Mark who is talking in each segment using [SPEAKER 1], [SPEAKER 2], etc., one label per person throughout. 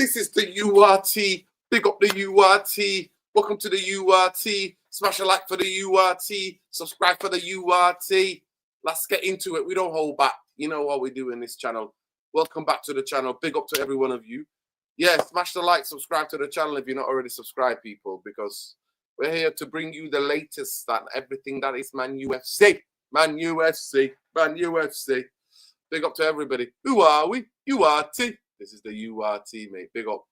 [SPEAKER 1] This is the URT. Big up the URT. Welcome to the URT. Smash a like for the URT. Subscribe for the URT. Let's get into it. We don't hold back. You know what we do in this channel. Welcome back to the channel. Big up to every one of you. Yeah, smash the like, subscribe to the channel if you're not already subscribed, people, because we're here to bring you the latest and everything that is Man UFC. Man UFC. Man UFC. Big up to everybody. Who are we? URT. This is the URT, mate. Big up.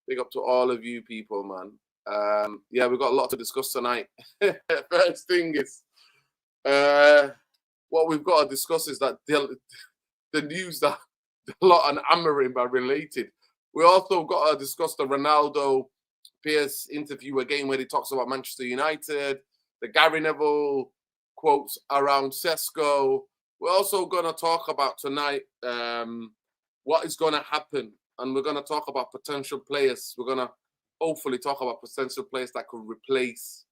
[SPEAKER 1] Big up to all of you people, man. Yeah, we've got a lot to discuss tonight. First thing is, what we've got to discuss is that the news that Dalot and Amarim are related. We also got to discuss the Ronaldo Pierce interview again, where he talks about Manchester United, the Gary Neville quotes around Sesko. We're also going to talk about tonight what is going to happen, and we're going to talk about potential players. We're going to hopefully talk about potential players that could replace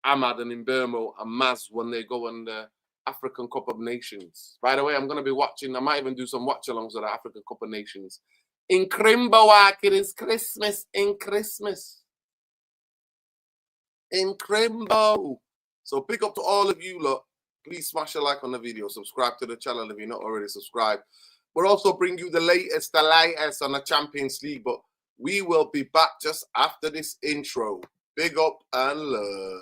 [SPEAKER 1] Ahmad and Mebeumo and Maz when they go on the African Cup of Nations. By the way, I'm going to be watching. I might even do some watch-alongs of the African Cup of Nations. In Crimboak, it is Christmas. In Christmas. In Crimbo. So big up to all of you, look. Please smash a like on the video. Subscribe to the channel if you're not already subscribed. We'll also bring you the latest on the Champions League. But we will be back just after this intro. Big up and love.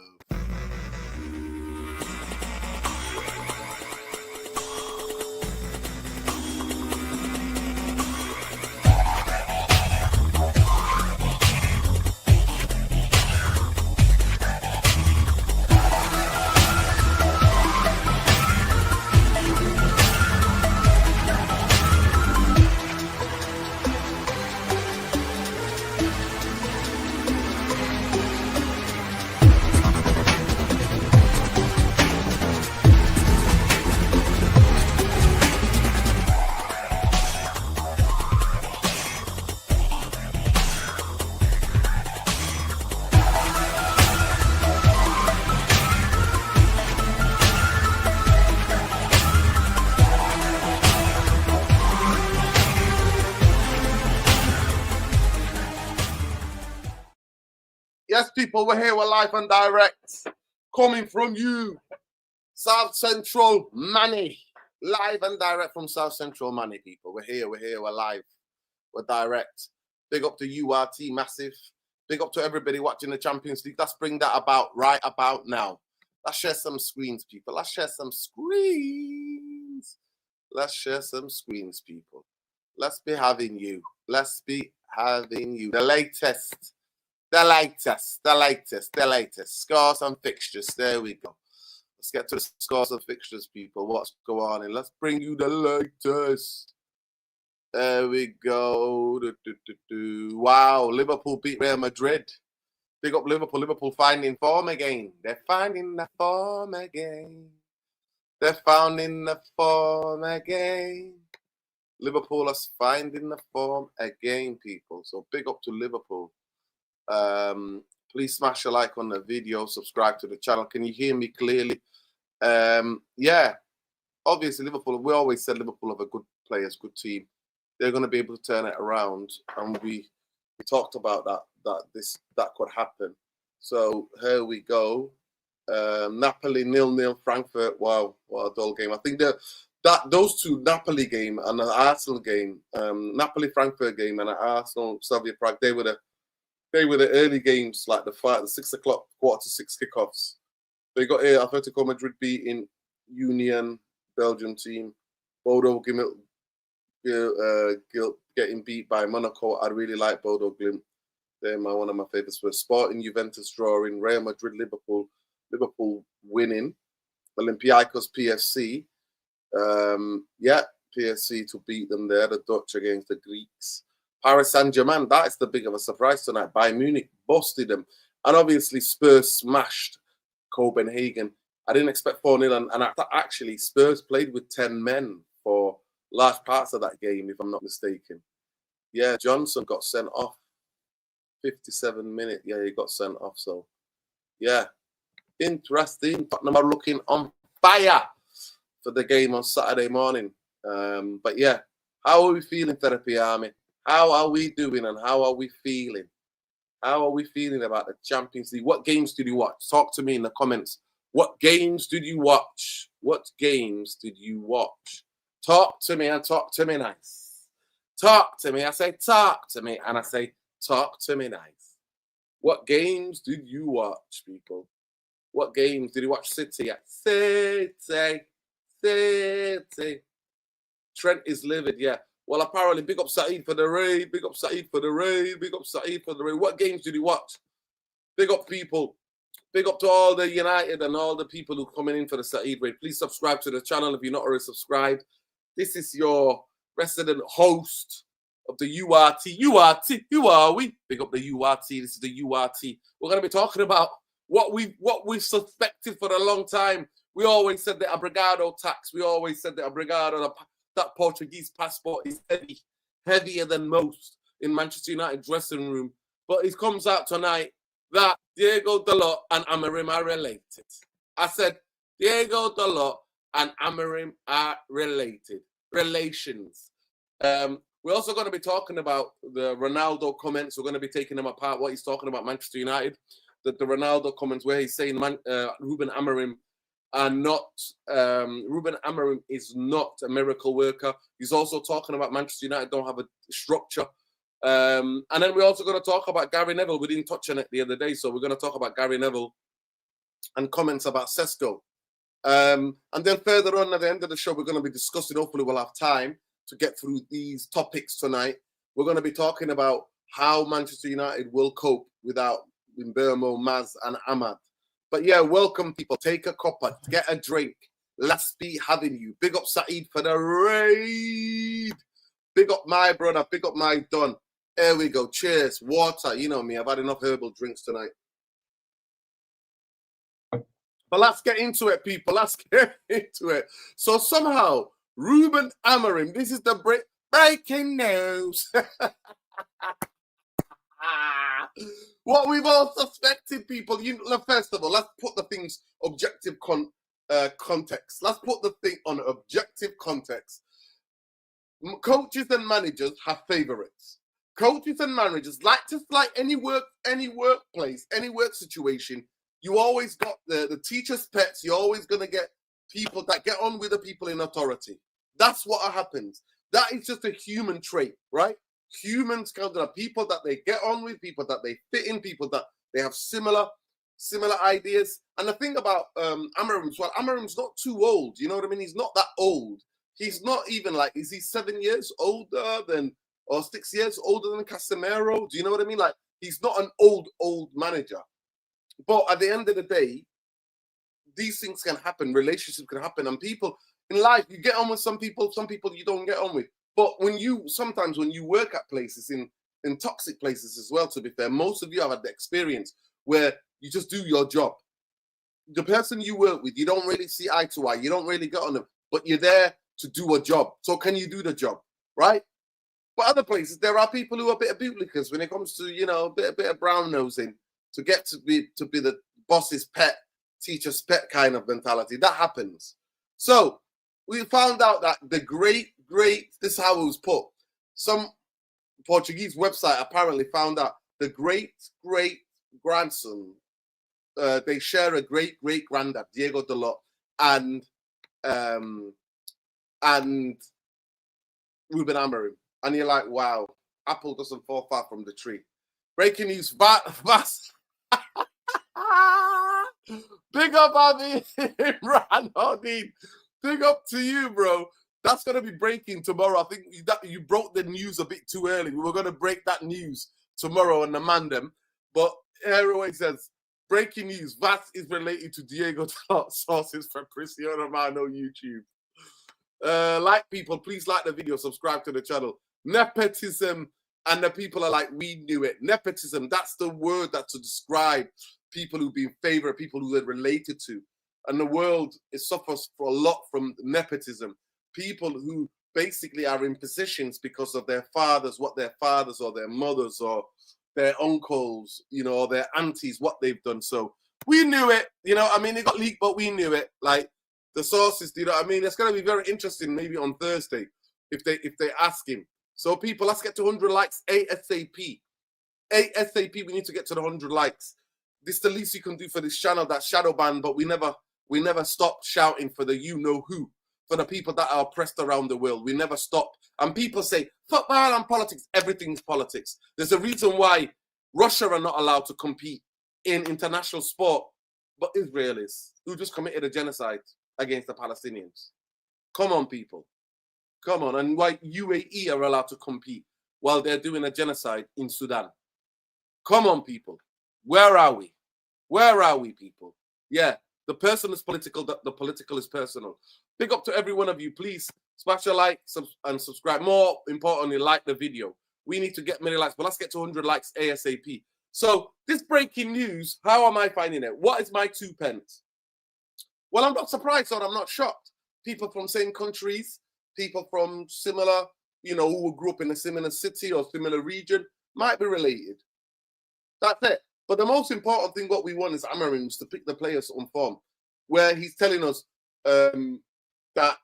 [SPEAKER 1] Yes, people, we're here. We're live and direct. Coming from you. South Central Manny. Live and direct from South Central Manny, people. We're here. We're live. We're direct. Big up to URT, massive. Big up to everybody watching the Champions League. Let's bring that about right about now. Let's share some screens, people. Let's share some screens. Let's share some screens, people. Let's be having you. Let's be having you. The latest. The latest. Scores and fixtures. There we go. Let's get to the scores and fixtures, people. What's going on? And let's bring you the latest. There we go. Wow. Liverpool beat Real Madrid. Big up Liverpool. Liverpool finding form again. They're finding the form again. They're finding the form again. Liverpool is finding the form again, people. So big up to Liverpool. Please smash a like on the video, subscribe to the channel. Can you hear me clearly? Yeah, obviously Liverpool, we always said Liverpool have a good players, good team. They're going to be able to turn it around, and we talked about that could happen. So here we go. Napoli 0-0, Frankfurt. Wow, what a dull game. I think those two, Napoli game and the Arsenal game, Napoli Frankfurt game and the Arsenal Slavia Prague, they were the early games, like the 6 o'clock, 5:45 kickoffs. They got here, Atletico Madrid beating Union, Belgium team. Bodo Glimt getting beat by Monaco. I really like Bodo Glimt. They're one of my favourites. Were Sporting Juventus drawing, Real Madrid, Liverpool winning, Olympiacos PSC. Yeah, PSC to beat them there, the Dutch against the Greeks. Paris Saint-Germain, that is the big of a surprise tonight. Bayern Munich busted them. And obviously Spurs smashed Copenhagen. I didn't expect 4-0. And actually, Spurs played with 10 men for large parts of that game, if I'm not mistaken. Yeah, Johnson got sent off. 57 minutes. Yeah, he got sent off. So, yeah, interesting. Tottenham are looking on fire for the game on Saturday morning. But, yeah, how are we feeling, Therapy Army? How are we doing and how are we feeling? How are we feeling about the Champions League? What games did you watch? Talk to me in the comments. What games did you watch? What games did you watch? Talk to me and talk to me nice. Talk to me. I say talk to me and I say talk to me nice. What games did you watch, people? What games did you watch? City. City. Trent is livid, yeah. Well, apparently, big up Saeed for the raid. Big up Saeed for the raid. Big up Saeed for the raid. What games did you watch? Big up, people. Big up to all the United and all the people who are coming in for the Saeed raid. Please subscribe to the channel if you're not already subscribed. This is your resident host of the URT. URT, who are we? Big up the URT. This is the URT. We're going to be talking about what we've suspected for a long time. We always said that Abrigado tax. We always said that Abrigado, that Portuguese passport is heavier than most in Manchester United dressing room. But it comes out tonight that Diego Dalot and Amarim are related. I said Diego Dalot and Amarim are related. Relations. We're also going to be talking about the Ronaldo comments. We're going to be taking them apart, what he's talking about Manchester United. The Ronaldo comments where he's saying Ruben Amorim are not, Ruben Amorim is not a miracle worker. He's also talking about Manchester United don't have a structure. And then we're also going to talk about Gary Neville. We didn't touch on it the other day, so we're going to talk about Gary Neville and comments about Sesko. And then further on at the end of the show, we're going to be discussing, hopefully we'll have time to get through these topics tonight. We're going to be talking about how Manchester United will cope without Mebeumo, Maz and Ahmad. But yeah, welcome people. Take a cuppa, get a drink. Let's be having you. Big up Saeed for the raid. Big up my brother. Big up my Don. There we go. Cheers. Water. You know me. I've had enough herbal drinks tonight. But let's get into it, people. Let's get into it. So somehow, Ruben Amorim, this is the breaking news. What we've all suspected, people. First of all, let's put the things objective context. Let's put the thing on objective context. Coaches and managers have favorites. Coaches and managers, just like any workplace, any work situation, you always got the teacher's pets. You're always going to get people that get on with the people in authority. That's what happens. That is just a human trait, right? Humans are people that they get on with, people that they fit in, people that they have similar ideas. And the thing about Amarim as well, Amarim's not too old. You know what I mean? He's not that old. He's not even like, is he 7 years older than, or 6 years older than Casemiro? Do you know what I mean? Like, he's not an old manager. But at the end of the day, these things can happen. Relationships can happen. And people in life, you get on with some people you don't get on with. But sometimes when you work at places, in toxic places as well, to be fair, most of you have had the experience where you just do your job. The person you work with, you don't really see eye to eye. You don't really get on them, but you're there to do a job. So can you do the job, right? But other places, there are people who are a bit of bootlickers when it comes to, a bit of brown nosing to get to be the boss's pet, teacher's pet kind of mentality. That happens. So we found out that the great, this is how it was put. Some Portuguese website apparently found out the great grandson, they share a great granddad, Diego Dalot, and Ruben Amorim. And you're like, wow, apple doesn't fall far from the tree. Breaking news, Vas. Big up, Avi. Ranodin. Big up to you, bro. That's going to be breaking tomorrow. I think you broke the news a bit too early. We were going to break that news tomorrow on the Mandem. But here it says, breaking news, Vas is related to Diego Dalot. Sources from Cristiano Ronaldo YouTube. People, please like the video, subscribe to the channel. Nepotism, and the people are like, we knew it. Nepotism, that's the word that to describe people who've been favorite, people who are related to. And the world suffers for a lot from nepotism. People who basically are in positions because of their fathers, what their fathers or their mothers or their uncles, or their aunties, what they've done. So we knew it, it got leaked, but we knew it. Like the sources, it's going to be very interesting maybe on Thursday if they ask him. So people, let's get to 100 likes ASAP. ASAP, we need to get to the 100 likes. This is the least you can do for this channel, that shadow ban, but we never stop shouting for the you-know-who, for the people that are oppressed around the world. We never stop. And people say, football and politics, everything's politics. There's a reason why Russia are not allowed to compete in international sport, but Israelis, who just committed a genocide against the Palestinians. Come on, people. Come on. And why UAE are allowed to compete while they're doing a genocide in Sudan. Come on, people. Where are we? Where are we, people? Yeah, the person is political, the political is personal. Big up to every one of you. Please smash a like and subscribe. More importantly, like the video. We need to get many likes, but let's get to 100 likes ASAP. So this breaking news, how am I finding it? What is my 2 pence? Well, I'm not surprised or I'm not shocked. People from same countries, people from similar, who grew up in a similar city or similar region might be related. That's it. But the most important thing, what we want is Amarim to pick the players on form, where he's telling us that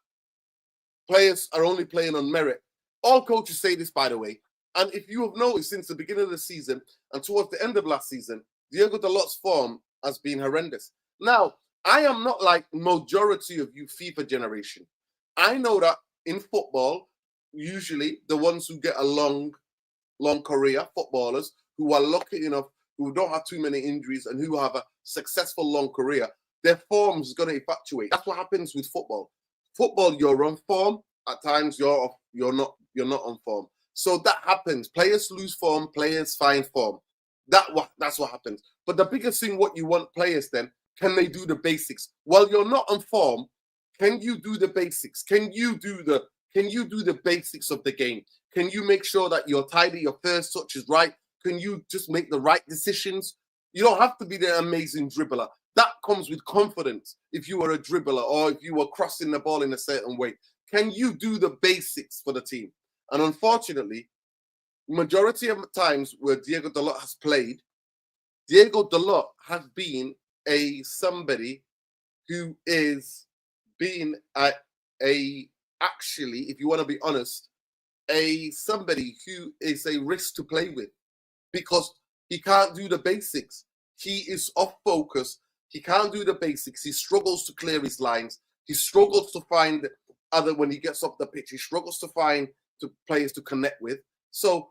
[SPEAKER 1] players are only playing on merit. All coaches say this, by the way. And if you have noticed since the beginning of the season and towards the end of last season, Diego Dalot's form has been horrendous. Now, I am not like majority of you FIFA generation. I know that in football, usually the ones who get a long career, footballers who are lucky enough, who don't have too many injuries and who have a successful long career, their form is going to fluctuate. That's what happens with football. Football, you're on form. At times, you're not on form. So that happens. Players lose form. Players find form. That's what happens. But the biggest thing, what you want players then, can they do the basics? While you're not on form, can you do the basics? Can you do the basics of the game? Can you make sure that you're tidy, your first touch is right? Can you just make the right decisions? You don't have to be the amazing dribbler. That comes with confidence if you are a dribbler or if you are crossing the ball in a certain way. Can you do the basics for the team? And unfortunately, majority of the times where Diego Dalot has played, Diego Dalot has been somebody who is being actually, if you want to be honest, somebody who is a risk to play with because he can't do the basics. He is off focus. He can't do the basics. He struggles to clear his lines. He struggles to find when he gets off the pitch. He struggles to find players to connect with. So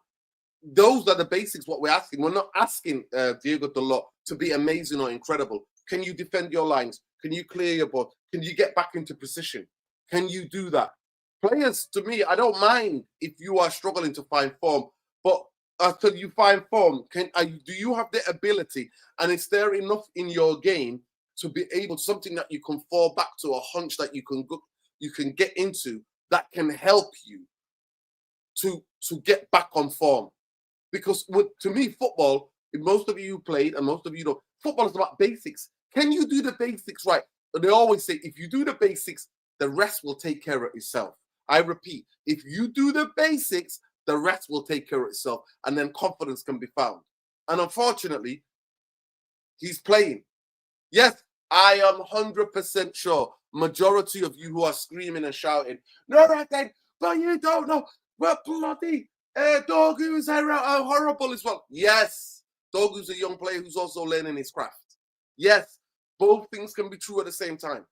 [SPEAKER 1] those are the basics, what we're asking. We're not asking Diego Dalot to be amazing or incredible. Can you defend your lines? Can you clear your ball? Can you get back into position? Can you do that? Players, to me, I don't mind if you are struggling to find form, but until you find form, do you have the ability and is there enough in your game to be able, something that you can fall back to, a hunch that you can get into that can help you to get back on form? Because to me, football, most of you played and most of you don't, football is about basics. Can you do the basics right? They always say, if you do the basics, the rest will take care of itself. I repeat, if you do the basics, the rest will take care of itself, and then confidence can be found. And unfortunately, he's playing. Yes, I am 100% sure majority of you who are screaming and shouting, no, but you don't know, we're bloody Dogu is horrible as well. Yes, Dogu's a young player who's also learning his craft. Yes, both things can be true at the same time.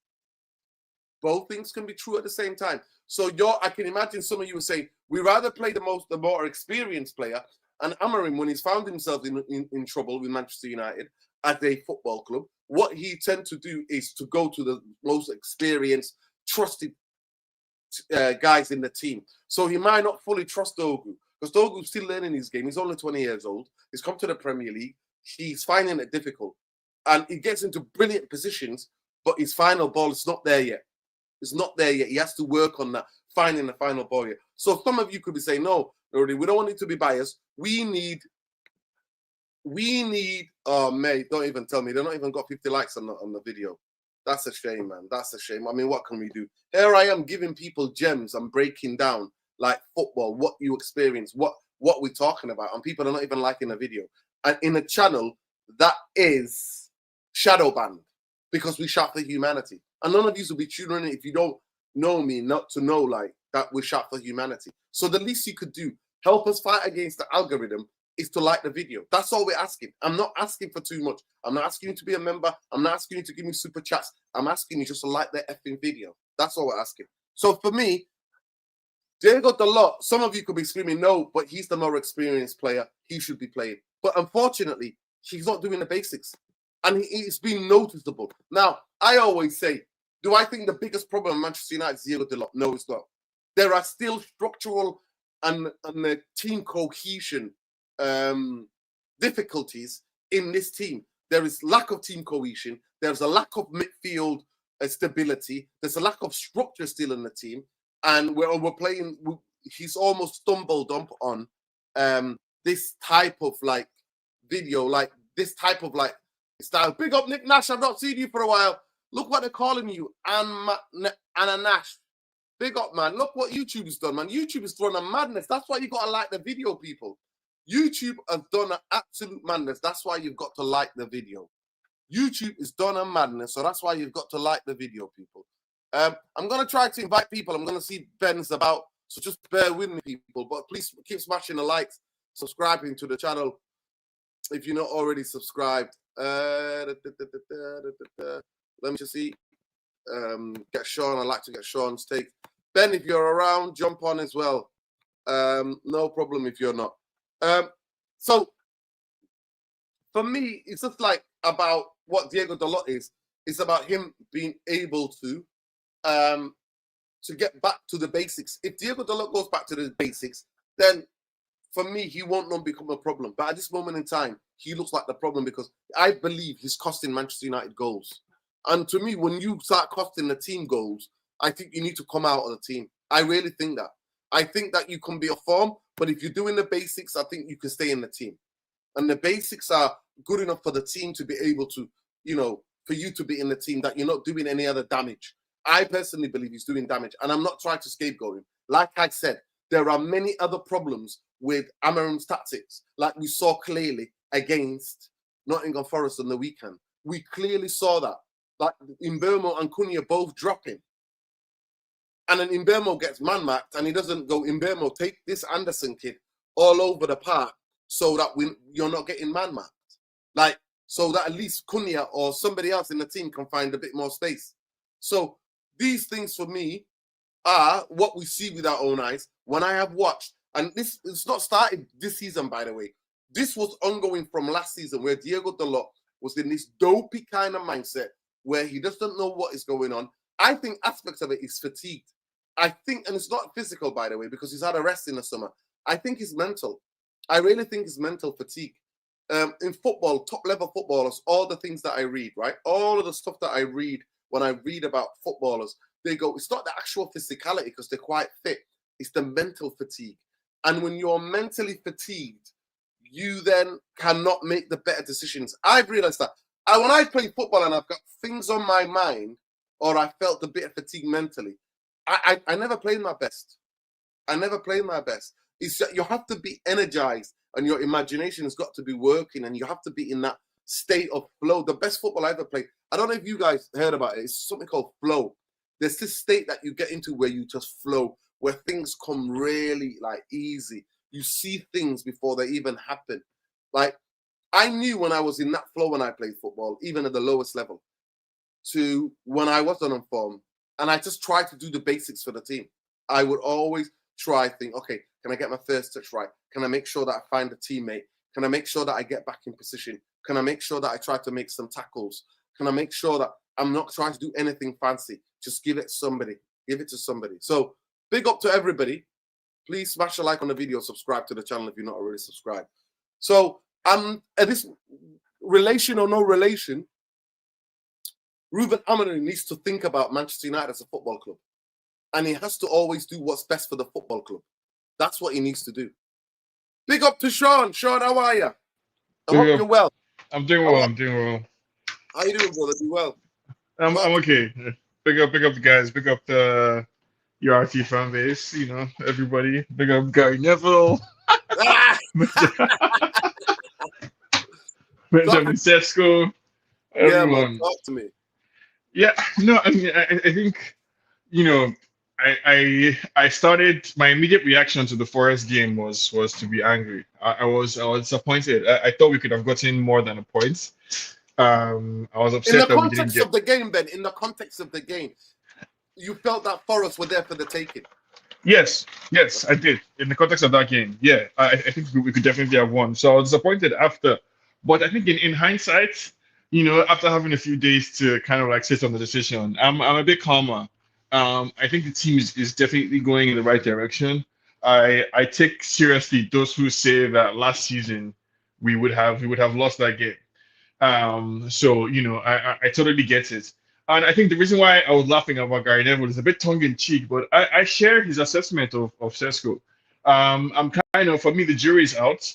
[SPEAKER 1] Both things can be true at the same time. So I can imagine some of you would say, we rather play the more experienced player. And Amarim, when he's found himself in trouble with Manchester United at a football club, what he tends to do is to go to the most experienced, trusted guys in the team. So he might not fully trust Dogu, because Dogu's still learning his game. He's only 20 years old. He's come to the Premier League. He's finding it difficult. And he gets into brilliant positions, but his final ball is not there yet. It's not there yet. He has to work on that, finding the final ball yet. So some of you could be saying, no, we don't want it to be biased. We need, oh, mate, don't even tell me. They're not even got 50 likes on the video. That's a shame, man. That's a shame. I mean, what can we do? Here I am giving people gems and breaking down, like football, what you experience, what we're talking about. And people are not even liking the video. And in a channel that is shadow banned because we shout for humanity. And none of you will be tuning in if you don't know me, not to know like that we shout for humanity. So the least you could do, help us fight against the algorithm is to like the video. That's all we're asking. I'm not asking for too much. I'm not asking you to be a member. I'm not asking you to give me super chats. I'm asking you just to like the effing video. That's all we're asking. So for me, Diego Dalot, some of you could be screaming, no, but he's the more experienced player. He should be playing. But unfortunately, he's not doing the basics. And it's been noticeable. Now, I always say, do I think the biggest problem in Manchester United is Diego Dalot? No, it's not. There are still structural and the team cohesion difficulties in this team. There is lack of team cohesion. There's a lack of midfield stability. There's a lack of structure still in the team. And we're playing, he's almost stumbled up on this type of like video, like this type of like style. Big up Nick Nash. I've not seen you for a while. Look what they're calling you, Anna Nash. Big up, man. Look what YouTube has done, man. YouTube has thrown a madness. That's why you got to like the video, people. YouTube has done an absolute madness. That's why you've got to like the video. YouTube has done a madness, so that's why you've got to like the video, people. I'm going to try to invite people. I'm going to see Ben's about, so just bear with me, people. But please keep smashing the likes, subscribing to the channel if you're not already subscribed. Let me just see. Get Sean. I'd like to get Sean's take. Ben, if you're around, jump on as well. No problem if you're not. So for me, it's just like about what Diego Dalot is. It's about him being able to get back to the basics. If Diego Dalot goes back to the basics, then for me, he won't not become a problem. But at this moment in time, he looks like the problem because I believe he's costing Manchester United goals. And to me, when you start costing the team goals, I think you need to come out of the team. I really think that. I think that you can be a form, but if you're doing the basics, I think you can stay in the team. And the basics are good enough for the team to be able to, you know, for you to be in the team, that you're not doing any other damage. I personally believe he's doing damage, and I'm not trying to scapegoat him. Like I said, there are many other problems with Amarim's tactics, like we saw clearly against Nottingham Forest on the weekend. We clearly saw that. Like Mebeumo and Cunha both dropping. And then Mebeumo gets man-marked, and he doesn't go, Mebeumo, take this Anderson kid all over the park so that you're not getting man-marked. Like, so that at least Cunha or somebody else in the team can find a bit more space. So these things for me are what we see with our own eyes. When I have watched, and it's not started this season, by the way. This was ongoing from last season, where Diego Dalot was in this dopey kind of mindset where he doesn't know what is going on. I think aspects of it is fatigued. I think, and it's not physical, by the way, because he's had a rest in the summer. I think it's mental. I really think it's mental fatigue. In football, top-level footballers, all the things that I read, right? All of the stuff that I read when I read about footballers, they go, it's not the actual physicality because they're quite fit. It's the mental fatigue. And when you're mentally fatigued, you then cannot make the better decisions. I've realized that. When I play football and I've got things on my mind, or I felt a bit of fatigue mentally, I never played my best. I never played my best. It's that you have to be energized, and your imagination has got to be working, and you have to be in that state of flow. The best football I ever played, I don't know if you guys heard about it, it's something called flow. There's this state that you get into where you just flow, where things come really like easy. You see things before they even happen. Like, I knew when I was in that flow when I played football, even at the lowest level, to when I wasn't on form. And I just tried to do the basics for the team. I would always think, okay, can I get my first touch right? Can I make sure that I find a teammate? Can I make sure that I get back in position? Can I make sure that I try to make some tackles? Can I make sure that I'm not trying to do anything fancy? Just give it to somebody. Give it to somebody. So big up to everybody. Please smash a like on the video. Subscribe to the channel if you're not already subscribed. So at this relation or no relation, Ruben Amorim needs to think about Manchester United as a football club. And he has to always do what's best for the football club. That's what he needs to do. Big up to Sean. Sean, how are you? I hope you're well.
[SPEAKER 2] I'm doing well. I'm doing well.
[SPEAKER 1] How you doing, brother? You well?
[SPEAKER 2] I'm okay. Big up the guys. Big up the URT fan base. You know, everybody. Big up Gary Neville. Benjamin Sesko. Everyone.
[SPEAKER 1] Yeah, man, talk to me.
[SPEAKER 2] Yeah, no, I mean, I think, you know, I started, my immediate reaction to the Forest game was to be angry. I was disappointed. I thought we could have gotten more than a point. I was
[SPEAKER 1] In the
[SPEAKER 2] upset that we didn't
[SPEAKER 1] context
[SPEAKER 2] get.
[SPEAKER 1] of the game, Ben, in the context of the game, you felt that Forest were there for the taking.
[SPEAKER 2] Yes, yes, I did. In the context of that game, yeah, I think we could definitely have won. So I was disappointed after, but I think in hindsight, after having a few days to kind of like sit on the decision, I'm a bit calmer. I think the team is definitely going in the right direction. I take seriously those who say that last season we would have lost that game. So I totally get it. And I think the reason why I was laughing about Gary Neville is a bit tongue in cheek, but I share his assessment of Sesko. I'm kind of, for me, the jury's out.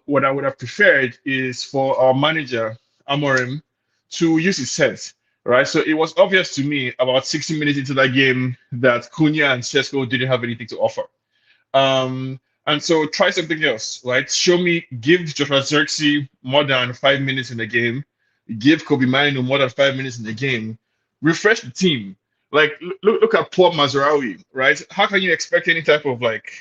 [SPEAKER 2] What I would have preferred is for our manager, Amorim, to use his sense, right? So it was obvious to me about 60 minutes into that game that Cunha and Sesko didn't have anything to offer. And so try something else, right? Give Joshua Xerxes more than 5 minutes in the game, give Kobe Mino more than 5 minutes in the game, refresh the team. Like look at poor Mazraoui, right? How can you expect any type of like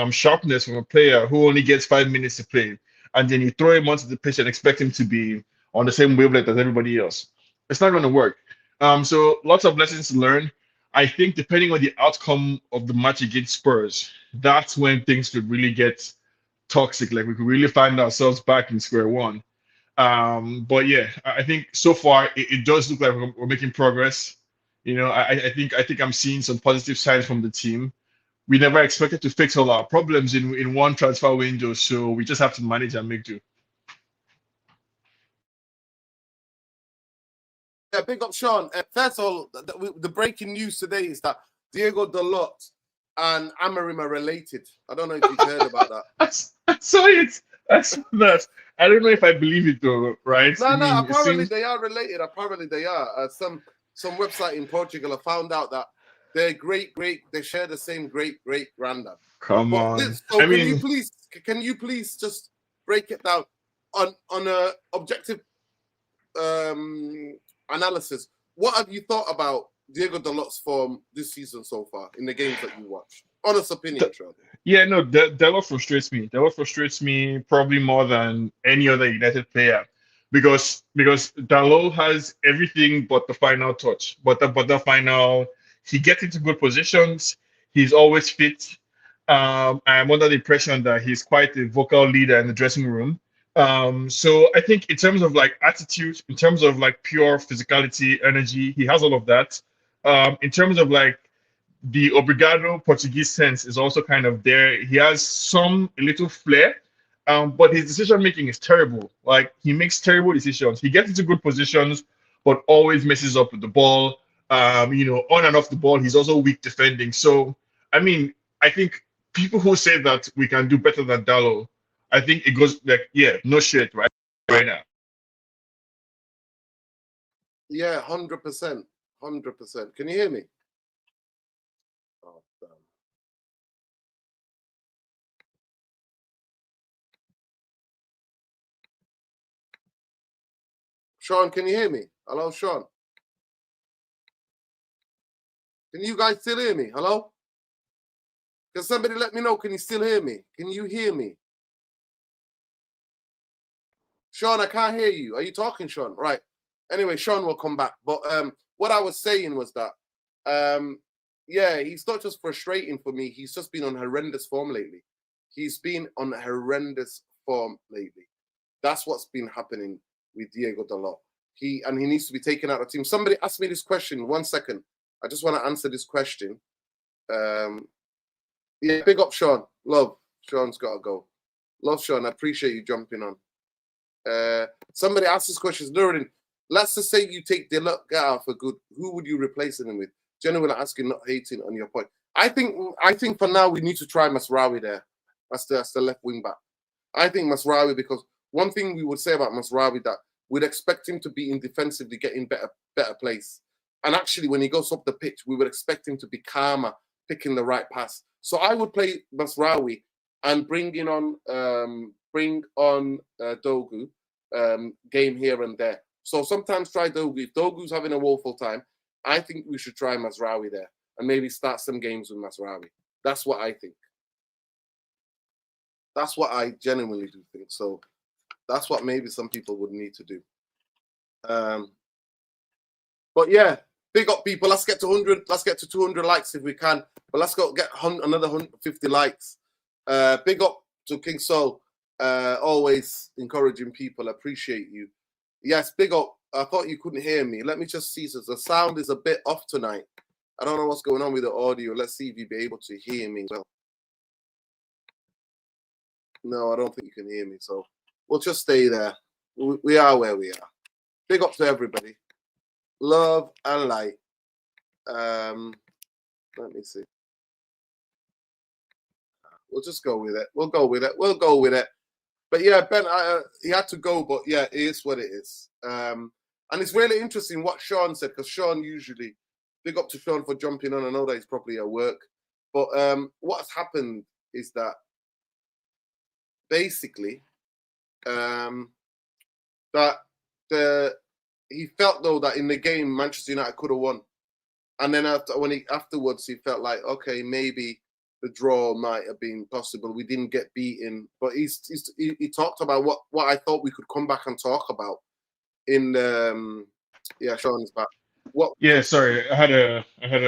[SPEAKER 2] sharpness from a player who only gets 5 minutes to play, and then you throw him onto the pitch and expect him to be on the same wavelength as everybody else? It's not going to work. So lots of lessons to learn. I think depending on the outcome of the match against Spurs, that's when things could really get toxic. Like we could really find ourselves back in square one. But yeah, I think so far it does look like we're making progress. I think I'm seeing some positive signs from the team. We never expected to fix all our problems in one transfer window, so we just have to manage and make do.
[SPEAKER 1] Yeah, big up, Sean. First of all, the breaking news today is that Diego Dalot and Amarim are related. I don't know if you've heard about that.
[SPEAKER 2] I saw it. I saw that. I don't know if I believe it though, right?
[SPEAKER 1] No,
[SPEAKER 2] I mean, it
[SPEAKER 1] apparently
[SPEAKER 2] seems.
[SPEAKER 1] they are related. Apparently they are. Some website in Portugal have found out that their they share the same great granddad.
[SPEAKER 2] Come
[SPEAKER 1] But
[SPEAKER 2] on.
[SPEAKER 1] this, so
[SPEAKER 2] I mean,
[SPEAKER 1] can you please just break it down on a objective analysis? What have you thought about Diego Dalot's form this season so far in the games that you watched? Honest opinion, Sean.
[SPEAKER 2] yeah, no, Dalot frustrates me. Dalot frustrates me probably more than any other United player because Dalot has everything but the final touch, but the final. He gets into good positions. He's always fit. I'm under the impression that he's quite a vocal leader in the dressing room. So I think in terms of like attitude, in terms of like pure physicality, energy, he has all of that. In terms of like the obrigado Portuguese sense is also kind of there. He has a little flair, but his decision making is terrible. Like he makes terrible decisions. He gets into good positions, but always messes up with the ball. On and off the ball, he's also weak defending. So, I mean, I think people who say that we can do better than Dallo, I think it goes like, yeah, no shit, right now.
[SPEAKER 1] Yeah, 100%, 100%. Can you hear me? Oh, damn. Sean, can you hear me? Hello, Sean. Can you guys still hear me? Hello? Can somebody let me know? Can you still hear me? Can you hear me? Sean, I can't hear you. Are you talking, Sean? Right. Anyway, Sean will come back. But what I was saying was that, yeah, he's not just frustrating for me. He's just been on horrendous form lately. He's been on horrendous form lately. That's what's been happening with Diego Dalot. He needs to be taken out of the team. Somebody asked me this question. 1 second. I just want to answer this question. Yeah, big up, Sean. Love. Sean's got to go. Love, Sean. I appreciate you jumping on. Somebody asked this question. Nuruddin, let's just say you take Dalot out for good. Who would you replace him with? Genuinely asking, not hating on your point. I think for now we need to try Masraoui there. That's the left wing back. I think Masraoui, because one thing we would say about Masraoui that we'd expect him to be in defensively getting better place. And actually, when he goes up the pitch, we would expect him to be calmer, picking the right pass. So I would play Masraoui and bring on Dogu game here and there. So sometimes try Dogu. If Dogu's having a woeful time, I think we should try Masraoui there. and maybe start some games with Mazraoui. That's what I think. That's what I genuinely do think. So that's what maybe some people would need to do. But yeah, big up people. Let's get to 100. Let's get to 200 likes if we can. But let's go get another 150 likes. Big up to King Soul. Always encouraging people. Appreciate you. Yes, big up. I thought you couldn't hear me. Let me just see. So the sound is a bit off tonight. I don't know what's going on with the audio. Let's see if you'll be able to hear me well. No, I don't think you can hear me. So we'll just stay there. We are where we are. Big up to everybody. Love and light. Let me see. We'll just go with it. We'll go with it. But yeah, Ben, he had to go, but yeah, it is what it is. And it's really interesting what Sean said, because Sean usually, big up to Sean for jumping on. I know that he's probably at work. But what's happened is that basically he felt though that in the game Manchester United could have won, and then afterwards he felt like, okay, maybe the draw might have been possible. We didn't get beaten, but he talked about what I thought we could come back and talk about in Sean is back. What?
[SPEAKER 2] Yeah, sorry, I had a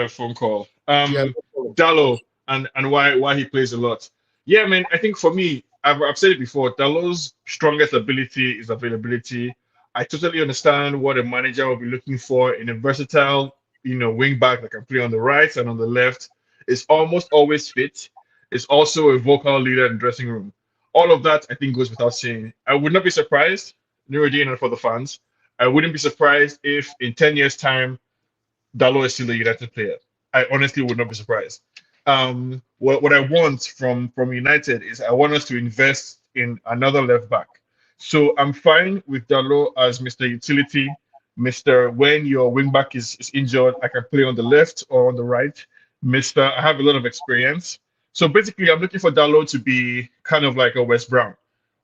[SPEAKER 2] phone call. Dalot and why he plays a lot. Yeah, man, I think for me, I've said it before, Dalot's strongest ability is availability. I totally understand what a manager will be looking for in a versatile, wing back that can play on the right and on the left. It's almost always fit. It's also a vocal leader in the dressing room. All of that, I think, goes without saying. I would not be surprised, Nuruddin, and for the fans, I wouldn't be surprised if in 10 years' time, Dalot is still a United player. I honestly would not be surprised. What I want from United is I want us to invest in another left back. So I'm fine with Dalot as Mr. Utility, Mr. When your wing back is injured, I can play on the left or on the right. Mr. I have a lot of experience. So basically, I'm looking for Dalot to be kind of like a West Brown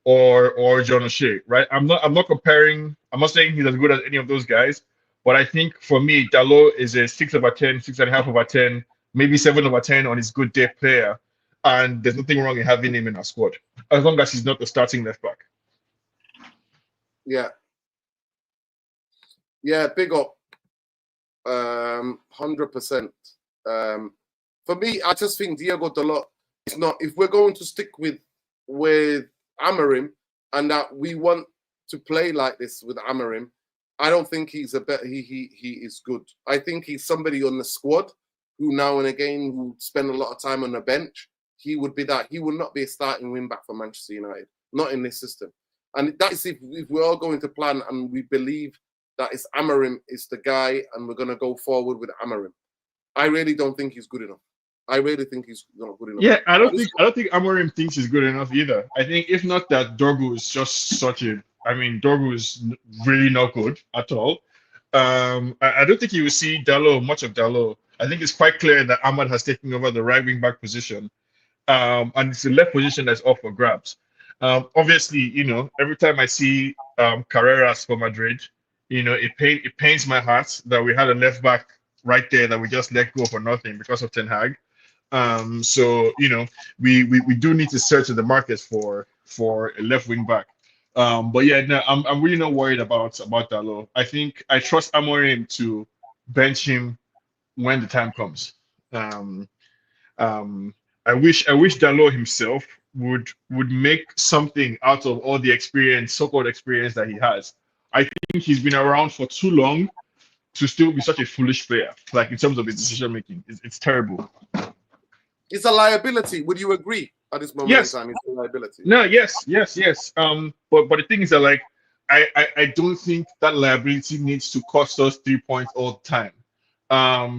[SPEAKER 2] or John O'Shea, right? I'm not comparing. I'm not saying he's as good as any of those guys, but I think for me, Dalot is a 6/10, 6.5/10, maybe 7/10 on his good day player, and there's nothing wrong in having him in our squad as long as he's not the starting left back.
[SPEAKER 1] Yeah, big up, 100%. For me, I just think Diego Dalot is not. If we're going to stick with Amarim and that we want to play like this with Amarim, I don't think he's he is good. I think he's somebody on the squad who now and again who spend a lot of time on the bench. He would be that. He would not be a starting wing back for Manchester United, not in this system. And that is if we're all going to plan and we believe that it's Amarim is the guy and we're going to go forward with Amarim. I really don't think he's good enough. I really think he's not good enough.
[SPEAKER 2] Yeah, I don't think Amorim thinks he's good enough either. I think if not that, Dorgu is just such a. I mean, Dorgu is really not good at all. I don't think you will see much of Dalot. I think it's quite clear that Ahmad has taken over the right wing back position, and it's the left position that's up for grabs. Obviously, every time I see Carreras for Madrid, it pains my heart that we had a left back right there that we just let go for nothing because of Ten Hag. So we do need to search in the market for a left wing back. But yeah, no, I'm really not worried about Dalot. I think I trust Amorim to bench him when the time comes. I wish Dalot himself would make something out of all the experience, so-called experience that he has. I think he's been around for too long to still be such a foolish player, like in terms of his decision making. It's terrible.
[SPEAKER 1] It's a liability. Would you agree at this moment in time? It's a liability.
[SPEAKER 2] No, yes. But the thing is that, like, I don't think that liability needs to cost us 3 points all the time.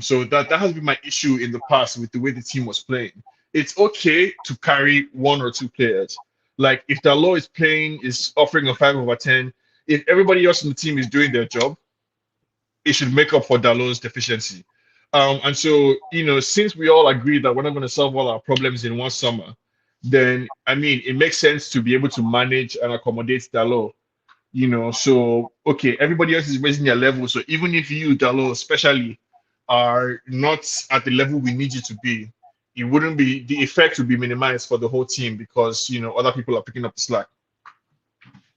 [SPEAKER 2] So that has been my issue in the past with the way the team was playing. It's okay to carry 1 or 2 players. Like if Dalot is offering a 5/10, if everybody else in the team is doing their job, it should make up for Dalot's deficiency. And so, since we all agree that we're not going to solve all our problems in one summer, then, I mean, it makes sense to be able to manage and accommodate Dalot, so, okay, everybody else is raising their level. So even if you, Dalot, especially, are not at the level we need you to be, it wouldn't be, the effect would be minimized for the whole team because other people are picking up the slack.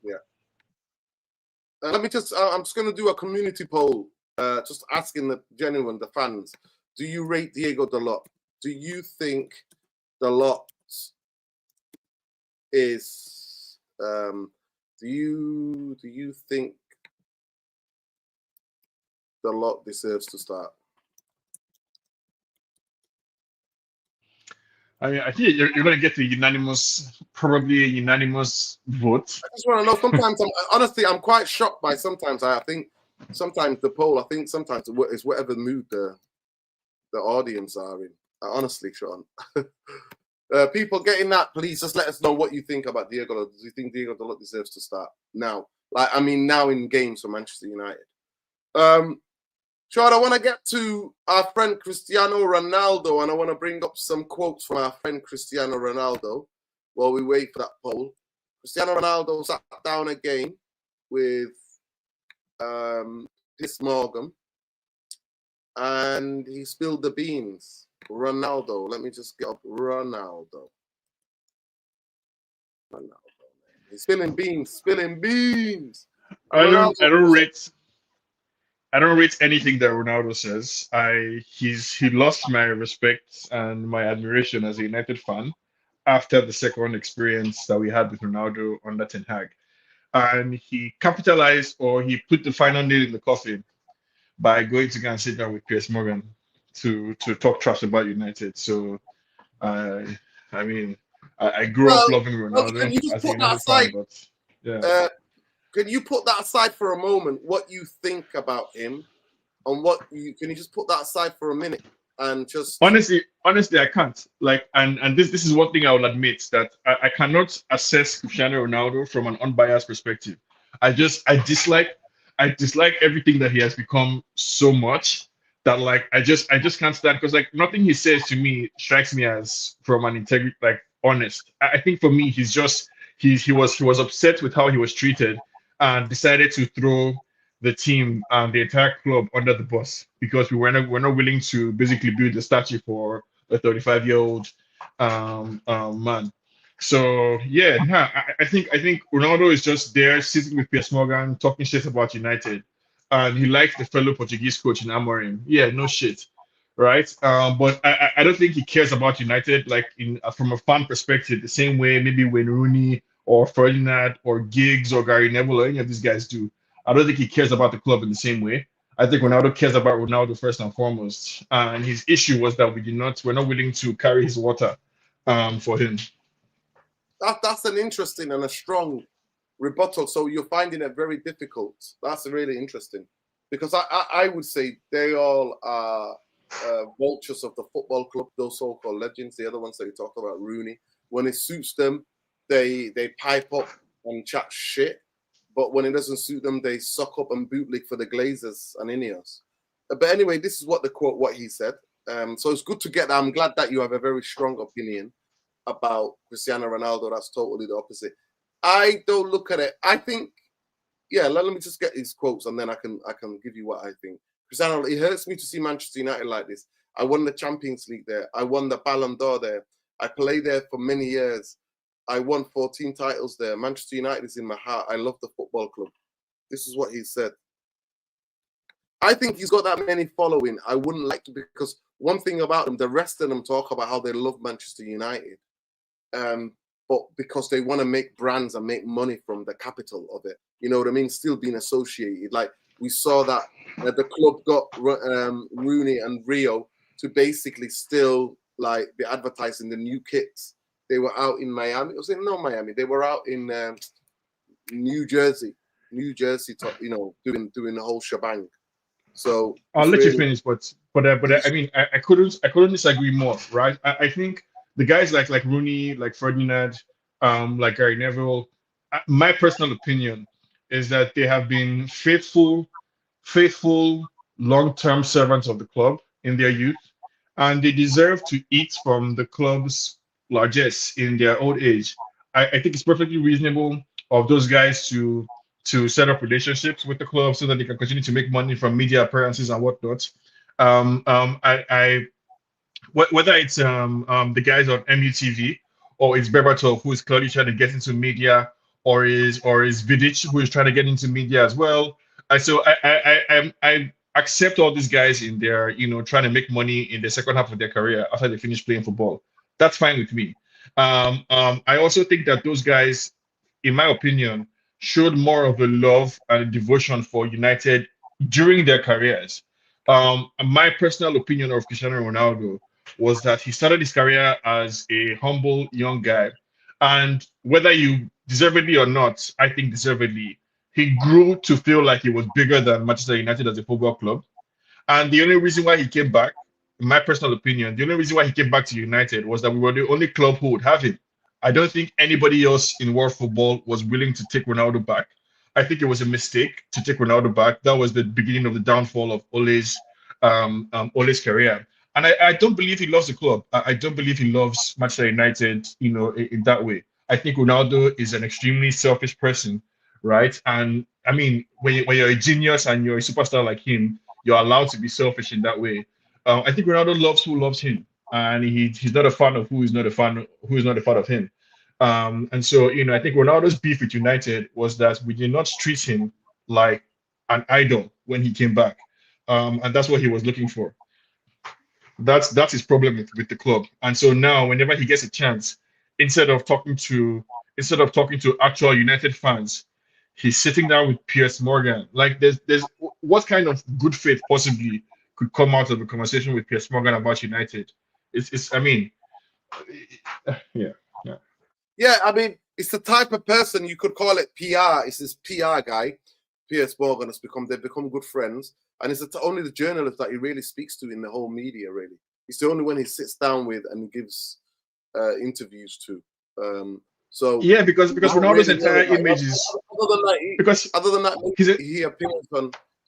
[SPEAKER 1] Yeah. Let me just. I'm just going to do a community poll, just asking the fans. Do you rate Diego Dalot? Do you think Dalot is? Do you think Dalot deserves to start?
[SPEAKER 2] I mean, I think you're going to get probably a unanimous vote.
[SPEAKER 1] I just want to know. Sometimes, honestly, I'm quite shocked by sometimes. I think sometimes the poll. I think sometimes it's whatever mood the audience are in. Honestly, Sean. People getting that, please just let us know what you think about Diego Dalot. Do you think Diego Dalot deserves to start now? Now in games for Manchester United. Sean, I want to get to our friend Cristiano Ronaldo, and I want to bring up some quotes from our friend Cristiano Ronaldo while we wait for that poll. Cristiano Ronaldo sat down again with Piers Morgan, and he spilled the beans. Ronaldo, let me just get up Ronaldo. He's spilling beans.
[SPEAKER 2] I don't rate anything that Ronaldo says. He lost my respect and my admiration as a United fan after the second experience that we had with Ronaldo under Ten Hag, and he capitalized, or he put the final nail in the coffin by going to go and sit down with Piers Morgan to talk trash about United. So, I grew up loving Ronaldo
[SPEAKER 1] can you just
[SPEAKER 2] as a
[SPEAKER 1] put that
[SPEAKER 2] United
[SPEAKER 1] aside?
[SPEAKER 2] fan, but yeah.
[SPEAKER 1] Can you put that aside for a moment? What you think about him, and can you just put that aside for a minute and just
[SPEAKER 2] honestly, I can't. And this is one thing I will admit, that I cannot assess Cristiano Ronaldo from an unbiased perspective. I dislike everything that he has become so much that I just can't stand, because nothing he says to me strikes me as from an integrity, honest. I think for me he was upset with how he was treated and decided to throw the team and the entire club under the bus because we're not willing to basically build a statue for a 35-year-old man. So yeah, I think Ronaldo is just there sitting with Piers Morgan talking shit about United, and he likes the fellow Portuguese coach in Amorim. Yeah, no shit, right? But I don't think he cares about United from a fan perspective the same way maybe when Rooney or Ferdinand or Giggs or Gary Neville or any of these guys do. I don't think he cares about the club in the same way. I think Ronaldo cares about Ronaldo first and foremost. And his issue was that we're not willing to carry his water for him.
[SPEAKER 1] That's an interesting and a strong rebuttal. So you're finding it very difficult. That's really interesting, because I would say they all are vultures of the football club, those so-called legends, the other ones that you talked about, Rooney. When it suits them, they pipe up and chat shit. But when it doesn't suit them, they suck up and bootleg for the Glazers and Ineos. But anyway, this is what he said. So it's good to get that. I'm glad that you have a very strong opinion about Cristiano Ronaldo. That's totally the opposite. I don't look at it. I think, let me just get these quotes and then I can give you what I think. Cristiano, it hurts me to see Manchester United like this. I won the Champions League there. I won the Ballon d'Or there. I played there for many years. I won 14 titles there. Manchester United is in my heart. I love the football club. This is what he said. I think he's got that many following. I wouldn't like to, because one thing about them, the rest of them talk about how they love Manchester United. But because they want to make brands and make money from the capital of it. You know what I mean? Still being associated. Like we saw that the club got Rooney and Rio to basically still be advertising the new kits. They were out in Miami. Miami. They were out in New Jersey. Doing the whole shebang. So
[SPEAKER 2] I'll let you finish, but I mean, I couldn't disagree more, right? I think the guys like Rooney, like Ferdinand, like Gary Neville, my personal opinion is that they have been faithful, long-term servants of the club in their youth, and they deserve to eat from the club's largesse in their old age. I think it's perfectly reasonable of those guys to set up relationships with the club so that they can continue to make money from media appearances and whatnot. I whether it's the guys on MUTV or it's Berbatov who is clearly trying to get into media, or is Vidic who is trying to get into media as well. I accept all these guys in their trying to make money in the second half of their career after they finish playing football. That's fine with me. I also think that those guys, in my opinion, showed more of a love and a devotion for United during their careers. My personal opinion of Cristiano Ronaldo was that he started his career as a humble young guy. And whether you deservedly or not, I think deservedly, he grew to feel like he was bigger than Manchester United as a football club. And the only reason why he came back, in my personal opinion, the only reason why he came back to United was that we were the only club who would have him. I don't think anybody else in world football was willing to take Ronaldo back. I think it was a mistake to take Ronaldo back. That was the beginning of the downfall of Ole's career. And I don't believe he loves the club. I don't believe he loves Manchester United, in that way. I think Ronaldo is an extremely selfish person, right? And I mean, when you're a genius and you're a superstar like him, you're allowed to be selfish in that way. I think Ronaldo loves who loves him, and he's not a fan of who is not a fan of him. And so I think Ronaldo's beef with United was that we did not treat him like an idol when he came back, and that's what he was looking for. That's his problem with the club. And so now, whenever he gets a chance, instead of talking to actual United fans, he's sitting down with Piers Morgan. Like, there's what kind of good faith possibly could come out of a conversation with Piers Morgan about United? It's I mean, yeah, yeah.
[SPEAKER 1] Yeah, I mean, it's the type of person you could call it PR. It's this PR guy, Piers Morgan, they've become good friends. And it's only the journalist that he really speaks to in the whole media, really. It's the only one he sits down with and gives interviews to. So
[SPEAKER 2] Yeah, because
[SPEAKER 1] we don't
[SPEAKER 2] Ronaldo's
[SPEAKER 1] really know
[SPEAKER 2] entire
[SPEAKER 1] it. Like,
[SPEAKER 2] image is
[SPEAKER 1] other
[SPEAKER 2] because
[SPEAKER 1] than that,
[SPEAKER 2] he's a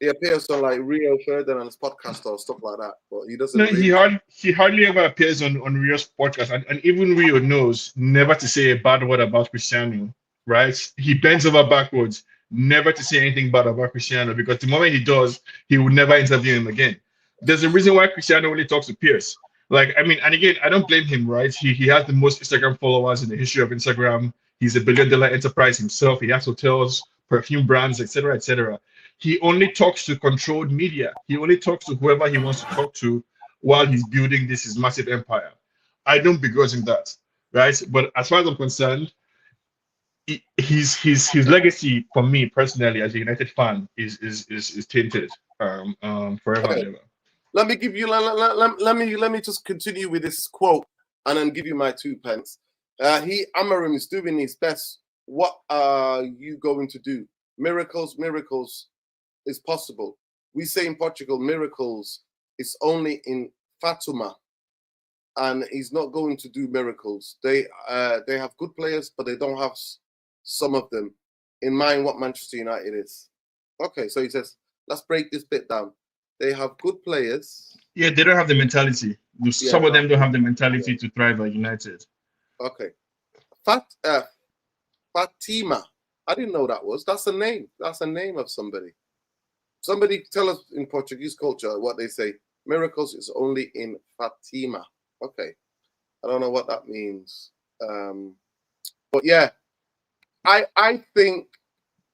[SPEAKER 1] he appears on like Rio Ferdinand's podcast or stuff like that. But he doesn't
[SPEAKER 2] no,
[SPEAKER 1] really.
[SPEAKER 2] he hardly ever appears on Rio's podcast, and even Rio knows never to say a bad word about Cristiano, right? He bends over backwards never to say anything bad about Cristiano, because the moment he does, he would never interview him again. There's a reason why Cristiano only talks to Pierce. Like, I mean, and again, I don't blame him, right? He has the most Instagram followers in the history of Instagram. He's a billion-dollar enterprise himself. He has hotels, perfume brands, etc., etc. He only talks to controlled media. He only talks to whoever he wants to talk to while he's building this his massive empire. I don't begrudge him that, right? But as far as I'm concerned, his legacy for me personally as a United fan is tainted forever and
[SPEAKER 1] Okay,
[SPEAKER 2] ever.
[SPEAKER 1] let me give you. Let me just continue with this quote and then give you my 2 pence. Amarim is doing his best. What are you going to do? Miracles, miracles is possible. We say in Portugal, miracles is only in Fatuma, and he's not going to do miracles. They have good players, but they don't have some of them in mind what Manchester United is. Okay, so he says, let's break this bit down. They have good players.
[SPEAKER 2] Yeah, they don't have the mentality.
[SPEAKER 1] Yeah,
[SPEAKER 2] Some of them don't have the
[SPEAKER 1] yeah.
[SPEAKER 2] mentality to thrive at United.
[SPEAKER 1] Okay. Fatima. I didn't know that was. That's a name. That's a name of somebody. Somebody tell us in Portuguese culture what they say. Miracles is only in Fatima. Okay. I don't know what that means. But yeah, I think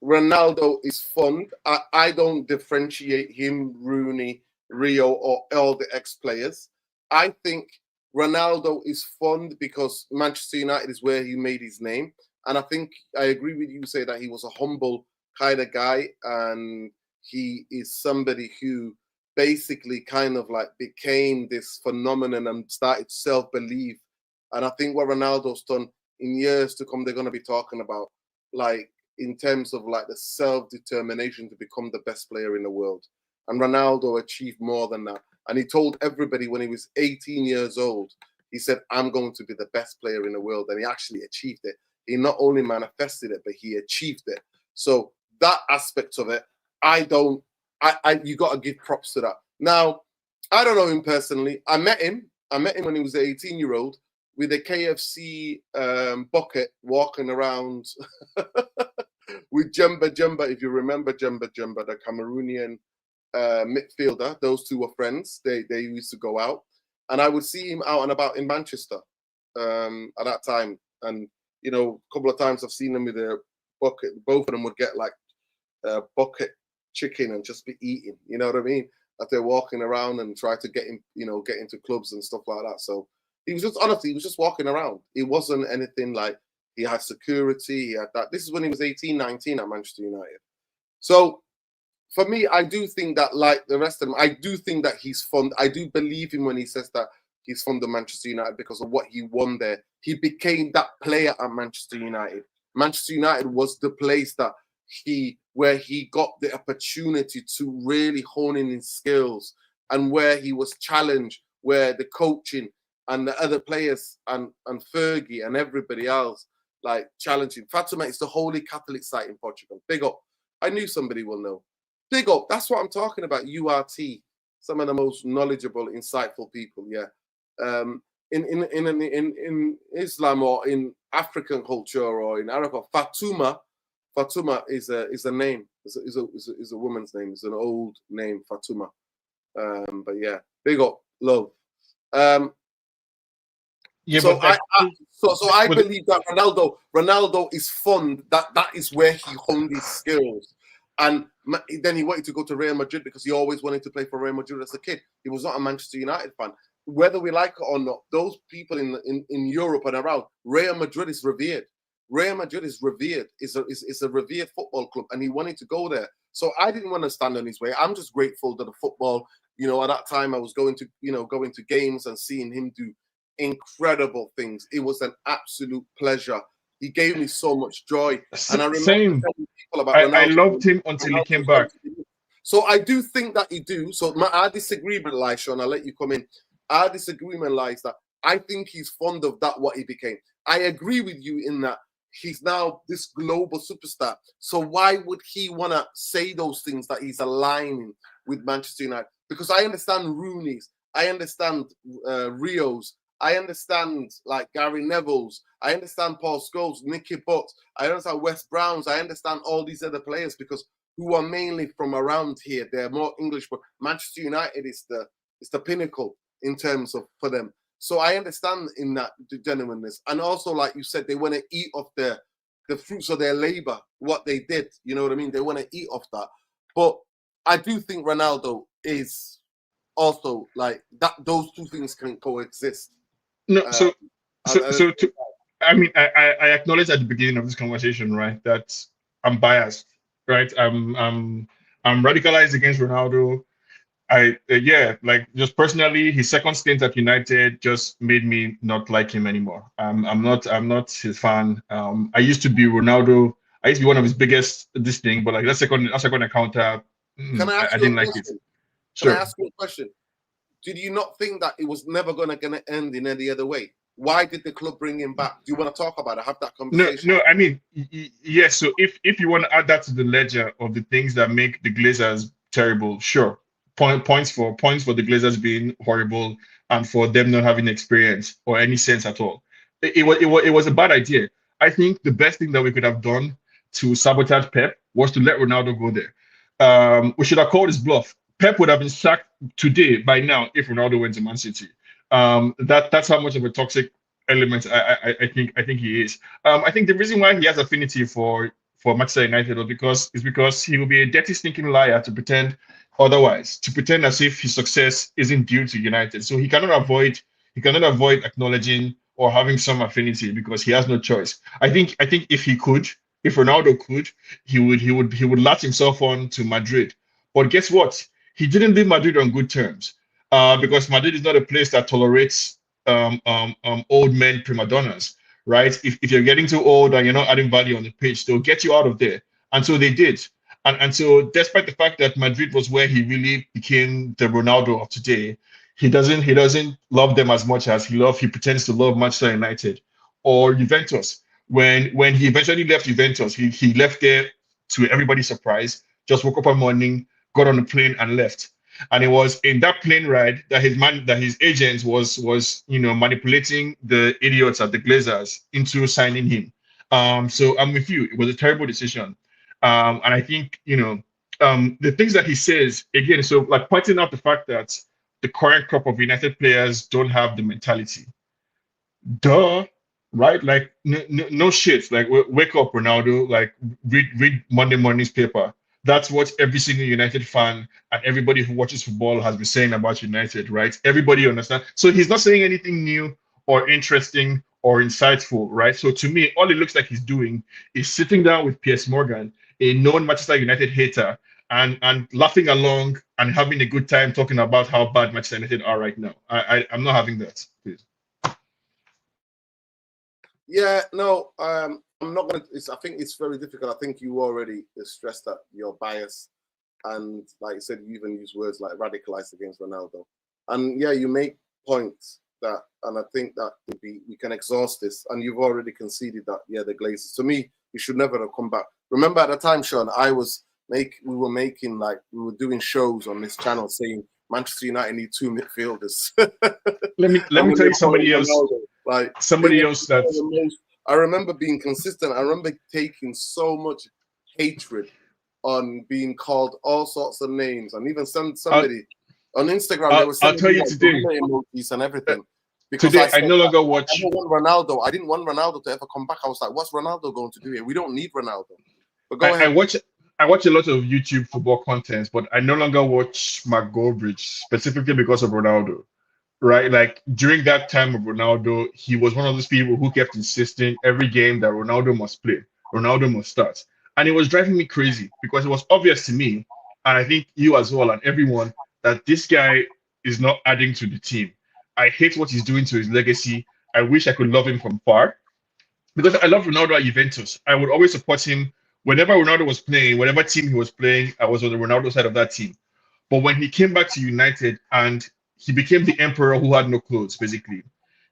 [SPEAKER 1] Ronaldo is fun. I don't differentiate him, Rooney, Rio, or all the ex-players. I think Ronaldo is fun because Manchester United is where he made his name. And I think I agree with you, say that he was a humble kind of guy. And he is somebody who basically kind of like became this phenomenon and started self-belief. And I think what Ronaldo's done in years to come, they're going to be talking about, like, in terms of like the self-determination to become the best player in the world. And Ronaldo achieved more than that. And he told everybody when he was 18 years old, he said, I'm going to be the best player in the world. And he actually achieved it. He not only manifested it, but he achieved it. So that aspect of it, you got to give props to that. Now, I don't know him personally. I met him when he was an 18-year-old with a KFC bucket walking around with Jumba Jumba, if you remember Jumba Jumba, the Cameroonian midfielder. Those two were friends. They used to go out, and I would see him out and about in Manchester at that time. And a couple of times I've seen them with a bucket. Both of them would get like a bucket chicken and just be eating. You know what I mean? As they're walking around and try to get get into clubs and stuff like that. So he was just walking around. It wasn't anything like he had security. He had that. This is when he was 18, 19 at Manchester United. So for me, I do think that, like the rest of them, I do think that he's fond. I do believe him when he says that he's fond of Manchester United because of what he won there. He became that player at Manchester United. Manchester United was the place that where he got the opportunity to really hone in his skills, and where he was challenged, where the coaching and the other players and Fergie and everybody else like challenging. Fatima is the Holy Catholic site in Portugal. Big up. I knew somebody will know. Big up. That's what I'm talking about. URT, some of the most knowledgeable, insightful people. Yeah. In Islam or in African culture or in Arab, Fatuma is a name. Is a woman's name. It's an old name, Fatuma. But yeah, big up, love. So I believe that Ronaldo is fond. That is where he honed his skills, and then he wanted to go to Real Madrid because he always wanted to play for Real Madrid as a kid. He was not a Manchester United fan. Whether we like it or not, those people in Europe and around, Real Madrid is revered. Real Madrid is revered. Is a revered football club, and he wanted to go there. So I didn't want to stand on his way. I'm just grateful that the football. At that time I was going to games and seeing him do incredible things. It was an absolute pleasure. He gave me so much joy, and I remember telling people about Ronaldo.
[SPEAKER 2] I loved him until he came back.
[SPEAKER 1] So I do think that he do. So our disagreement lies, Sean. I'll let you come in. Our disagreement lies that I think he's fond of that what he became. I agree with you in that he's now this global superstar. So why would he want to say those things that he's aligning with Manchester United? Because I understand Rooney's, I understand Rio's, I understand like Gary Neville's, I understand Paul Scholes, Nicky Butt, I understand Wes Brown's, I understand all these other players because who are mainly from around here. They're more English, but Manchester United is the pinnacle in terms of for them. So I understand in that the genuineness. And also, like you said, they want to eat off the fruits of their labor, what they did. You know what I mean? They want to eat off that. But I do think Ronaldo is also like that. Those two things can coexist.
[SPEAKER 2] No, I acknowledge at the beginning of this conversation, right, that I'm biased, right? I'm radicalized against Ronaldo. Just personally, his second stint at United just made me not like him anymore. I'm not his fan. I used to be Ronaldo. I used to be one of his biggest but like that second encounter, I didn't like it.
[SPEAKER 1] Can I ask you a question? Did you not think that it was never gonna end in any other way? Why did the club bring him back? Do you want to talk about it? Have that conversation?
[SPEAKER 2] No. I mean, yes. So if you want to add that to the ledger of the things that make the Glazers terrible, sure. Points for the Glazers being horrible and for them not having experience or any sense at all. It was a bad idea. I think the best thing that we could have done to sabotage Pep was to let Ronaldo go there. We should have called his bluff. Pep would have been sacked today by now if Ronaldo went to Man City. That's how much of a toxic element I think he is. I think the reason why he has affinity for Manchester United is because he will be a dirty, stinking liar to pretend otherwise, to pretend as if his success isn't due to United. So he cannot avoid acknowledging or having some affinity because he has no choice. I think if Ronaldo could, he would latch himself on to Madrid. But guess what? He didn't leave Madrid on good terms. Because Madrid is not a place that tolerates old men prima donnas, right? If you're getting too old and you're not adding value on the pitch, they'll get you out of there. And so they did. And so despite the fact that Madrid was where he really became the Ronaldo of today, he doesn't love them as much as he pretends to love Manchester United or Juventus. When he eventually left Juventus, he left there to everybody's surprise, just woke up one morning, got on a plane and left. And it was in that plane ride that his agent was manipulating the idiots at the Glazers into signing him. So I'm with you. It was a terrible decision. And I think the things that he says again, so like pointing out the fact that the current crop of United players don't have the mentality. Duh, right? Like no shit. Like wake up, Ronaldo. Like read Monday morning's paper. That's what every single United fan and everybody who watches football has been saying about United, right? Everybody understand. So he's not saying anything new or interesting or insightful, right? So to me, all it looks like he's doing is sitting down with Piers Morgan, a known Manchester United hater, and laughing along and having a good time talking about how bad Manchester United are right now. I'm not having that, please.
[SPEAKER 1] Yeah, no, I'm not gonna. I think it's very difficult. I think you already stressed that you're biased, and like you said, you even use words like radicalized against Ronaldo. And yeah, you make points that, and I think that we can exhaust this. And you've already conceded that. Yeah, the Glazers. To me, we should never have come back. Remember at the time, Sean, we were doing shows on this channel saying Manchester United need 2 midfielders.
[SPEAKER 2] Let me tell you somebody else.
[SPEAKER 1] Like
[SPEAKER 2] somebody else that's
[SPEAKER 1] I remember being consistent. I remember taking so much hatred on being called all sorts of names, and even somebody on Instagram they were
[SPEAKER 2] I'll tell you
[SPEAKER 1] like
[SPEAKER 2] today
[SPEAKER 1] emojis and everything. Because
[SPEAKER 2] today I no longer watch.
[SPEAKER 1] I don't want Ronaldo. I didn't want Ronaldo to ever come back. I was like, what's Ronaldo going to do here? We don't need Ronaldo. But go ahead.
[SPEAKER 2] I watch a lot of YouTube football content, but I no longer watch Mark Goldbridge specifically because of Ronaldo. Right, like during that time of Ronaldo, he was one of those people who kept insisting every game that Ronaldo must play, Ronaldo must start, and it was driving me crazy because it was obvious to me, and I think you as well and everyone, that this guy is not adding to the team. I hate what he's doing to his legacy. I wish I could love him from far because I love Ronaldo at Juventus. I would always support him whenever Ronaldo was playing, whatever team he was playing. I was on the Ronaldo side of that team. But when he came back to United and he became the emperor who had no clothes, basically,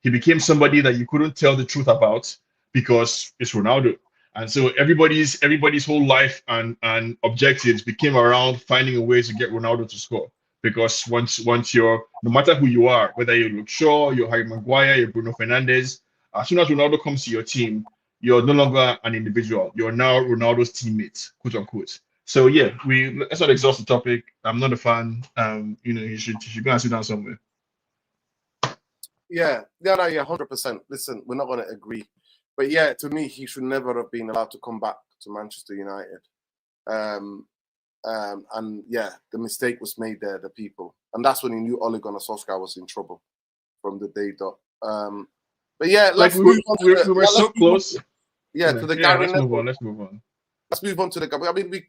[SPEAKER 2] he became somebody that you couldn't tell the truth about because it's Ronaldo. And so everybody's whole life and objectives became around finding a way to get Ronaldo to score. Because once you're, no matter who you are, whether you're Luke Shaw, you're Harry Maguire, you're Bruno Fernandes, as soon as Ronaldo comes to your team, you're no longer an individual. You're now Ronaldo's teammate, quote unquote. So yeah, let's not exhaust the topic. I'm not a fan. You should go and sit down somewhere.
[SPEAKER 1] Yeah, 100%. Listen, we're not going to agree, but yeah, to me, he should never have been allowed to come back to Manchester United. And yeah, the mistake was made there, the people, and that's when he knew Ole Gunnar Solskjaer was in trouble from the day dot. But yeah,
[SPEAKER 2] we were so close.
[SPEAKER 1] Yeah, to the Gary
[SPEAKER 2] Let's
[SPEAKER 1] Neville.
[SPEAKER 2] Let's move on.
[SPEAKER 1] Let's move on to the. I mean, we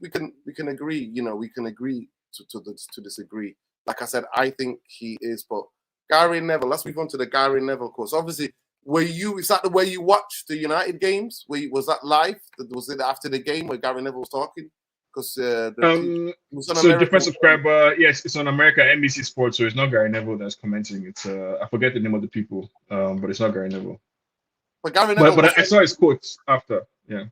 [SPEAKER 1] can agree. You know, we can agree to disagree. Like I said, I think he is, but Gary Neville. Let's move on to the Gary Neville course. Obviously, is that the way you watched the United games? Was that live? Was it after the game where Gary Neville was talking? Because
[SPEAKER 2] so different subscriber. Yes, it's on America NBC Sports, so it's not Gary Neville that's commenting. It's I forget the name of the people, but it's not Gary Neville.
[SPEAKER 1] But Gary Neville.
[SPEAKER 2] But I saw his quotes after. Yeah.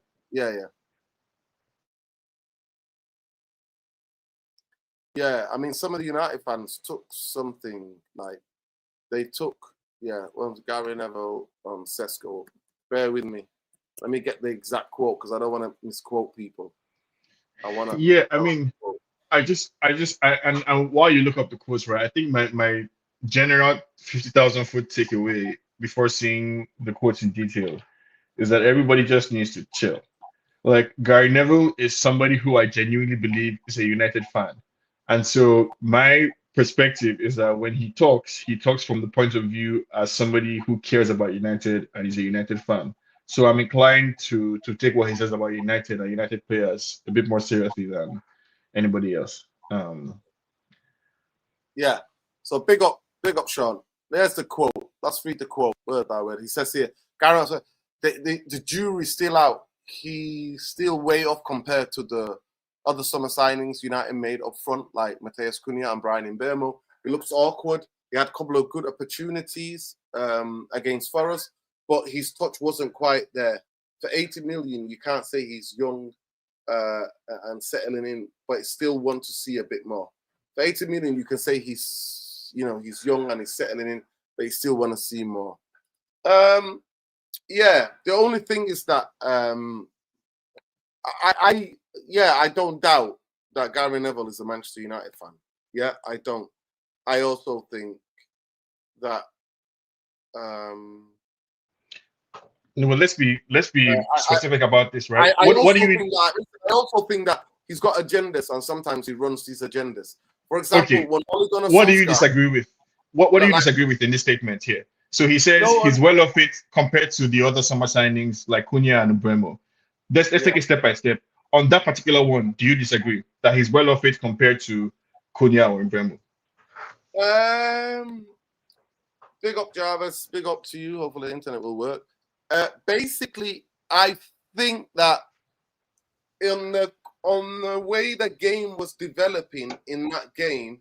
[SPEAKER 1] Yeah, I mean, some of the United fans took something like well, Gary Neville, Sesko. Bear with me. Let me get the exact quote because I don't want to misquote people.
[SPEAKER 2] Yeah, I mean, and while you look up the quotes, right, I think my general 50,000 foot takeaway before seeing the quotes in detail is that everybody just needs to chill. Like Gary Neville is somebody who I genuinely believe is a United fan. And so my perspective is that when he talks from the point of view as somebody who cares about United and is a United fan. So I'm inclined to take what he says about United and United players a bit more seriously than anybody else.
[SPEAKER 1] Yeah. So big up, Sean. There's the quote. Let's read the quote word by word. He says here, Gary, the jury's still out. He's still way off compared to the other summer signings United made up front, like Matheus Cunha and Brian Mebeumo. He looks awkward. He had a couple of good opportunities against Forest, but his touch wasn't quite there. For 80 million, you can't say he's young and settling in, but still want to see a bit more. For 80 million, you can say he's young and he's settling in, but you still want to see more. Yeah, the only thing is that I don't doubt that Gary Neville is a Manchester United fan. Yeah, I don't. I also think that.
[SPEAKER 2] Well, let's be specific about this, right?
[SPEAKER 1] I
[SPEAKER 2] What do you mean?
[SPEAKER 1] I also think that he's got agendas, and sometimes he runs these agendas. For example, when Ole Gunnar
[SPEAKER 2] What do you
[SPEAKER 1] Solskjaer-
[SPEAKER 2] disagree with? What do you disagree with in this statement here? So he says he's well off it compared to the other summer signings like Cunha and Mebeumo. Let's take it step by step. On that particular one, do you disagree that he's well off it compared to Cunha or Mebeumo?
[SPEAKER 1] Big up, Jarvis. Big up to you. Hopefully the internet will work. Basically, I think that on the way the game was developing in that game,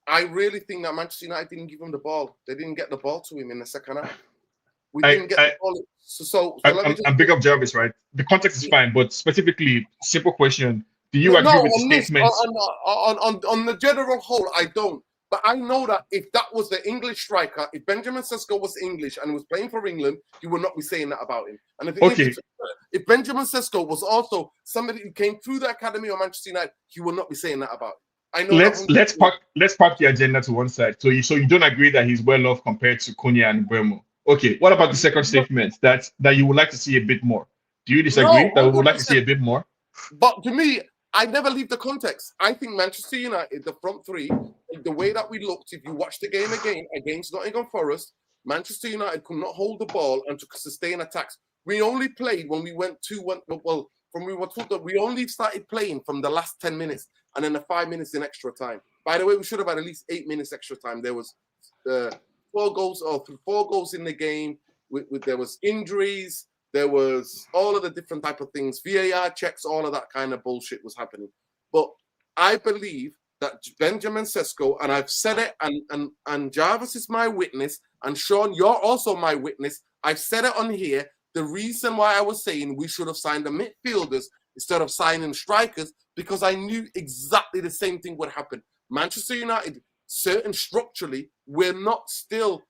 [SPEAKER 1] I really think that Manchester United didn't give him the ball. They didn't get the ball to him in the second half. We didn't get the ball. So
[SPEAKER 2] I'm big up Jarvis, right? The context is fine, but specifically, simple question: do you agree with the statements?
[SPEAKER 1] On the general whole, I don't. But I know that if that was the English striker, if Benjamin Sesko was English and was playing for England, he would not be saying that about him. And if Benjamin Sesko was also somebody who came through the academy of Manchester United, he would not be saying that about him. I know.
[SPEAKER 2] Let's park the agenda to one side. So you don't agree that he's well off compared to Cunha and Mebeumo. Okay. What about the second statement that you would like to see a bit more? Do you disagree that we would like to see a bit more?
[SPEAKER 1] But to me, I never leave the context. I think Manchester United, the front three, the way that we looked, if you watch the game again against Nottingham Forest, Manchester United could not hold the ball and to sustain attacks. We only played when we went 2-1. Well, from we were told that we only started playing from the last 10 minutes and then the 5 minutes in extra time. By the way, we should have had at least 8 minutes extra time. There was 4 goals in the game. There was injuries. There was all of the different type of things, VAR checks, all of that kind of bullshit was happening. But I believe that Benjamin Sesko, and I've said it, and Jarvis is my witness, and Sean, you're also my witness. I've said it on here. The reason why I was saying we should have signed the midfielders instead of signing strikers, because I knew exactly the same thing would happen. Manchester United, certain structurally, we're not still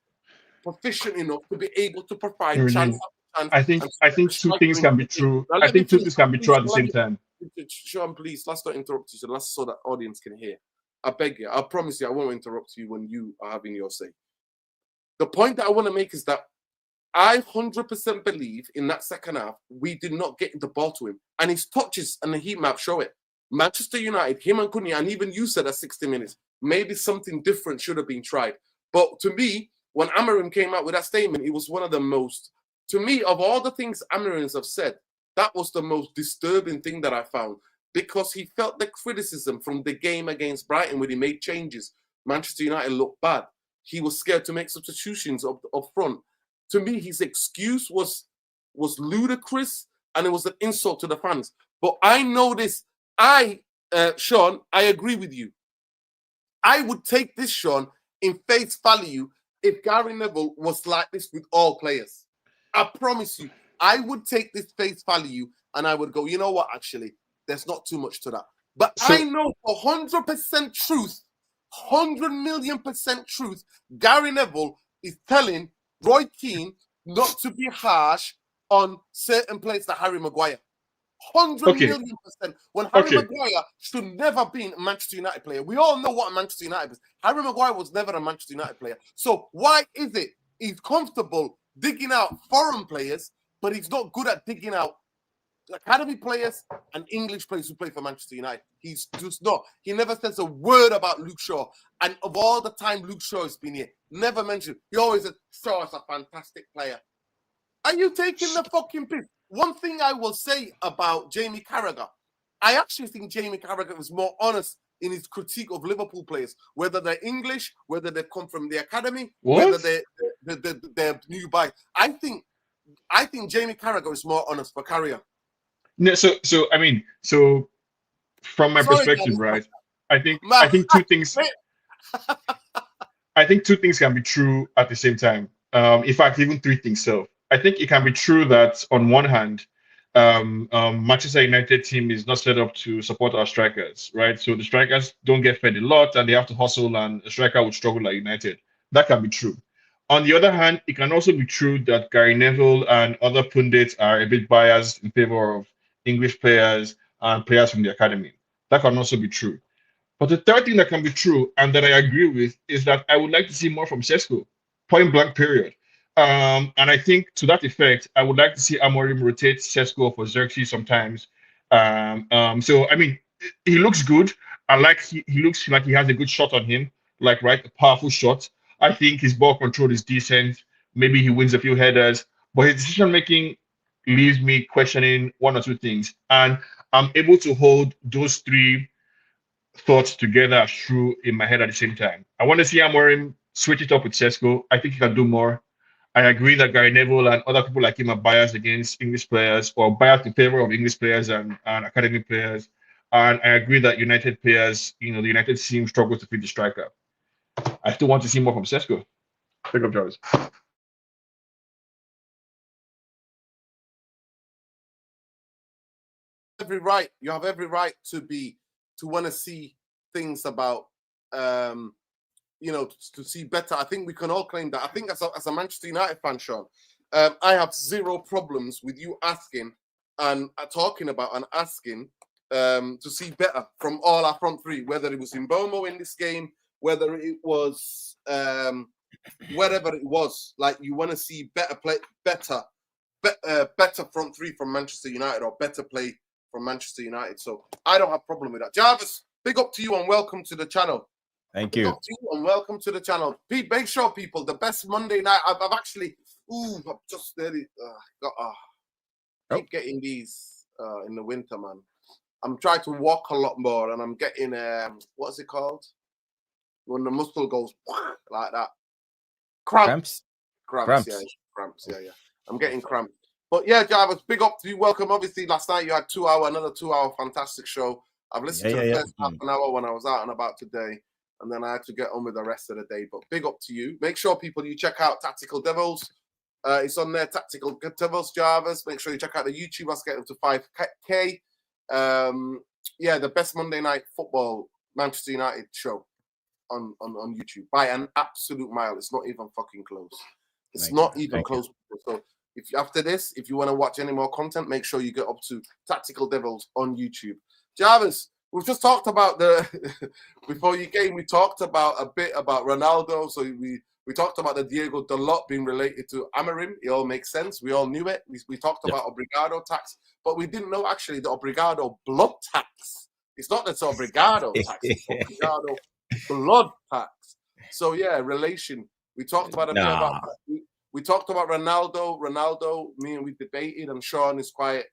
[SPEAKER 1] proficient enough to be able to provide chance.
[SPEAKER 2] I think 2 things can be true. I think 2 things can be true at the same time.
[SPEAKER 1] Sean, please, let's not interrupt you. So that audience can hear. I beg you. I promise you, I won't interrupt you when you are having your say. The point that I want to make is that I 100% believe in that second half, we did not get the ball to him. And his touches and the heat map show it. Manchester United, him and Cunha, and even you said at 60 minutes, maybe something different should have been tried. But to me, when Amarim came out with that statement, it was one of the most, to me, of all the things Amarims have said, that was the most disturbing thing that I found. Because he felt the criticism from the game against Brighton when he made changes. Manchester United looked bad. He was scared to make substitutions up front. To me, his excuse was ludicrous and it was an insult to the fans. But I know this. Sean, I agree with you. I would take this, Sean, in face value if Gary Neville was like this with all players. I promise you, I would take this face value and I would go, you know what, actually, there's not too much to that. But I know for 100% truth, 100 million% truth, Gary Neville is telling Roy Keane not to be harsh on certain players like Harry Maguire. 100 million%. When Harry Maguire should never be a Manchester United player. We all know what a Manchester United is. Harry Maguire was never a Manchester United player. So why is it he's comfortable digging out foreign players, but he's not good at digging out academy players and English players who play for Manchester United? He's just not. He never says a word about Luke Shaw. And of all the time Luke Shaw has been here, never mentioned. He always said, Shaw is a fantastic player. Are you taking the fucking piss? One thing I will say about Jamie Carragher, I actually think Jamie Carragher was more honest in his critique of Liverpool players, whether they're English, whether they come from the academy, whether they're new buys. I think Jamie Carragher is more honest for Carrier.
[SPEAKER 2] No, so from my perspective, right? I think 2 things. I think 2 things can be true at the same time. In fact, even 3 things. So I think it can be true that on one hand, Manchester United team is not set up to support our strikers, right? So the strikers don't get fed a lot and they have to hustle and a striker would struggle at United. That can be true. On the other hand, it can also be true that Gary Neville and other pundits are a bit biased in favor of English players and players from the academy. That can also be true. But the third thing that can be true and that I agree with is that I would like to see more from Sesko, point blank period. And I think to that effect, I would like to see Amorim rotate Sesko for Xerxes sometimes. So I mean, he looks good. I like he looks like he has a good shot on him, like right, a powerful shot. I think his ball control is decent. Maybe he wins a few headers, but his decision making leaves me questioning one or two things. And I'm able to hold those three thoughts together as true in my head at the same time. I want to see Amorim switch it up with Sesko. I think he can do more. I agree that Gary Neville and other people like him are biased against English players or biased in favor of English players and academy players. And I agree that United players, the United team struggles to feed the striker. I still want to see more from Sesko. Pick up, Jarvis.
[SPEAKER 1] You have every right to want to see things about to see better. I think we can all claim that. I think as a Manchester United fan, Sean, I have zero problems with you asking and talking about and asking to see better from all our front three, whether it was Mebeumo in this game, whether it was whatever it was. Like, you want to see better front three from Manchester United, or better play from Manchester United. So I don't have a problem with that. Jarvis, big up to you and welcome to the channel.
[SPEAKER 3] Thank you.
[SPEAKER 1] Big up to you and welcome to the channel. Pete, make sure, people, the best Monday night. I've actually, I've just nearly keep getting these in the winter, man. I'm trying to walk a lot more, and I'm getting what's it called? When the muscle goes like that. Cramps. Yeah. Cramps. Yeah. I'm getting cramps. But yeah, Jarvis, big up to you. Welcome. Obviously, last night you had another 2 hour fantastic show. I've listened to the first half an hour when I was out and about today, and then I had to get on with the rest of the day. But big up to you. Make sure, people, you check out Tactical Devils. It's on there, Tactical Devils, Jarvis. Make sure you check out the YouTube. Let's get them to 5K. The best Monday night football Manchester United show on YouTube by an absolute mile. It's not even fucking close. It's not even close. So after this, if you want to watch any more content, make sure you get up to Tactical Devils on YouTube. Jarvis, we've just talked about before you came, we talked about a bit about Ronaldo. So we talked about the Diego Dalot being related to Amarim. It all makes sense. We all knew it. We talked about Obrigado tax, but we didn't know actually the Obrigado blood tax. It's not that it's Obrigado tax, it's Obrigado blood tax. So yeah, relation. We talked about a bit about that. We talked about Ronaldo. Me and we debated, and Sean was quite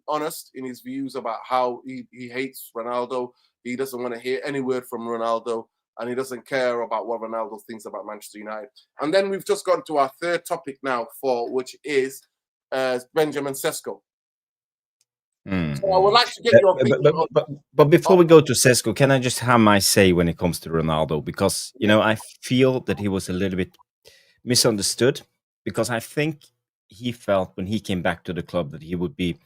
[SPEAKER 1] honest in his views about how he hates Ronaldo. He doesn't want to hear any word from Ronaldo, and he doesn't care about what Ronaldo thinks about Manchester United. And then we've just gone to our third topic now, which is Benjamin Sesko. So I would like to get your opinion.
[SPEAKER 3] But before we go to Sesko, can I just have my say when it comes to Ronaldo? Because, I feel that he was a little bit misunderstood, because I think he felt when he came back to the club that he would be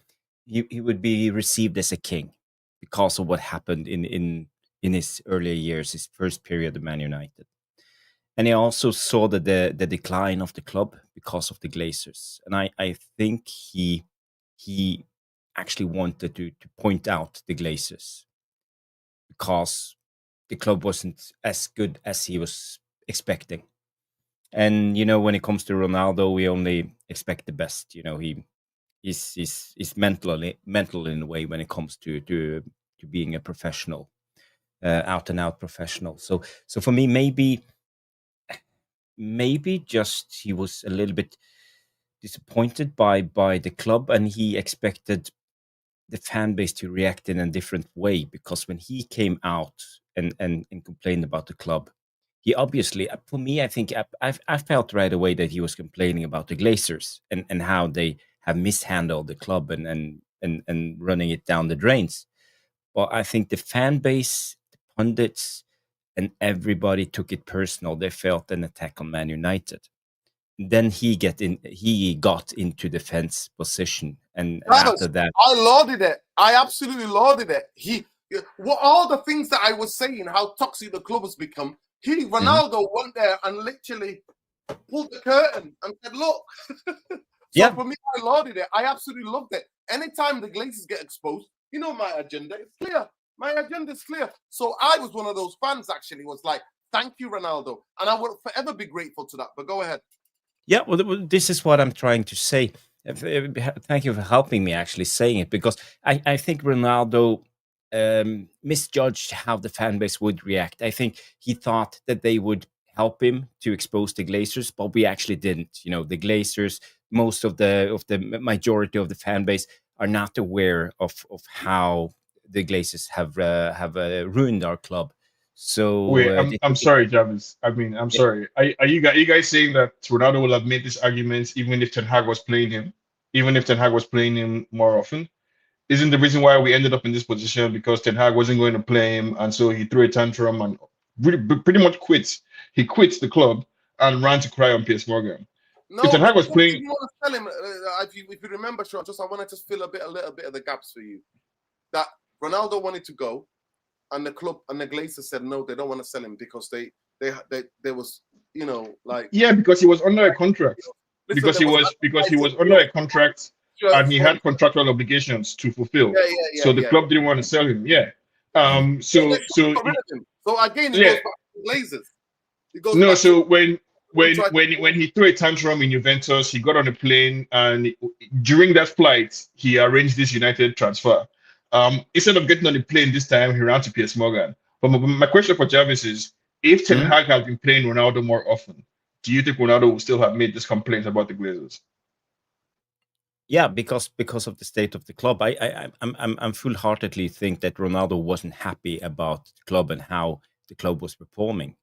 [SPEAKER 3] received as a king because of what happened in his earlier years, his first period at Man United. And he also saw the decline of the club because of the Glazers. And I think he actually wanted to point out the Glazers because the club wasn't as good as he was expecting. And when it comes to Ronaldo, we only expect the best. He's mental in a way when it comes to being a professional, out and out professional. So for me, maybe just he was a little bit disappointed by the club, and he expected the fan base to react in a different way, because when he came out and complained about the club, he obviously, for me, I think I felt right away that he was complaining about the Glazers and how they have mishandled the club and running it down the drains. But I think the fan base, the pundits, and everybody took it personal. They felt an attack on Man United. Then he got into defense position, and after that,
[SPEAKER 1] I lauded it. I absolutely lauded it. All the things that I was saying, how toxic the club has become. Ronaldo went there and literally pulled the curtain and said, "Look." For me, I lauded it. I absolutely loved it. anytime the Glazers get exposed, you know my agenda is clear. My agenda is clear. So I was one of those fans, actually, was like, thank you, Ronaldo. And I will forever be grateful to that. But go ahead.
[SPEAKER 3] Yeah, well, this is what I'm trying to say. Thank you for helping me actually saying it, because I think Ronaldo misjudged how the fan base would react. I think he thought that they would help him to expose the Glazers, but we actually didn't. You know, the Glazers, most of the majority of the fan base are not aware of how the Glazers have ruined our club. So
[SPEAKER 2] Wait, I'm sorry, Jarvis. I mean, I'm sorry. Are you guys saying that Ronaldo will have made this argument even if Ten Hag was playing him, even if Ten Hag was playing him more often? Isn't the reason why we ended up in this position because Ten Hag wasn't going to play him, and so he threw a tantrum and pretty much quit. He quit the club and ran to cry on Piers Morgan.
[SPEAKER 1] No,
[SPEAKER 2] if Ten Hag was playing,
[SPEAKER 1] you want to tell him, if you remember, Sean, I want to just fill a little bit of the gaps for you. That Ronaldo wanted to go, and the club and the Glazers said no, they don't want to sell him because they was, you know, like,
[SPEAKER 2] yeah, because he was under a contract. Because he was under a contract and he had contractual obligations to fulfill. So the club didn't want to sell him. Yeah. So
[SPEAKER 1] again, it goes back to the Glazers.
[SPEAKER 2] No, so when he threw a tantrum in Juventus, he got on a plane, and during that flight, he arranged this United transfer. Instead of getting on the plane this time, he ran to Piers Morgan. But my question for Jarvis is, if Ten Hag had been playing Ronaldo more often, do you think Ronaldo would still have made this complaint about the Glazers?
[SPEAKER 3] Yeah, because of the state of the club, I'm full-heartedly think that Ronaldo wasn't happy about the club and how the club was performing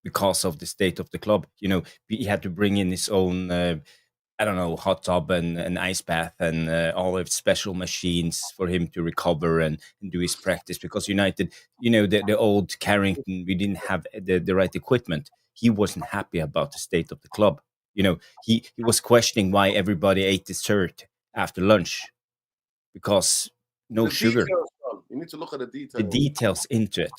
[SPEAKER 3] because of the state of the club. You know, he had to bring in his own, I don't know, hot tub and an ice bath and all of special machines for him to recover and do his practice. Because United, you know, the old Carrington, we didn't have the right equipment. He wasn't happy about the state of the club. You know, he was questioning why everybody ate dessert after lunch because no sugar.
[SPEAKER 1] You need to look at the details.
[SPEAKER 3] The details into it.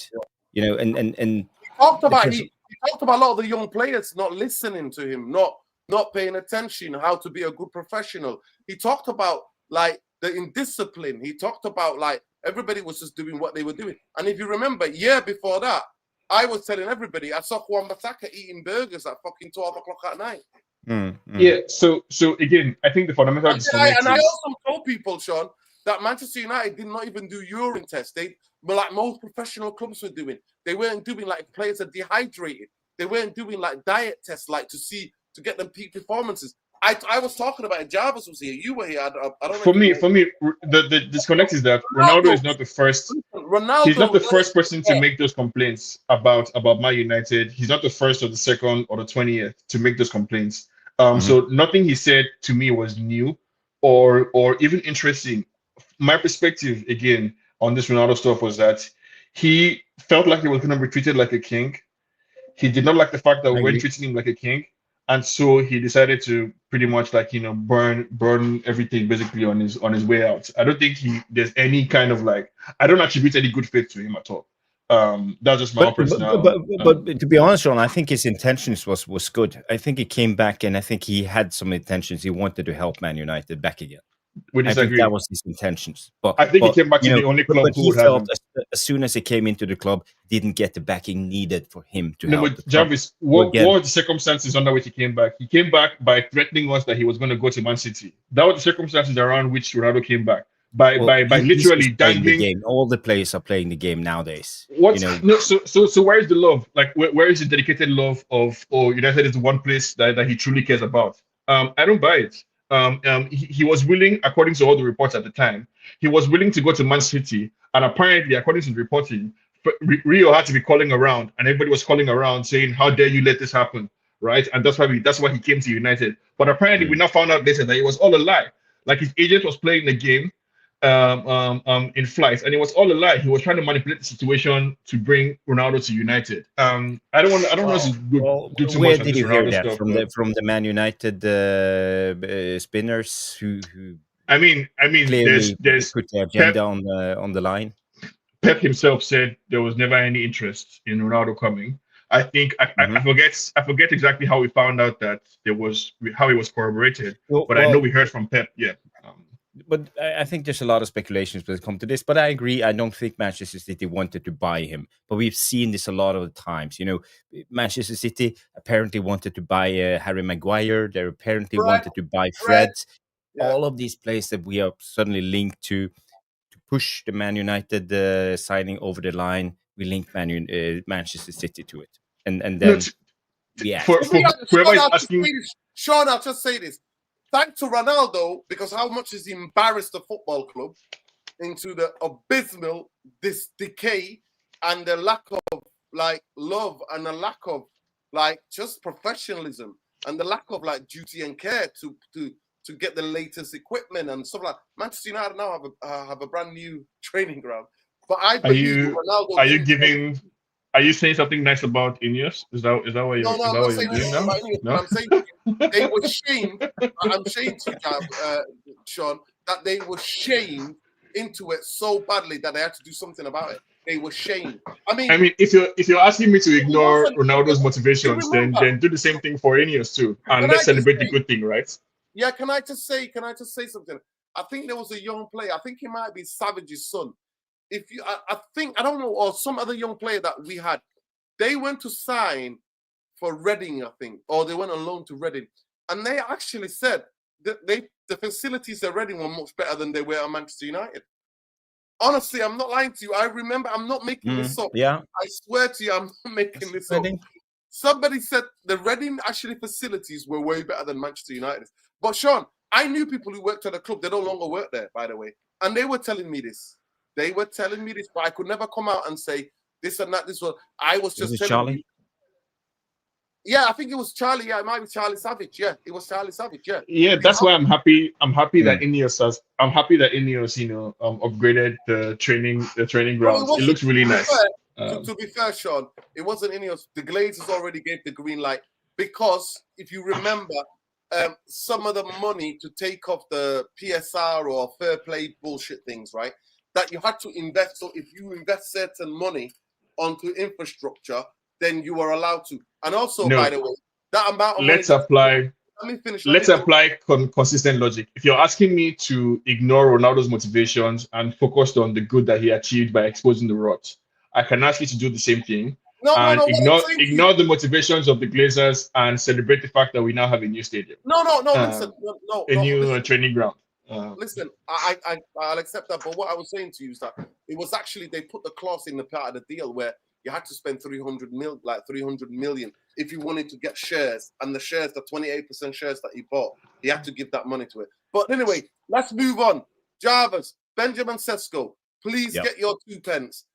[SPEAKER 3] Yeah. You know, and
[SPEAKER 1] he talked about a lot of the young players not listening to him, not paying attention, how to be a good professional. He talked about like the indiscipline. He talked about like everybody was just doing what they were doing. And if you remember, year before that, I was telling everybody I saw Juan Bataka eating burgers at fucking 12 o'clock at night.
[SPEAKER 2] Yeah. So again, I think the fundamental disconnect
[SPEAKER 1] and I also told people, Sean, that Manchester United did not even do urine tests. They were like most professional clubs were doing. They weren't doing like players are dehydrated. They weren't doing like diet tests, like to get them peak performances. I was talking about it. Jarvis was here. You were here. I don't
[SPEAKER 2] for me, the disconnect is that Ronaldo is not the first. He's not the first person to make those complaints about Man United. He's not the first or the second or the 20th to make those complaints. So nothing he said to me was new or even interesting. My perspective again on this Ronaldo stuff was that he felt like he was going to be treated like a king. He did not like the fact that we weren't treating him like a king. And so he decided to pretty much like, you know, burn everything basically on his way out. I don't think there's any kind of like, I don't attribute any good faith to him at all. That's just my own personal.
[SPEAKER 3] But to be honest, Ron, I think his intentions was good. I think he came back and I think he had some intentions. He wanted to help Man United back again. I think that was his intentions. But
[SPEAKER 2] I think he came back to the only club who
[SPEAKER 3] he felt as soon as he came into the club, didn't get the backing needed for him to help.
[SPEAKER 2] But Jarvis, what were the circumstances under which he came back? He came back by threatening us that he was going to go to Man City. That was the circumstances around which Ronaldo came back. By literally dangling.
[SPEAKER 3] The game. All the players are playing the game nowadays.
[SPEAKER 2] What? You know? So where is the love? Like where is the dedicated love of United is the one place that he truly cares about? I don't buy it. He was willing, according to all the reports at the time, he was willing to go to Man City, and apparently, according to the reporting, Rio had to be calling around, and everybody was calling around saying, "How dare you let this happen?" Right, and that's why he came to United. But apparently, we now found out later that it was all a lie. Like his agent was playing the game in flight, and it was all a lie. He was trying to manipulate the situation to bring Ronaldo to United. I don't want to do too
[SPEAKER 3] where
[SPEAKER 2] much.
[SPEAKER 3] Did you hear that from the Man United spinners who
[SPEAKER 2] I mean, there's
[SPEAKER 3] put the agenda on the line.
[SPEAKER 2] Pep himself said there was never any interest in Ronaldo coming. I think I forget exactly how we found out that how it was corroborated, but I know we heard from Pep. Yeah.
[SPEAKER 3] but I think there's a lot of speculations when it comes to this. But I agree. I don't think Manchester City wanted to buy him. But we've seen this a lot of the times. Manchester City apparently wanted to buy Harry Maguire. They apparently wanted to buy Fred.
[SPEAKER 1] Yeah.
[SPEAKER 3] All of these players that we are suddenly linked to push the Man United signing over the line. We link Manchester City to it, and then
[SPEAKER 2] for whoever is asking,
[SPEAKER 1] Sean, I'll just say this. Thanks to Ronaldo, because how much has he embarrassed the football club into the abysmal decay and the lack of love and the lack of just professionalism and the lack of duty and care to get the latest equipment and stuff like that. Manchester United now have a brand new training ground. But I believe Ronaldo.
[SPEAKER 2] Are you saying something nice about Ineos? Is that what you're
[SPEAKER 1] I'm not saying anything about Ineos, but I'm saying they were shamed. I'm saying to you, Sean, that they were shamed into it so badly that they had to do something about it. They were shamed. I mean,
[SPEAKER 2] if you're asking me to ignore Ronaldo's motivations, then do the same thing for Ineos too, and let's celebrate the good thing, right?
[SPEAKER 1] Yeah. Can I just say something? I think there was a young player. I think he might be Savage's son. I don't know, or some other young player that we had, they went to sign for Reading, I think, or they went on loan to Reading, and they actually said that the facilities at Reading were much better than they were at Manchester United. Honestly, I'm not lying to you. I remember, I'm not making this up.
[SPEAKER 3] Yeah,
[SPEAKER 1] I swear to you, I'm not making this up. Somebody said the Reading facilities were way better than Manchester United. But Sean, I knew people who worked at the club. They no longer work there, by the way, and they were telling me this. But I could never come out and say this and that. I was just telling
[SPEAKER 3] Charlie?
[SPEAKER 1] you. Yeah, I think it was Charlie. Yeah, it might be Charlie Savage. Yeah, it was Charlie Savage. Yeah.
[SPEAKER 2] Yeah, that's why I'm happy. I'm happy that Ineos upgraded the training grounds. It looks really nice.
[SPEAKER 1] To be fair, Sean, it wasn't Ineos. The Glazers already gave the green light because if you remember, some of the money to take off the PSR or fair play bullshit things, right? That you had to invest. So if you invest certain money onto infrastructure, then you are allowed to. And also, by the way, that amount of
[SPEAKER 2] let's
[SPEAKER 1] money.
[SPEAKER 2] apply.
[SPEAKER 1] Let me finish.
[SPEAKER 2] Let's apply consistent logic. If you're asking me to ignore Ronaldo's motivations and focus on the good that he achieved by exposing the rot, I can ask you to do the same thing ignore the motivations of the Glazers and celebrate the fact that we now have a new stadium.
[SPEAKER 1] A
[SPEAKER 2] new training ground.
[SPEAKER 1] Listen, I'll accept that, but what I was saying to you is that it was actually they put the clause in the part of the deal where you had to spend 300 million if you wanted to get shares, and the shares, the 28% shares that he bought, he had to give that money to it. But anyway, let's move on. Jarvis, Benjamin Sesko, please get your 2 pence.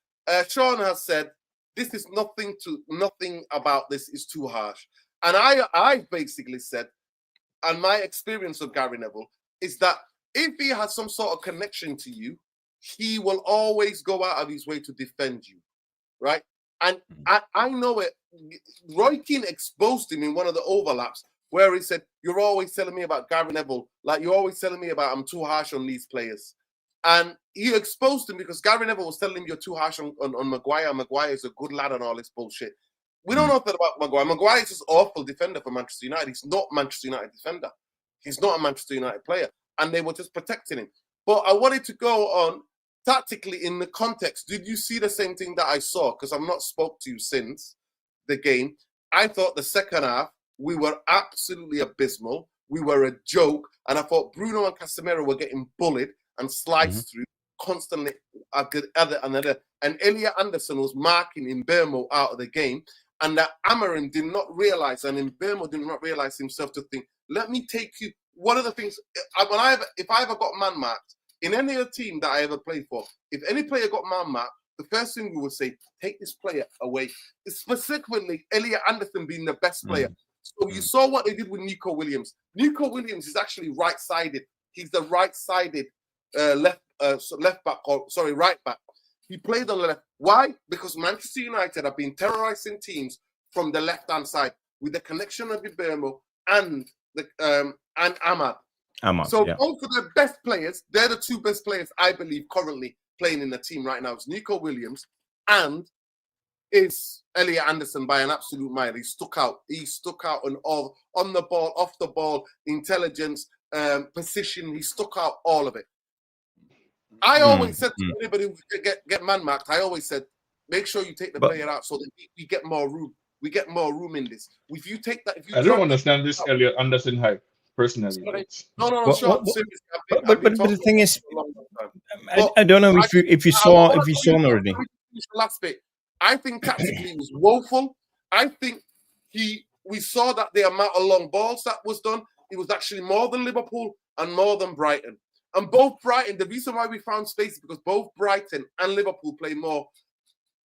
[SPEAKER 1] Sean has said this is nothing about this is too harsh, and I basically said, and my experience of Gary Neville is that if he has some sort of connection to you, he will always go out of his way to defend you, right? And I know it. Roy Keane exposed him in one of the overlaps where he said, "You're always telling me about Gary Neville, like you're always telling me about I'm too harsh on these players." And he exposed him because Gary Neville was telling him you're too harsh on Maguire. Maguire is a good lad and all this bullshit. We don't know nothing about Maguire. Maguire is just awful defender for Manchester United. He's not Manchester United defender. He's not a Manchester United player. And they were just protecting him. But I wanted to go on tactically in the context. Did you see the same thing that I saw? Because I've not spoke to you since the game. I thought the second half, we were absolutely abysmal. We were a joke. And I thought Bruno and Casemiro were getting bullied and sliced through constantly. And Elliot Anderson was marking Mebeumo out of the game. And that Amarim did not realize, and Mebeumo did not realize himself to think, let me take you. One of the things, if I ever got man marked in any other team that I ever played for, if any player got man marked, the first thing we would say, take this player away. Specifically, Elliot Anderson being the best player. So you saw what they did with Nico Williams. Nico Williams is actually right-sided. He's the right-sided right back. He played on the left. Why? Because Manchester United have been terrorizing teams from the left-hand side with the connection of Mebeumo and Ahmad. Both of the best players, they're the 2 best players, I believe, currently playing in the team right now. It's Nico Williams and it's Elliot Anderson by an absolute mile. He stuck out on the ball, off the ball, intelligence, position. He stuck out all of it. I always said to anybody who get man-marked, I always said, make sure you take the player out so that we get more room. We get more room in this. If you take that,
[SPEAKER 2] I don't understand this Elliot Anderson hype personally.
[SPEAKER 1] No, Sean. Seriously,
[SPEAKER 3] but the thing is,
[SPEAKER 1] a long time.
[SPEAKER 3] I don't know if you saw already.
[SPEAKER 1] The last bit, I think tactically it was woeful. I think we saw that the amount of long balls that was done, it was actually more than Liverpool and more than Brighton. And both Brighton, the reason why we found space is because both Brighton and Liverpool play more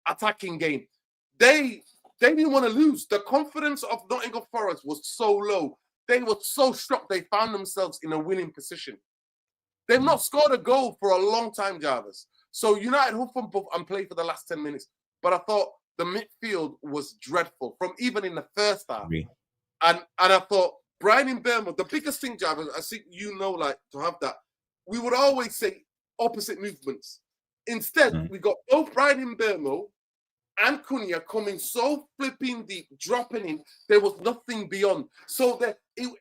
[SPEAKER 1] attacking game. They didn't want to lose. The confidence of Nottingham Forest was so low. They were so shocked they found themselves in a winning position. They've not scored a goal for a long time, Jarvis. So United huff and puff and play for the last 10 minutes. But I thought the midfield was dreadful from even in the first half. And I thought Brian Mebeumo, the biggest thing, Jarvis, I think to have that, we would always say opposite movements. Instead, we got both Brian Mebeumo and Cunha coming so flipping deep, dropping in. There was nothing beyond. So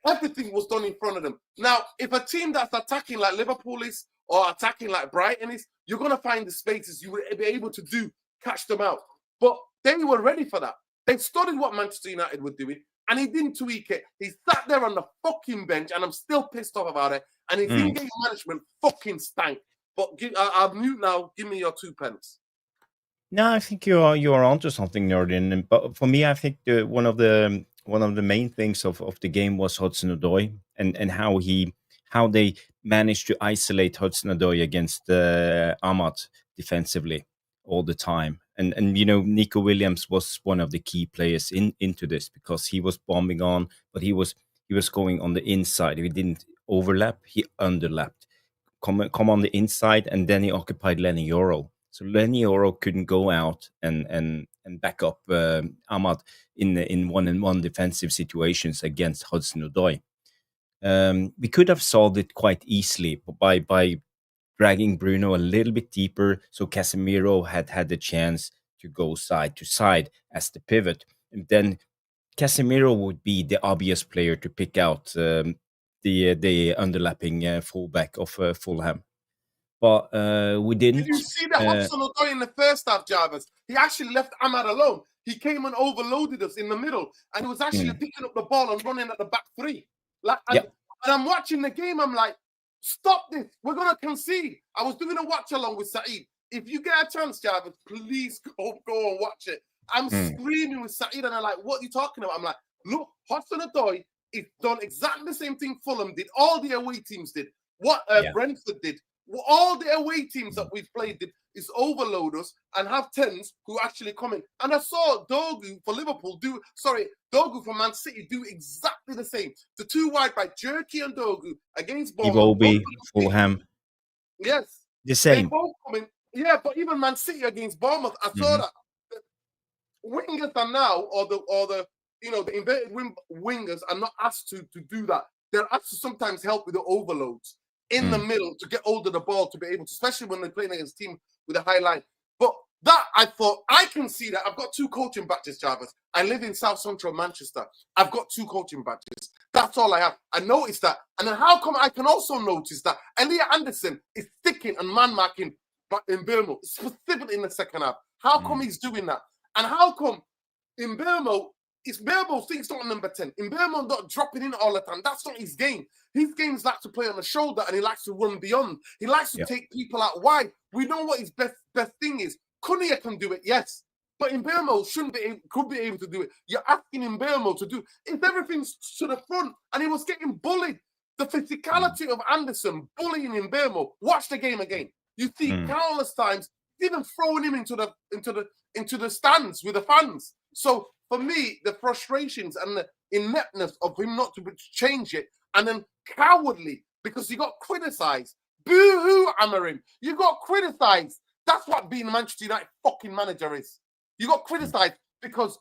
[SPEAKER 1] everything was done in front of them. Now, if a team that's attacking like Liverpool is or attacking like Brighton is, you're going to find the spaces you will be able to catch them out. But they were ready for that. They studied what Manchester United were doing, and he didn't tweak it. He sat there on the fucking bench, and I'm still pissed off about it. And his in-game management fucking stank. But I'll mute now. Give me your 2 pence.
[SPEAKER 3] No, I think you are onto something, Nordin. But for me, I think one of the main things of the game was Hudson-Odoi and how they managed to isolate Hudson-Odoi against Ahmad defensively all the time. And Nico Williams was one of the key players into this because he was bombing on, but he was going on the inside. He didn't overlap; he underlapped. Come on the inside, and then he occupied Lenny Yoro. So Lenny Yoro couldn't go out and back up Ahmad in one-on-one defensive situations against Hudson-Odoi. We could have solved it quite easily by dragging Bruno a little bit deeper, so Casemiro had the chance to go side to side as the pivot, and then Casemiro would be the obvious player to pick out the underlapping fullback of Fulham. But we didn't.
[SPEAKER 1] Did you see that Hudson-Odoi in the first half, Jarvis? He actually left Ahmad alone. He came and overloaded us in the middle, and he was actually picking up the ball and running at the back three. And I'm watching the game. I'm like, stop this. We're going to concede. I was doing a watch along with Saeed. If you get a chance, Jarvis, please go and watch it. I'm screaming with Saeed, and I'm like, what are you talking about? I'm like, look, Hudson-Odoi is done exactly the same thing Fulham did. All the away teams did. What Brentford did. All the away teams that we've played did is overload us and have 10s who actually come in. And I saw Dogu for Liverpool Dogu for Man City do exactly the same. The 2 wide by Jerky and Dogu against
[SPEAKER 3] Bournemouth. Fulham.
[SPEAKER 1] Yes.
[SPEAKER 3] The same.
[SPEAKER 1] They both come in. Yeah, but even Man City against Bournemouth, I saw that. The wingers are now, or the inverted wingers are not asked to do that. They're asked to sometimes help with the overloads in the middle to get hold of the ball to be able to, especially when they're playing against a team with a high line. But that, I thought, I can see that. I've got 2 coaching badges, Jarvis. I live in South Central Manchester. I've got 2 coaching badges. That's all I have. I noticed that. And then how come I can also notice that Elliot Anderson is sticking and man-marking Mebeumo, specifically in the second half? How come he's doing that? And how come Mebeumo thinks not number 10. Mebeumo not dropping in all the time. That's not his game. His game is like to play on the shoulder, and he likes to run beyond. He likes to take people out wide. We know what his best thing is. Cunha can do it, yes. But Mebeumo could be able to do it. You're asking Mebeumo to do if everything's to the front, and he was getting bullied. The physicality of Anderson bullying Mebeumo. Watch the game again. You see countless times, even throwing him into the stands with the fans. So for me, the frustrations and the ineptness of him not to change it, and then cowardly because he got criticised. Boo-hoo, Amarim. You got criticised. That's what being a Manchester United fucking manager is. You got criticised because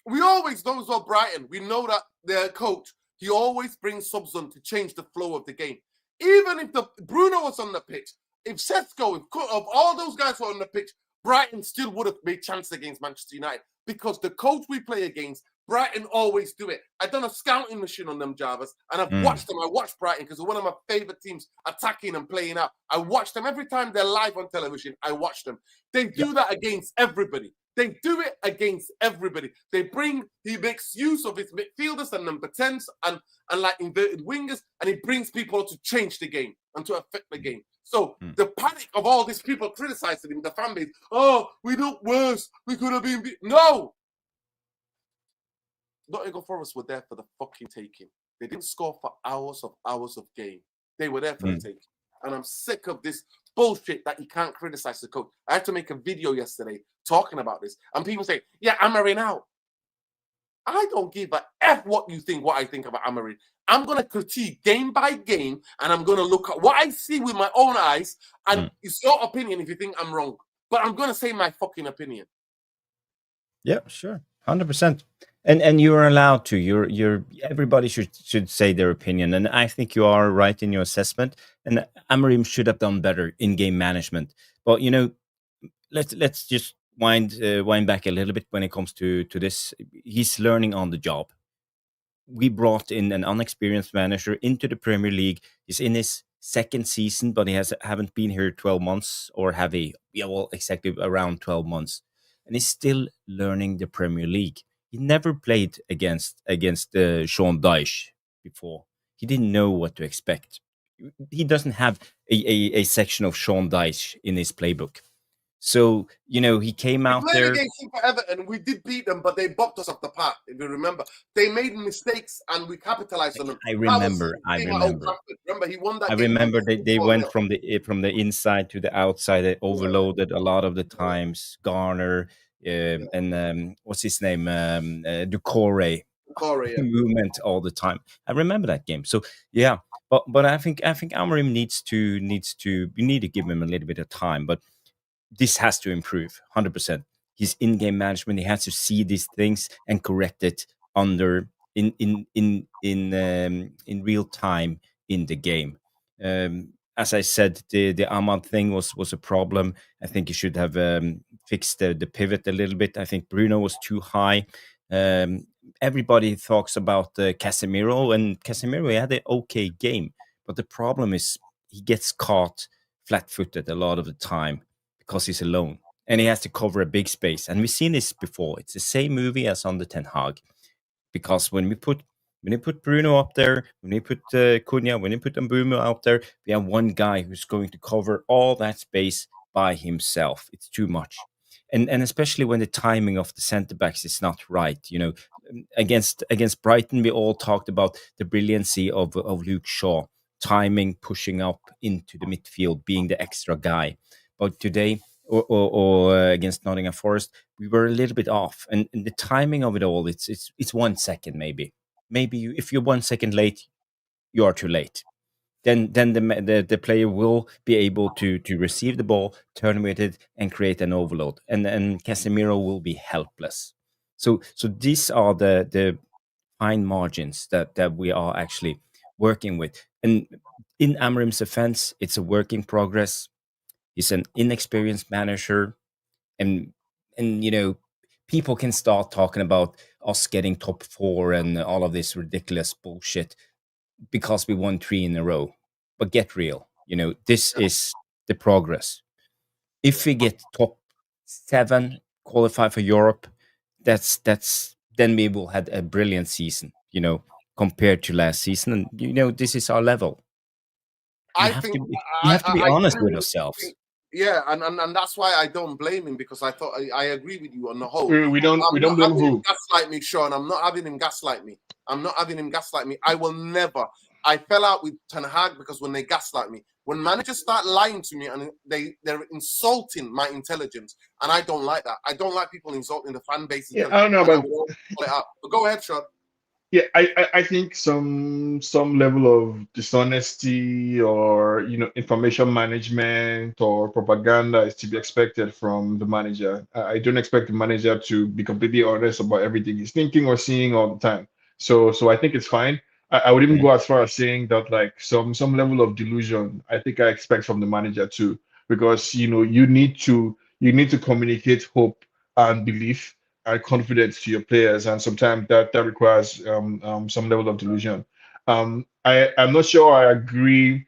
[SPEAKER 1] we always know as well, Brighton, we know that their coach, he always brings subs on to change the flow of the game. Even if Bruno was on the pitch, if Sesko, if all those guys were on the pitch, Brighton still would have made chances against Manchester United because the coach we play against Brighton always do it. I've done a scouting mission on them, Jarvis, and I've watched them. I watch Brighton because they're one of my favorite teams attacking and playing out. I watch them every time they're live on television. I watch them. They do that against everybody. They do it against everybody. He makes use of his midfielders and number 10s and like inverted wingers, and he brings people to change the game and to affect the game. So the panic of all these people criticizing him, the fan base, oh, we look worse. We could have been... No! Nottingham Forest were there for the fucking taking. They didn't score for hours of game. They were there for the taking. And I'm sick of this bullshit that you can't criticize the coach. I had to make a video yesterday talking about this. And people say, yeah, Amarim out. I don't give a F what I think about Amarim. I'm going to critique game by game, and I'm going to look at what I see with my own eyes, and it's your opinion if you think I'm wrong. But I'm going to say my fucking opinion.
[SPEAKER 3] Yeah, sure. 100%. And you're allowed to. You're everybody should say their opinion. And I think you are right in your assessment. And Amarim should have done better in game management. But let's just wind back a little bit when it comes to this. He's learning on the job. We brought in an unexperienced manager into the Premier League. He's in his second season, but he haven't been here 12 months, or have he? Yeah, well, exactly around 12 months. And he's still learning the Premier League. He never played against Sean Dyche before. He didn't know what to expect. He doesn't have a section of Sean Dyche in his playbook. So, he came out there.
[SPEAKER 1] We played against him for Everton. We did beat them, but they bopped us off the park, if you remember. They made mistakes, and we capitalized on them.
[SPEAKER 3] I remember.
[SPEAKER 1] Remember, he won that
[SPEAKER 3] game. I remember they went from the inside to the outside. They overloaded a lot of the times. Garner and what's his name? Ducore. Movement all the time. I remember that game. So, yeah. But I think Amarim needs to we need to give him a little bit of time. But this has to improve 100%. His in-game management, he has to see these things and correct it in real time in the game. As I said, the Ahmad thing was a problem. I think he should have fixed the pivot a little bit. I think Bruno was too high. Everybody talks about Casemiro, and Casemiro had an okay game, but the problem is he gets caught flat-footed a lot of the time, because he's alone and he has to cover a big space. And we've seen this before. It's the same movie as on the Ten Hag, because when we put Bruno up there, when we put Cunha, when we put Mebeumo out there, we have one guy who's going to cover all that space by himself. It's too much. And especially when the timing of the centre backs is not right. Against Brighton, we all talked about the brilliancy of Luke Shaw, timing, pushing up into the midfield, being the extra guy. But today, or against Nottingham Forest, we were a little bit off, and the timing of it all, it's 1 second maybe. Maybe if you're 1 second late, you are too late. Then the player will be able to receive the ball, turn with it, and create an overload, and Casemiro will be helpless. So these are the fine margins that we are actually working with. And in Amarim's offense, it's a work in progress. He's an inexperienced manager, and people can start talking about us getting top 4 and all of this ridiculous bullshit because we won 3 in a row. But get real, this is the progress. If we get top 7, qualify for Europe, then we will have a brilliant season, compared to last season. And this is our level. You have to be honest with yourselves.
[SPEAKER 1] Yeah, and that's why I don't blame him, because I thought I agree with you on the whole.
[SPEAKER 2] We don't blame who.
[SPEAKER 1] Gaslight me, Sean. I'm not having him gaslight me. I will never. I fell out with Ten Hag because when they gaslight me, when managers start lying to me and they're insulting my intelligence, and I don't like that. I don't like people insulting the fan base.
[SPEAKER 2] Yeah, I don't know, but
[SPEAKER 1] go ahead, Sean.
[SPEAKER 2] Yeah, I think some level of dishonesty or information management or propaganda is to be expected from the manager. I don't expect the manager to be completely honest about everything he's thinking or seeing all the time. So I think it's fine. I would even go as far as saying that like some level of delusion I think I expect from the manager too, because you need to communicate hope and belief and confidence to your players, and sometimes that requires some level of delusion. I'm not sure I agree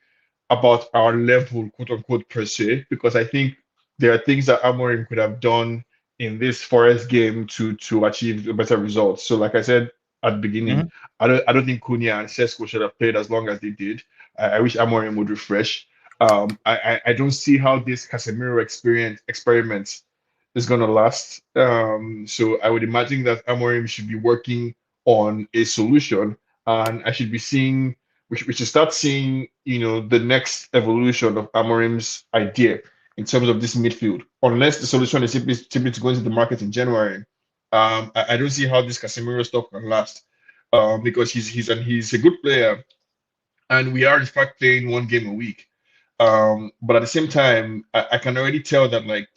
[SPEAKER 2] about our level, quote unquote, per se, because I think there are things that Amorim could have done in this Forest game to achieve a better result. So, like I said at the beginning,
[SPEAKER 3] Mhm.
[SPEAKER 2] I don't think Cunha and Sesko should have played as long as they did. I wish Amorim would refresh. I don't see how this Casemiro experiment is going to last. So I would imagine that Amorim should be working on a solution, and I should be seeing we should start seeing, the next evolution of Amorim's idea in terms of this midfield. Unless the solution is simply to go into the market in January, I don't see how this Casemiro stuff can last. Because he's a good player, and we are in fact playing one game a week. But at the same time, I can already tell that like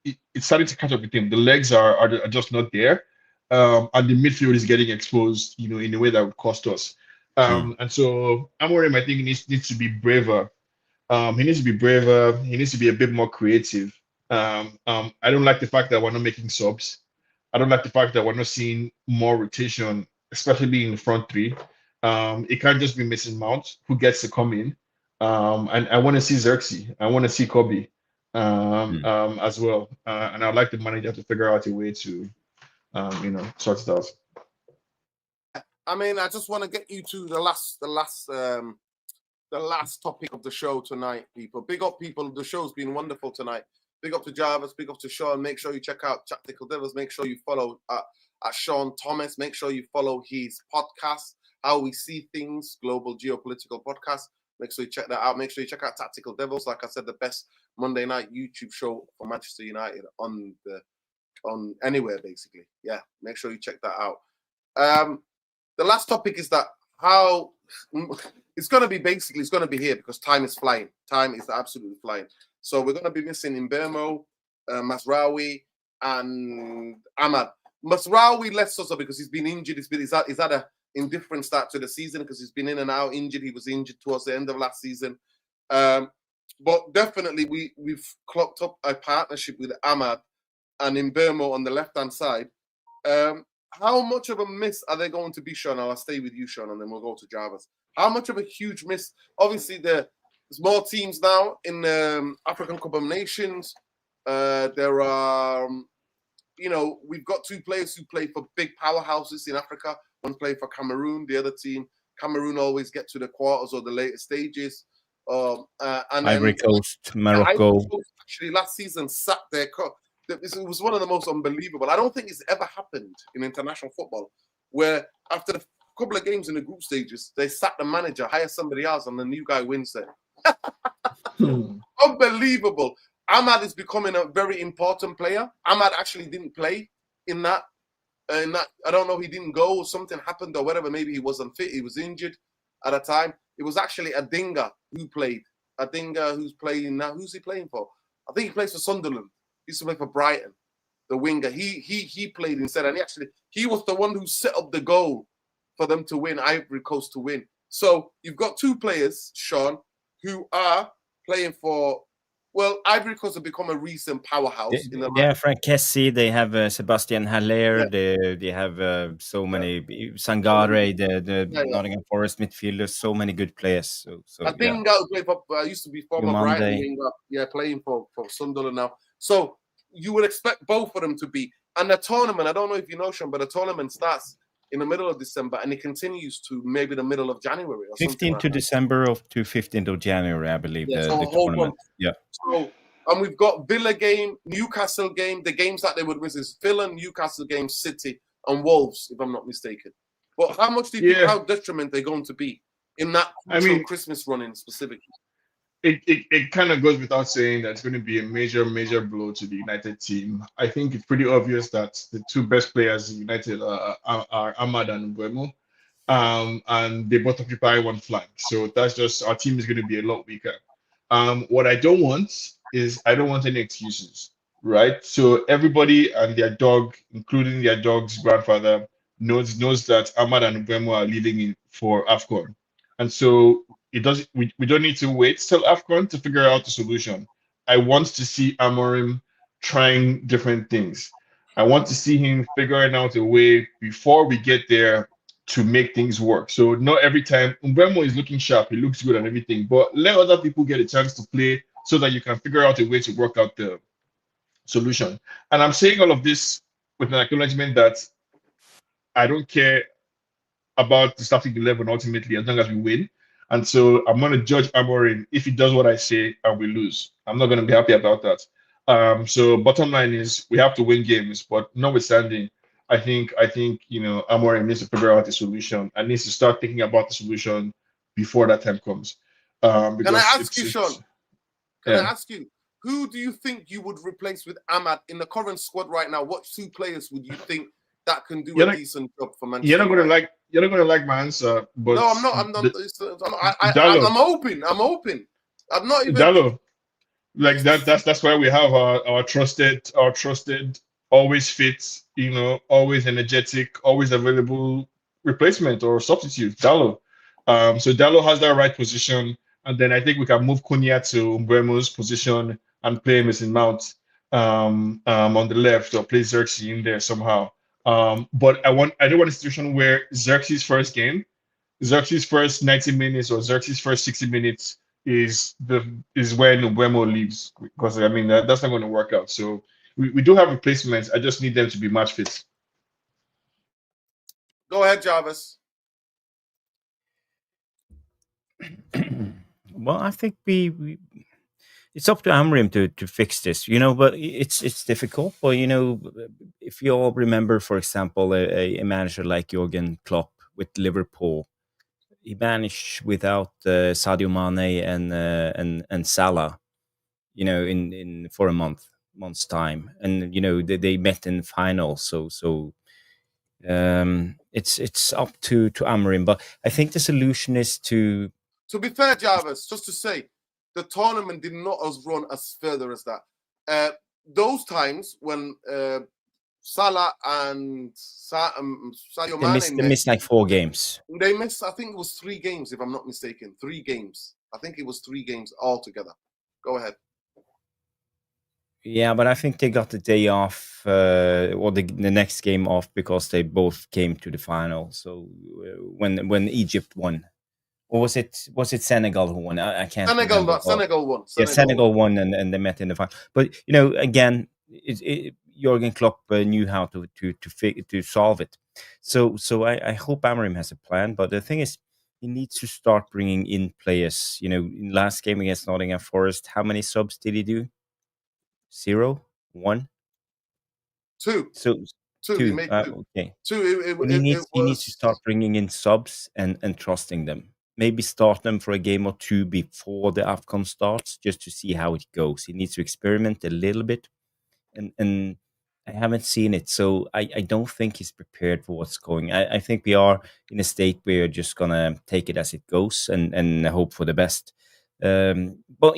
[SPEAKER 2] it's starting to catch up with him. The legs are just not there, and the midfield is getting exposed, in a way that would cost us.
[SPEAKER 3] Mm.
[SPEAKER 2] And so Amorim, I think, needs to be braver. He needs to be braver. He needs to be a bit more creative. I don't like the fact that we're not making subs. I don't like the fact that we're not seeing more rotation, especially in the front three. It can't just be Mason Mount who gets to come in. And I want to see Xerxes. I want to see Kobe
[SPEAKER 3] Mm.
[SPEAKER 2] as well. And I'd like the manager to figure out a way to, sort it out.
[SPEAKER 1] I mean, I just want to get you to the last topic of the show tonight, people. Big up, people. The show's been wonderful tonight. Big up to Jarvis. Big up to Sean. Make sure you check out Tactical Devils. Make sure you follow at Sean Thomas. Make sure you follow his podcast, How We See Things, Global Geopolitical Podcast. Make sure you check that out. Make sure you check out Tactical Devils. Like I said, the best Monday night YouTube show for Manchester United on anywhere, basically. Yeah, make sure you check that out. The last topic is that how it's going to be here because time is flying. Time is absolutely flying. So we're going to be missing Mebeumo, Masraoui, and Ahmad. Masraoui left us because he's been injured. He's had a indifferent start to the season because he's been in and out injured. He was injured towards the end of last season. But definitely we've clocked up a partnership with Ahmad and Mebeumo on the left-hand side. How much of a miss are they going to be, Sean? I'll stay with you, Sean, and then we'll go to Jarvis. How much of a huge miss? Obviously, there's more teams now in the African Cup of Nations. There are, we've got two players who play for big powerhouses in Africa. One playing for Cameroon, the other team. Cameroon always get to the quarters or the later stages. And
[SPEAKER 3] Ivory Coast, Morocco.
[SPEAKER 1] Ivory Coast actually last season sat their cup. It was one of the most unbelievable. I don't think it's ever happened in international football where after a couple of games in the group stages, they sack the manager, hire somebody else, and the new guy wins it. Unbelievable. Ahmad is becoming a very important player. Ahmad actually didn't play in that. I don't know, he didn't go, something happened or whatever. Maybe he wasn't fit. He was injured at a time. It was actually Adinga who played. Adinga who's playing now. Who's he playing for? I think he plays for Sunderland. He used to play for Brighton, the winger. He played instead, and he was the one who set up the goal for them to win, Ivory Coast to win. So you've got two players, Sean, who are playing for. Well, Ivory Coast have become a recent powerhouse.
[SPEAKER 3] Frank Kessie. They have Sebastian Haller. Yeah. They have so many Sangare, the Nottingham Forest midfielders. So many good players. So
[SPEAKER 1] I think I used to be former Brighton winger. Playing for Sunderland now. So you would expect both of them to be. And the tournament, I don't know if you know, Sean, but the tournament starts in the middle of December and it continues to maybe the middle of January. Or
[SPEAKER 3] 15th to December to 15th of January, I believe.
[SPEAKER 1] Yeah,
[SPEAKER 3] the tournament. Yeah.
[SPEAKER 1] So, and we've got Villa game, Newcastle game. The games that they would miss is Villa, Newcastle game, City, and Wolves, if I'm not mistaken. But how much do you think, how detriment they're going to be in that Christmas running specifically?
[SPEAKER 2] It kind of goes without saying that it's going to be a major blow to the United team. I think it's pretty obvious that the two best players in United are Ahmad and Mebeumo, and they both occupy one flank. So that's just, our team is going to be a lot weaker. What I don't want is, I don't want any excuses, right? So everybody and their dog, including their dog's grandfather, knows that Ahmad and Mebeumo are leaving for AFCON. And so we don't need to wait till AFCON to figure out the solution. I want to see Amorim trying different things. I want to see him figuring out a way before we get there to make things work. So not every time Mebeumo is looking sharp, he looks good and everything, but let other people get a chance to play so that you can figure out a way to work out the solution. And I'm saying all of this with an acknowledgement that I don't care about the starting 11 ultimately, as long as we win. And so I'm going to judge Amorim if he does what I say and we lose. I'm not going to be happy about that. So bottom line is we have to win games, but notwithstanding, I think Amorim needs to figure out a solution and needs to start thinking about the solution before that time comes.
[SPEAKER 1] Can I
[SPEAKER 2] Because
[SPEAKER 1] ask you, Sean? Can I ask you, who do you think you would replace with Ahmad in the current squad right now? What two players would you think that can do a decent job for Manchester?
[SPEAKER 2] You're not gonna like my answer, but
[SPEAKER 1] no, I'm not. I'm hoping. I'm not even.
[SPEAKER 2] Dalot, like that. That's why we have our trusted, always fit, always energetic, always available replacement or substitute, Dalot. So Dalot has that right position, and then I think we can move Cunha to Mbemo's position and play Mason Mount on the left or play Xerxes in there somehow. But I don't want a situation where Xerxes' first 90 minutes or Xerxes' first 60 minutes is when Mebeumo leaves, because I mean that's not going to work out. So we do have replacements. I just need them to be match fit.
[SPEAKER 1] Go ahead, Jarvis.
[SPEAKER 3] Well, I think we it's up to Amrim to fix this, but it's difficult. But if you all remember, for example, a manager like Jurgen Klopp with Liverpool, he managed without Sadio Mane and Salah, in for a month's time, and they met in the final. So it's up to Amarim, but I think the solution is to.
[SPEAKER 1] To be fair, Jarvis, just to say, the tournament did not run as further as that. Those times when Salah and Sadio Mane
[SPEAKER 3] they missed like 4 games.
[SPEAKER 1] They missed, I think it was 3 games, if I'm not mistaken. 3 games. I think it was 3 games altogether. Go ahead.
[SPEAKER 3] Yeah, but I think they got the day off, or the next game off, because they both came to the final. So when Egypt won, or was it Senegal who won? I can't remember.
[SPEAKER 1] Senegal won.
[SPEAKER 3] Senegal won, and they met in the final. But again, Jurgen Klopp knew how to solve it. So I hope Amarim has a plan. But the thing is, he needs to start bringing in players. In last game against Nottingham Forest, how many subs did he do? 0, 1,
[SPEAKER 1] 2.
[SPEAKER 3] So
[SPEAKER 1] 2. He made 2.
[SPEAKER 3] Okay.
[SPEAKER 1] 2.
[SPEAKER 3] He needs to start bringing in subs and trusting them. Maybe start them for a game or 2 before the AFCON starts, just to see how it goes. He needs to experiment a little bit, and I haven't seen it, so I don't think he's prepared for what's going. I think we are in a state where we're just gonna take it as it goes and hope for the best. But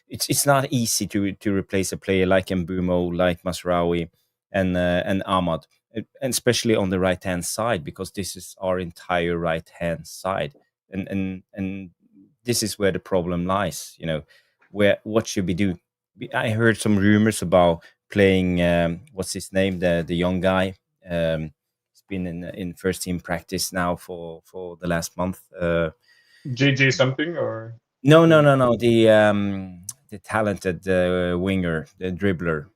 [SPEAKER 3] it's not easy to replace a player like Mebeumo, like Masraoui, and Ahmad, and especially on the right hand side, because this is our entire right hand side, and this is where the problem lies. What should we do? I heard some rumors about playing what's his name, the young guy. He's been in first team practice now for the last month.
[SPEAKER 2] JJ something or
[SPEAKER 3] no, the talented winger, the dribbler.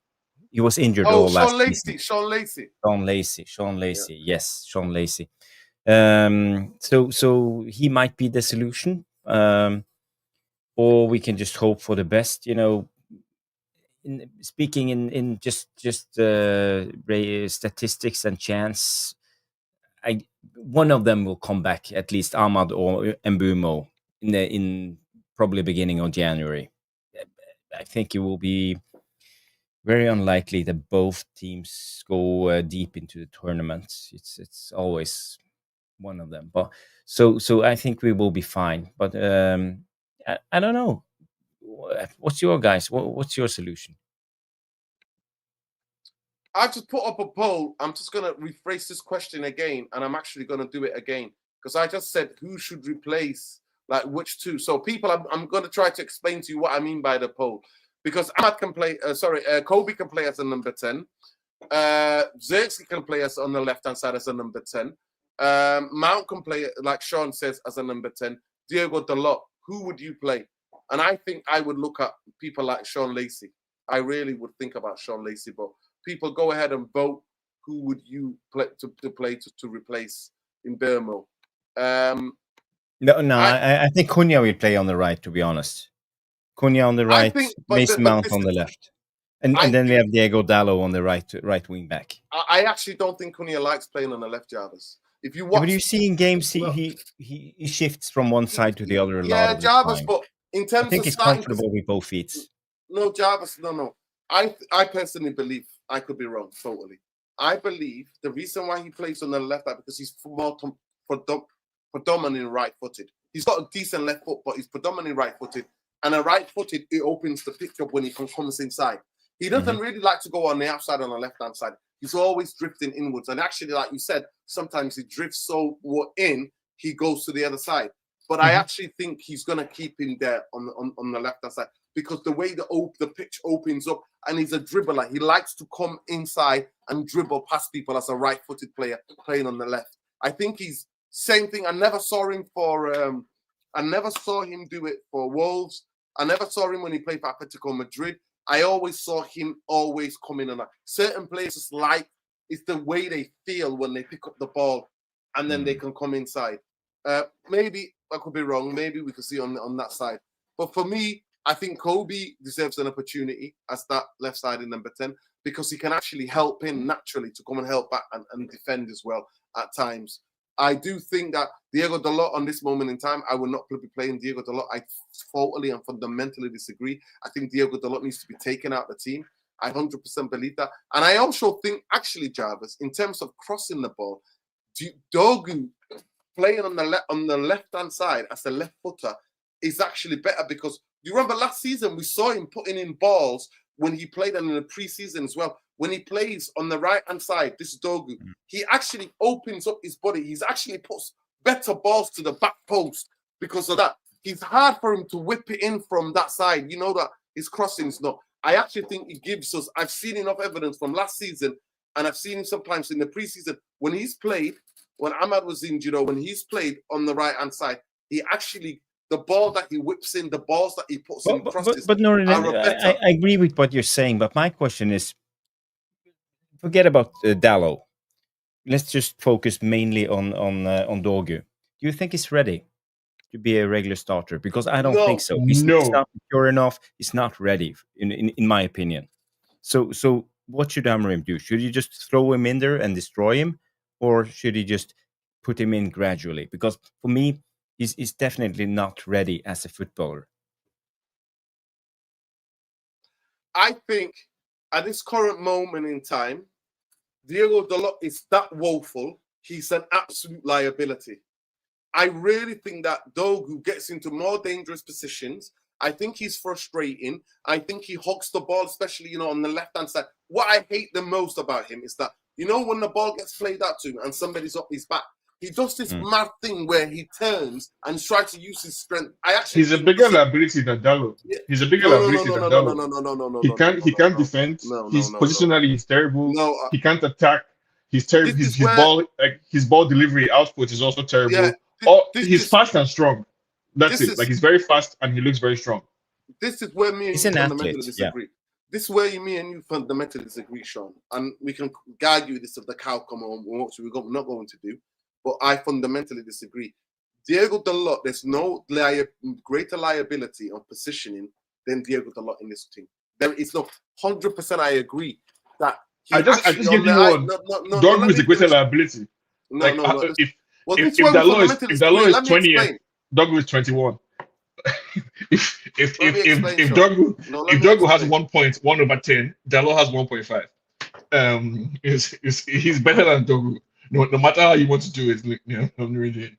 [SPEAKER 3] He was injured all last season. Sean Lacey. Yeah. Yes, Sean Lacey. So he might be the solution, or we can just hope for the best. Speaking in just statistics and chance, one of them will come back, at least Ahmad or Mebeumo, in probably beginning of January. I think it will be very unlikely that both teams go deep into the tournament. It's always one of them, but so I think we will be fine. But I don't know. What's your solution?
[SPEAKER 1] I just put up a poll. I'm just going to rephrase this question again, and I'm actually going to do it again, because I just said who should replace, like which two. So people, I'm going to try to explain to you what I mean by the poll, because Ahmad can play. Kobe can play as a number 10. Zirkzee can play as on the left-hand side as a number 10. Mount can play, like Sean says, as a number 10. Diego Dalot, who would you play? And I think I would look at people like Sean Lacey. I really would think about Sean Lacey, but people go ahead and vote. Who would you play to replace in Mebeumo?
[SPEAKER 3] I think Cunha will play on the right, to be honest. Cunha on the right, Mason Mount on the left. And then we have Diego Dalot on the right wing back.
[SPEAKER 1] I actually don't think Cunha likes playing on the left, Jarvis. If you watch,
[SPEAKER 3] but you see in games, he shifts from one side to the other a lot.
[SPEAKER 1] Yeah, Jarvis, but in terms
[SPEAKER 3] I think he's comfortable with both feet.
[SPEAKER 1] No, Jarvis, no. I personally believe, I could be wrong, totally. I believe the reason why he plays on the left is because he's more predominantly right-footed. He's got a decent left foot, but he's predominantly right-footed. And a right-footed, it opens the pitch up when he comes inside. He doesn't really like to go on the outside on the left-hand side. He's always drifting inwards. And actually, like you said, sometimes he drifts so in, he goes to the other side. But I actually think he's going to keep him there on the left-hand side because the way the pitch opens up, and he's a dribbler. He likes to come inside and dribble past people as a right-footed player playing on the left. I think he's same thing. I never saw him do it for Wolves. I never saw him when he played for Atletico Madrid. I always saw him always coming on. Certain players it's the way they feel when they pick up the ball and then they can come inside. Maybe I could be wrong. Maybe we could see on that side. But for me, I think Kobe deserves an opportunity as that left side in number 10 because he can actually help him naturally to come and help back and defend as well at times. I do think that Diego Dalot on this moment in time, I will not be playing Diego Dalot. I totally and fundamentally disagree. I think Diego Dalot needs to be taken out of the team. I 100% believe that. And I also think, actually, Jarvis, in terms of crossing the ball, Dogu playing on the left-hand side as a left footer is actually better because do you remember last season we saw him putting in balls when he played in the preseason as well. When he plays on the right-hand side, this is Dogu, he actually opens up his body. He's actually puts better balls to the back post because of that. It's hard for him to whip it in from that side. You know that his crossing's not. I actually think it gives us, I've seen enough evidence from last season, and I've seen him sometimes in the preseason, when he's played, when Ahmad was injured, or when he's played on the right-hand side, he actually, the ball that he whips in, the balls that he puts in crosses.
[SPEAKER 3] But no, I agree with what you're saying, but my question is, forget about Dalot. Let's just focus mainly on Dogu. Do you think he's ready to be a regular starter? Because I don't think so. He's not mature enough. He's not ready, in my opinion. So what should Amarim do? Should you just throw him in there and destroy him, or should he just put him in gradually? Because for me, he's definitely not ready as a footballer.
[SPEAKER 1] I think at this current moment in time, Diego Dalot is that woeful. He's an absolute liability. I really think that Dogu gets into more dangerous positions. I think he's frustrating. I think he hogs the ball, especially, on the left-hand side. What I hate the most about him is that, when the ball gets played out to him and somebody's up his back, he does this mad thing where he turns and tries to use his strength. He's
[SPEAKER 2] a bigger liability than Dalot. He's a bigger liability than Dalot. No. He can't defend. Positionally, he's terrible. He can't attack. He's terrible. His ball delivery output is also terrible. He's fast and strong. That's it. He's very fast and he looks very strong.
[SPEAKER 1] This is where me and you fundamentally disagree.
[SPEAKER 3] Yeah.
[SPEAKER 1] This is where me and you fundamentally disagree, Sean. And we can guide you this of the cow come on, which we're not going to do. But I fundamentally disagree. Diego Dalot, there's no greater liability on positioning than Diego Dalot in this team. There is no 100%. I agree that.
[SPEAKER 2] I just give you one. Dogu is the greater liability. If Dalot is 28, Dogu is 21. if Dogu has 1 point, 1/10, Dalot has 1.5. He's better than Dogu. No matter how you want to do it, I'm really.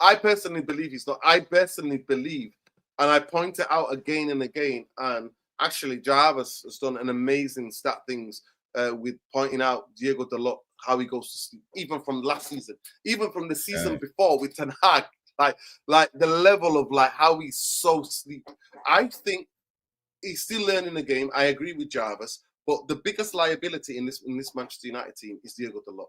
[SPEAKER 1] I personally believe he's not. I personally believe, and I point it out again and again. And actually, Jarvis has done an amazing stat things with pointing out Diego Dalot, how he goes to sleep, even from last season, even from the season before with Ten Hag, like the level of how he's so sleep. I think he's still learning the game. I agree with Jarvis, But the biggest liability in this Manchester United team is Diogo Dalot.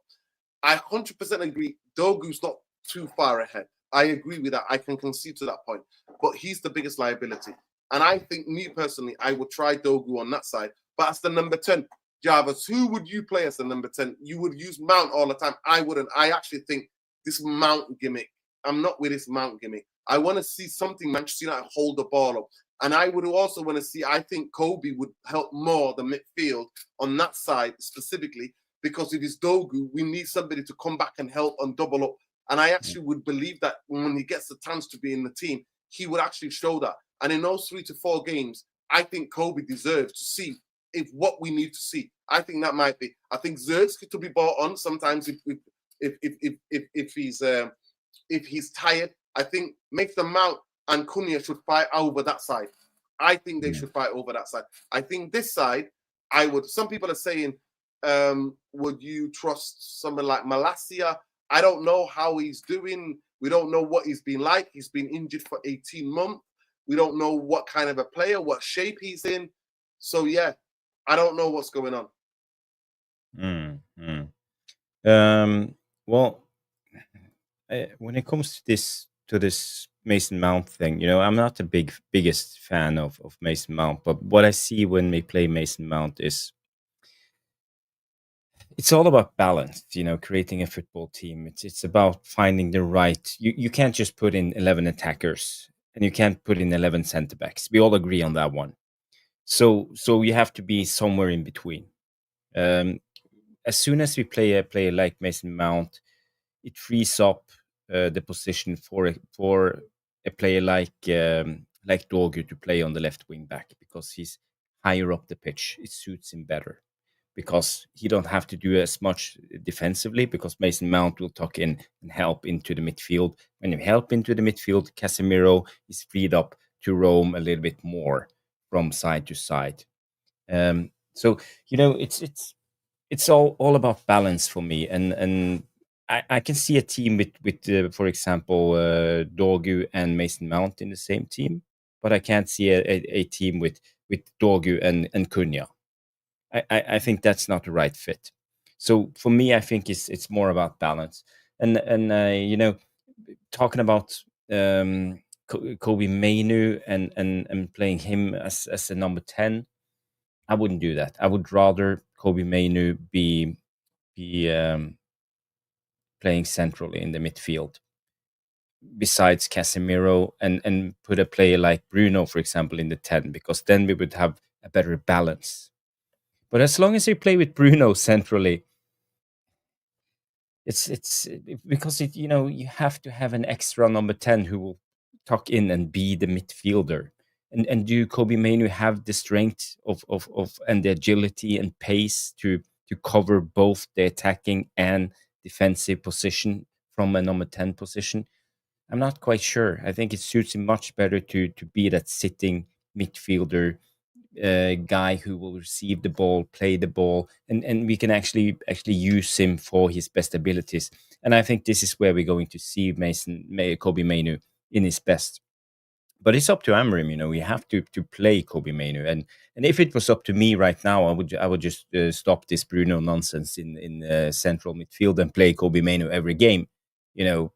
[SPEAKER 1] I 100% agree. Dogu's not too far ahead. I agree with that. I can concede to that point. But he's the biggest liability. And I think, me personally, I would try Dogu on that side. But as the number 10, Jarvis, who would you play as the number 10? You would use Mount all the time. I wouldn't. I actually think this Mount gimmick, I'm not with this Mount gimmick. I want to see something Manchester United hold the ball up. And I would also want to see, I think Kobe would help more the midfield on that side specifically, because if it's Dogu, we need somebody to come back and help and double up. And I actually would believe that when he gets the chance to be in the team, he would actually show that. And in those 3 to 4 games, I think Kobe deserves to see if what we need to see. I think that might be. I think Zergsky to be brought on sometimes if he's tired. I think Mason Mount and Cunha should fight over that side. I think they should fight over that side. I think this side, I would. Some people are saying, would you trust someone like Malacia? I don't know how he's doing. We don't know what he's been like. He's been injured for 18 months. We don't know what kind of a player, what shape he's in. So, yeah, I don't know what's going on.
[SPEAKER 3] Well, when it comes to this Mason Mount thing, you know, I'm not the biggest fan of Mason Mount, but what I see when we play Mason Mount is it's all about balance, you know, creating a football team. It's about finding the right. You can't just put in 11 attackers and you can't put in 11 center backs. We all agree on that one. So you have to be somewhere in between. As soon as we play a player like Mason Mount, it frees up the position for a player like Dogu to play on the left wing back, because he's higher up the pitch. It suits him better, because he don't have to do as much defensively, because Mason Mount will tuck in and help into the midfield. When you help into the midfield, Casemiro is freed up to roam a little bit more from side to side. So, you know, it's all about balance for me, and I can see a team with for example, Dogu and Mason Mount in the same team, but I can't see a team with Dogu and Cunha. I think that's not the right fit. So for me, I think it's more about balance. And you know, talking about Kobe Mainu and playing him as a number 10, I wouldn't do that. I would rather Kobe Mainu be playing centrally in the midfield besides Casemiro, and put a player like Bruno, for example, in the 10, because then we would have a better balance. But as long as you play with Bruno centrally, it's because you know, you have to have an extra number 10 who will tuck in and be the midfielder. And do Kobe Mainu have the strength of and the agility and pace to cover both the attacking and defensive position from a number 10 position? I'm not quite sure. I think it suits him much better to be that sitting midfielder guy who will receive the ball, play the ball, and we can actually use him for his best abilities. And I think this is where we're going to see Kobe Mainu in his best. But it's up to Amarim, you know. We have to play Kobe Mainu, and if it was up to me right now, I would just stop this Bruno nonsense in central midfield and play Kobe Mainu every game. You know,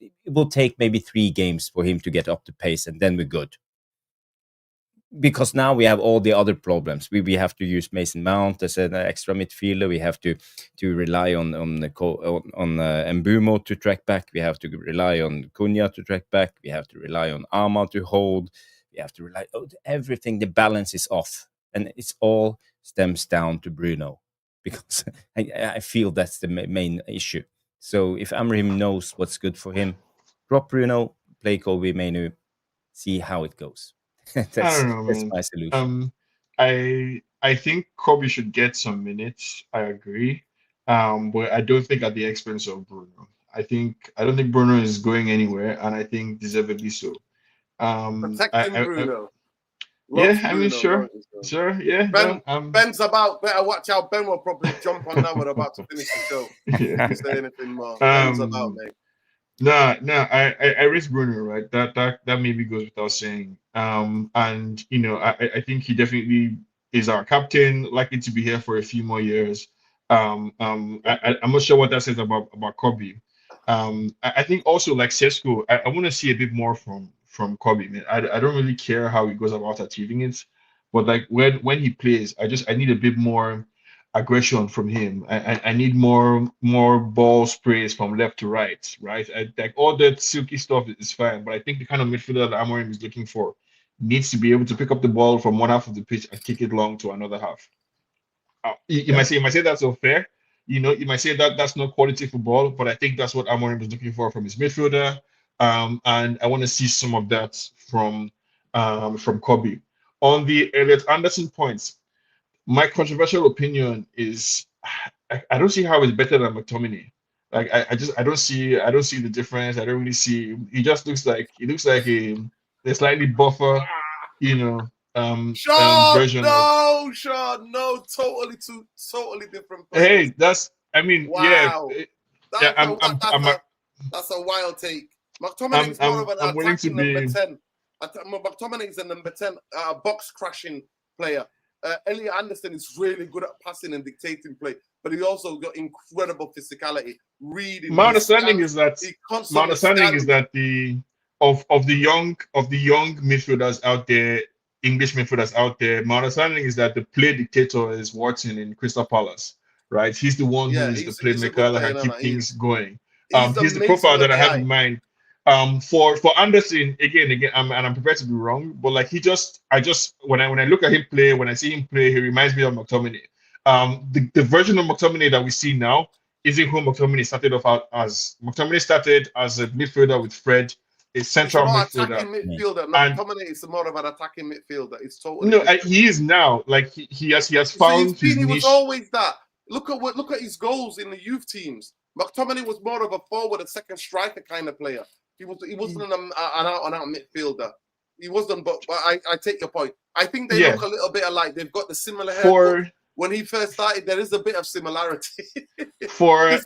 [SPEAKER 3] it will take maybe 3 games for him to get up to pace, and then we're good. Because now we have all the other problems. We have to use Mason Mount as an extra midfielder. We have to rely on Mebeumo to track back. We have to rely on Cunha to track back. We have to rely on Ama to hold. We have to rely on everything. The balance is off, and it's all stems down to Bruno, because I feel that's the main issue. So if Amarim knows what's good for him, drop Bruno, play Kobe Mainu, see how it goes.
[SPEAKER 2] I don't know,
[SPEAKER 3] that's
[SPEAKER 2] man.
[SPEAKER 3] my solution.
[SPEAKER 2] I think Kobe should get some minutes. I agree. But I don't think at the expense of Bruno. I don't think Bruno is going anywhere, and I think deservedly so.
[SPEAKER 1] Protecting Bruno.
[SPEAKER 2] Yeah, I mean, sure, yeah.
[SPEAKER 1] Ben, Ben's about. Better watch out. Ben will probably jump on now. We're about to finish the show.
[SPEAKER 2] Yeah.
[SPEAKER 1] If you say anything more, Ben's about, mate.
[SPEAKER 2] No, I raised Bruno, right? That maybe goes without saying. And you know, I think he definitely is our captain, likely to be here for a few more years. I'm not sure what that says about Kobe. I think also like Sesko, I want to see a bit more from Kobe. Man. I don't really care how he goes about achieving it, but like when he plays, I need a bit more aggression from him. I need more ball sprays from left to right, right? Like all that silky stuff is fine, but I think the kind of midfielder that Amorim is looking for needs to be able to pick up the ball from one half of the pitch and kick it long to another half. You might say that's unfair. You might say that that's not quality football, but I think that's what Amorim is looking for from his midfielder. And I want to see some of that from Kobe. On the Elliot Anderson points, my controversial opinion is I don't see how it's better than McTominay. Like I don't see the difference. I don't really see. He looks like a slightly buffer, you know, version of.
[SPEAKER 1] Sean, no, totally different
[SPEAKER 2] Hey,
[SPEAKER 1] players.
[SPEAKER 2] that's. I mean, yeah,
[SPEAKER 1] Wow,
[SPEAKER 2] yeah.
[SPEAKER 1] that's a wild take. McTominay is more of an
[SPEAKER 2] I'm willing to
[SPEAKER 1] attacking number
[SPEAKER 2] be.
[SPEAKER 1] 10. McTominay is a number 10 box crashing player. Elliot Anderson is really good at passing and dictating play, but he also got incredible physicality. Reading.
[SPEAKER 2] My understanding is that the young midfielders out there, English midfielders out there, my understanding is that the play dictator is Watson in Crystal Palace, right? He's the one who is the
[SPEAKER 1] he's a good
[SPEAKER 2] playmaker that
[SPEAKER 1] player.
[SPEAKER 2] can keep things going.
[SPEAKER 1] He's the
[SPEAKER 2] He's the
[SPEAKER 1] Mason
[SPEAKER 2] profile
[SPEAKER 1] of
[SPEAKER 2] that I have
[SPEAKER 1] AI.
[SPEAKER 2] in mind. For Anderson, again, I'm prepared to be wrong, but like when I look at him play, when I see him play, he reminds me of McTominay. The version of McTominay that we see now isn't who McTominay started off as. McTominay started as a midfielder with Fred, a central midfielder.
[SPEAKER 1] Attacking midfielder. McTominay is more of an attacking midfielder. It's totally different.
[SPEAKER 2] He is now. Like he has found his niche.
[SPEAKER 1] He was always that. Look at his goals in the youth teams. McTominay was more of a forward, a second striker kind of player. He wasn't an out midfielder. He wasn't, but I take your point. I think they look a little bit alike. They've got the similar haircut. When he first started, there is a bit of similarity.
[SPEAKER 2] for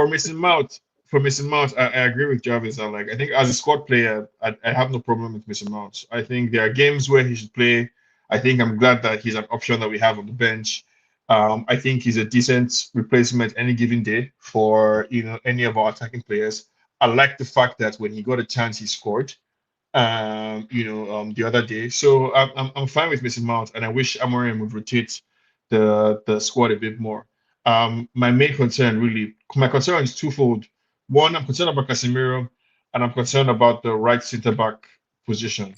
[SPEAKER 2] Mason Mount, I agree with Jarvis. I think as a squad player, I have no problem with Mason Mount. I think there are games where he should play. I think I'm glad that he's an option that we have on the bench. I think he's a decent replacement any given day for any of our attacking players. I like the fact that when he got a chance, he scored. The other day. So I'm fine with Mason Mount, and I wish Amorim would rotate the squad a bit more. My concern is twofold. One, I'm concerned about Casemiro, and I'm concerned about the right centre back position.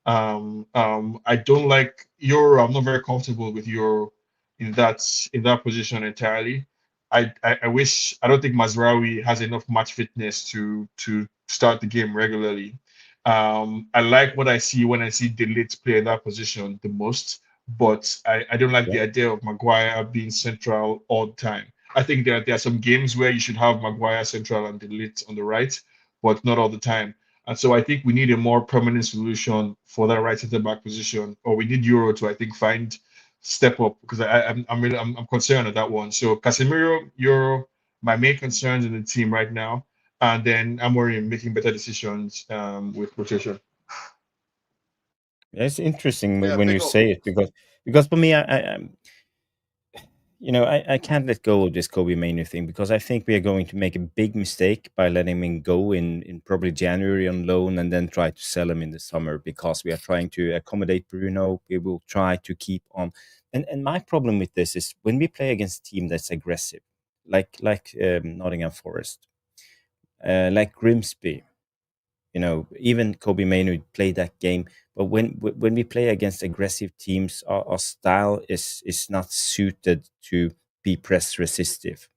[SPEAKER 2] I don't like Euro. I'm not very comfortable with Euro in that position entirely. I don't think Mazraoui has enough match fitness to start the game regularly. I like what I see when I see Dalot play in that position the most, but I don't like the idea of Maguire being central all the time. I think there are some games where you should have Maguire central and Dalot on the right, but not all the time. And so I think we need a more permanent solution for that right center back position, or we need Euro to step up, because I'm concerned at that one. So Casemiro, Euro, my main concerns in the team right now, and then Amorim making better decisions with rotation.
[SPEAKER 3] Yeah, it's interesting when you say it, because for me, I can't let go of this Kobe Manu thing, because I think we are going to make a big mistake by letting him go in probably January on loan and then try to sell him in the summer, because we are trying to accommodate Bruno. We will try to keep on. And my problem with this is when we play against a team that's aggressive, like Nottingham Forest, like Grimsby, even Kobe Manu played that game. But when we play against aggressive teams, our style is not suited to be press resistive.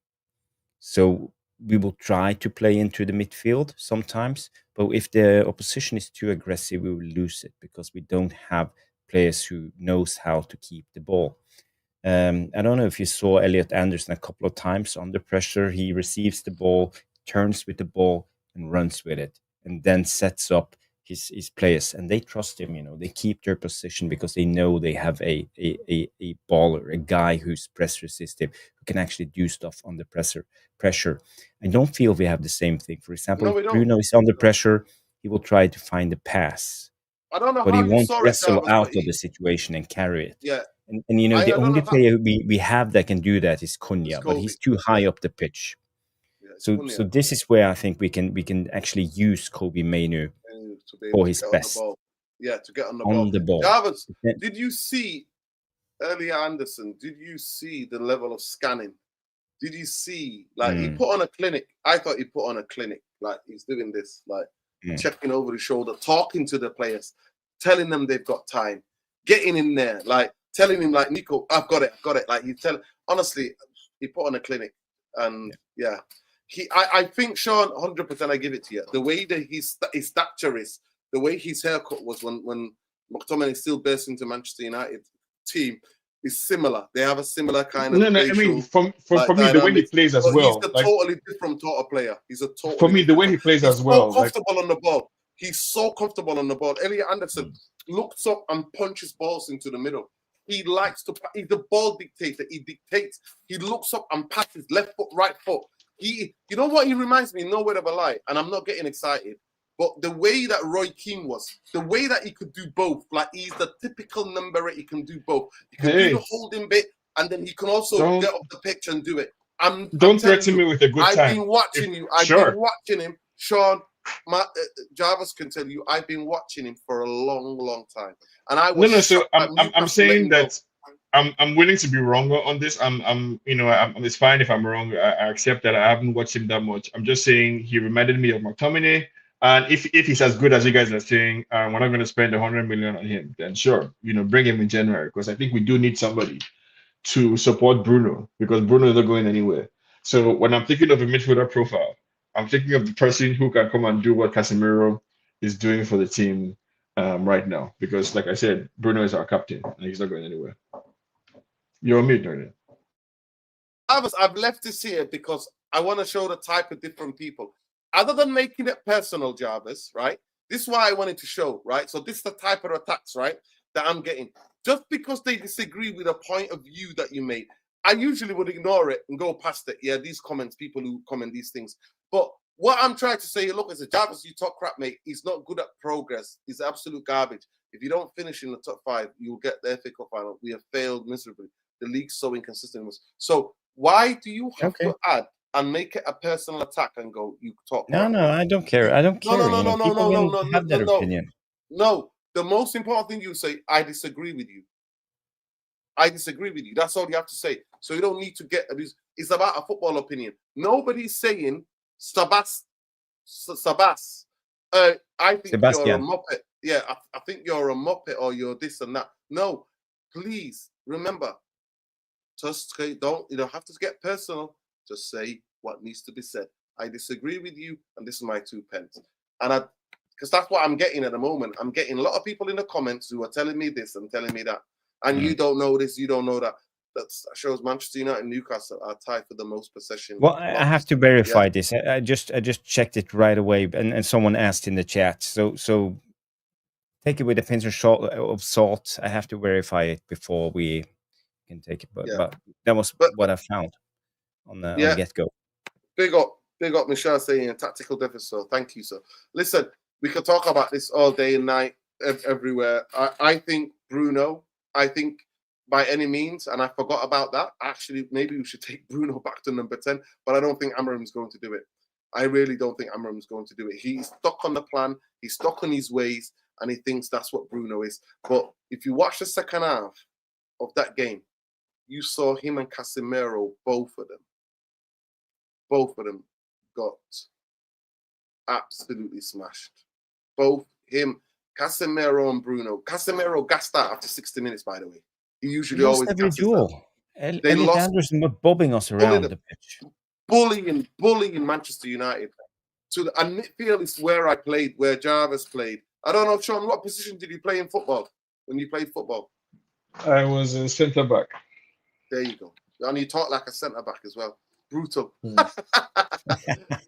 [SPEAKER 3] So we will try to play into the midfield sometimes, but if the opposition is too aggressive, we will lose it, because we don't have players who knows how to keep the ball. I don't know if you saw Elliot Anderson a couple of times under pressure. He receives the ball, turns with the ball, and runs with it, and then sets up his players, and they trust him. They keep their position because they know they have a baller, a guy who's press resistive, who can actually do stuff under pressure. I don't feel we have the same thing. For example, if Bruno is under pressure, he will try to find the pass.
[SPEAKER 1] I don't know
[SPEAKER 3] but
[SPEAKER 1] how
[SPEAKER 3] he
[SPEAKER 1] you
[SPEAKER 3] won't
[SPEAKER 1] saw it,
[SPEAKER 3] wrestle
[SPEAKER 1] Jarvis,
[SPEAKER 3] out
[SPEAKER 1] but
[SPEAKER 3] of the situation and carry it.
[SPEAKER 1] yeah,
[SPEAKER 3] And you know,
[SPEAKER 1] I
[SPEAKER 3] the
[SPEAKER 1] don't
[SPEAKER 3] only
[SPEAKER 1] know how
[SPEAKER 3] player we have that can do that is
[SPEAKER 1] it's
[SPEAKER 3] Cunha, but
[SPEAKER 1] Kobe.
[SPEAKER 3] he's too high up the pitch.
[SPEAKER 1] Yeah, it's
[SPEAKER 3] So
[SPEAKER 1] Cunha.
[SPEAKER 3] this is where I think we can actually use Kobe Mainu
[SPEAKER 1] To be able
[SPEAKER 3] for
[SPEAKER 1] to
[SPEAKER 3] his
[SPEAKER 1] get on the
[SPEAKER 3] best
[SPEAKER 1] ball. Yeah, to get on the
[SPEAKER 3] on
[SPEAKER 1] ball.
[SPEAKER 3] the ball.
[SPEAKER 1] Jarvis,
[SPEAKER 3] Yeah.
[SPEAKER 1] did you see earlier, Anderson? Did you see the level of scanning? Did you see, like, he put on a clinic? I thought he put on a clinic. Like, he's doing this, like, checking over his shoulder, talking to the players, telling them they've got time, getting in there, like, telling him, like, Nico, I've got it. Like, honestly, he put on a clinic. And, yeah. I think, Sean, 100% I give it to you. The way that his stature is, the way his haircut was when McTominay still burst into Manchester United team, is similar. They have a similar kind of
[SPEAKER 2] No, I
[SPEAKER 1] facial,
[SPEAKER 2] mean, for
[SPEAKER 1] like,
[SPEAKER 2] me, the way he
[SPEAKER 1] dynamics.
[SPEAKER 2] plays as
[SPEAKER 1] But he's
[SPEAKER 2] well,
[SPEAKER 1] a
[SPEAKER 2] like
[SPEAKER 1] totally different sort of player. He's a
[SPEAKER 2] for
[SPEAKER 1] totally
[SPEAKER 2] me, the way
[SPEAKER 1] different.
[SPEAKER 2] he plays
[SPEAKER 1] He's
[SPEAKER 2] as
[SPEAKER 1] so
[SPEAKER 2] well, like
[SPEAKER 1] comfortable on the ball. He's so comfortable on the ball. Elliot Anderson looks up and punches balls into the middle. He likes to. He's the ball dictator. He dictates. He looks up and passes left foot, right foot. You know what he reminds me? No word of a lie. And I'm not getting excited. But the way that Roy Keane was, the way that he could do both, like he's the typical number 8. He can do both. He can do the holding bit, and then he can also get off the pitch and do it. I'm
[SPEAKER 2] don't
[SPEAKER 1] telling
[SPEAKER 2] threaten
[SPEAKER 1] you,
[SPEAKER 2] me with a good
[SPEAKER 1] I've
[SPEAKER 2] time.
[SPEAKER 1] been watching you. I've
[SPEAKER 2] Sure.
[SPEAKER 1] been watching him, Sean. Jarvis can tell you, I've been watching him for a long, long time, and I was
[SPEAKER 2] No. So
[SPEAKER 1] shocked that
[SPEAKER 2] I'm
[SPEAKER 1] Newcastle let
[SPEAKER 2] saying
[SPEAKER 1] him go.
[SPEAKER 2] that I'm willing to be wrong on this. It's fine if I'm wrong. I accept that I haven't watched him that much. I'm just saying he reminded me of McTominay. And if he's as good as you guys are saying, we're not going to spend 100 million on him, then sure, bring him in January, because I think we do need somebody to support Bruno, because Bruno is not going anywhere. So when I'm thinking of a midfielder profile, I'm thinking of the person who can come and do what Casemiro is doing for the team right now. Because like I said, Bruno is our captain and he's not going anywhere. You're on mute, Darren.
[SPEAKER 1] I've left this here because I want to show the type of different people. Other than making it personal, Jarvis, right? This is why I wanted to show, right? So this is the type of attacks, right, that I'm getting. Just because they disagree with a point of view that you made, I usually would ignore it and go past it. Yeah, these comments, people who comment these things. But what I'm trying to say, look, as a Jarvis, you talk crap, mate. He's not good at progress. He's absolute garbage. If you don't finish in the top 5, you'll get the FA Cup final. We have failed miserably. The league's so inconsistent. So why do you have to add and make it a personal attack and go, you talk crap?
[SPEAKER 3] No, I don't care. I don't care.
[SPEAKER 1] No.
[SPEAKER 3] People can have their opinion.
[SPEAKER 1] No, the most important thing you say, I disagree with you. I disagree with you. That's all you have to say. So you don't need to get abused. It's about a football opinion. Nobody's saying, Sabas, I think
[SPEAKER 3] Sebastian.
[SPEAKER 1] you're a muppet. Yeah, I think you're a muppet or you're this and that. No, please remember, just you don't have to get personal. Just say what needs to be said. I disagree with you, and this is my 2 pence. And because that's what I'm getting at the moment. I'm getting a lot of people in the comments who are telling me this and telling me that. And you don't know this, you don't know that. That shows Manchester United and Newcastle are tied for the most possession.
[SPEAKER 3] Well, I have to verify this. I just checked it right away, and someone asked in the chat. So take it with a pinch of salt. I have to verify it before we can take it. But that was what I found on the get-go.
[SPEAKER 1] Big up Michelle saying tactical deficit. So thank you, sir. Listen, we could talk about this all day and night, everywhere. I think Bruno, by any means, and I forgot about that. Actually, maybe we should take Bruno back to number 10, but I don't think Amarim's going to do it. I really don't think Amarim's going to do it. He's stuck on the plan. He's stuck on his ways, and he thinks that's what Bruno is. But if you watch the second half of that game, you saw him and Casemiro, both of them got absolutely smashed. Both him, Casemiro and Bruno. Casemiro gassed out after 60 minutes, by the way. He usually always
[SPEAKER 3] every duel.
[SPEAKER 1] Elliot
[SPEAKER 3] Anderson was bobbing us around the pitch.
[SPEAKER 1] Bullying Manchester United. And midfield is where I played, where Jarvis played. I don't know, Sean, what position did you play in football when you played football?
[SPEAKER 2] I was a centre back.
[SPEAKER 1] There you go. And you talk like a centre back as well. Brutal.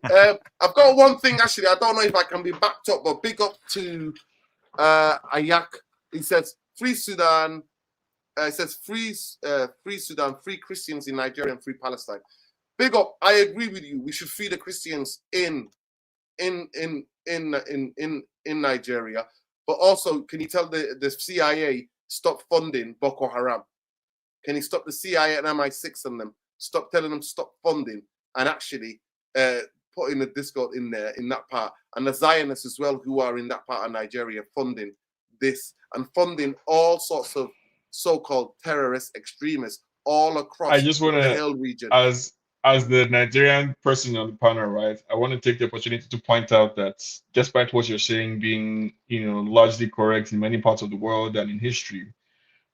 [SPEAKER 1] I've got one thing, actually. I don't know if I can be backed up, but big up to Ayak. He says, Free Sudan. It says, free Sudan, free Christians in Nigeria and free Palestine. Big up. I agree with you. We should free the Christians in Nigeria. But also, can you tell the CIA stop funding Boko Haram? Can you stop the CIA and MI6 on them? Stop telling them stop funding and actually putting the Discord in there, in that part. And the Zionists as well, who are in that part of Nigeria, funding this and funding all sorts of so-called terrorist extremists all across
[SPEAKER 2] I just want
[SPEAKER 1] the
[SPEAKER 2] to,
[SPEAKER 1] Sahel region.
[SPEAKER 2] as the Nigerian person on the panel, right? I want to take the opportunity to point out that despite what you're saying being, largely correct in many parts of the world and in history,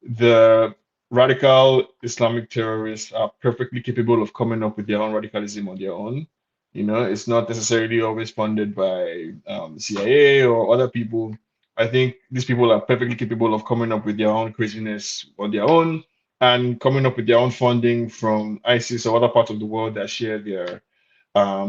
[SPEAKER 2] the radical Islamic terrorists are perfectly capable of coming up with their own radicalism on their own. It's not necessarily always funded by CIA or other people. I think these people are perfectly capable of coming up with their own craziness on their own and coming up with their own funding from ISIS or other parts of the world that share their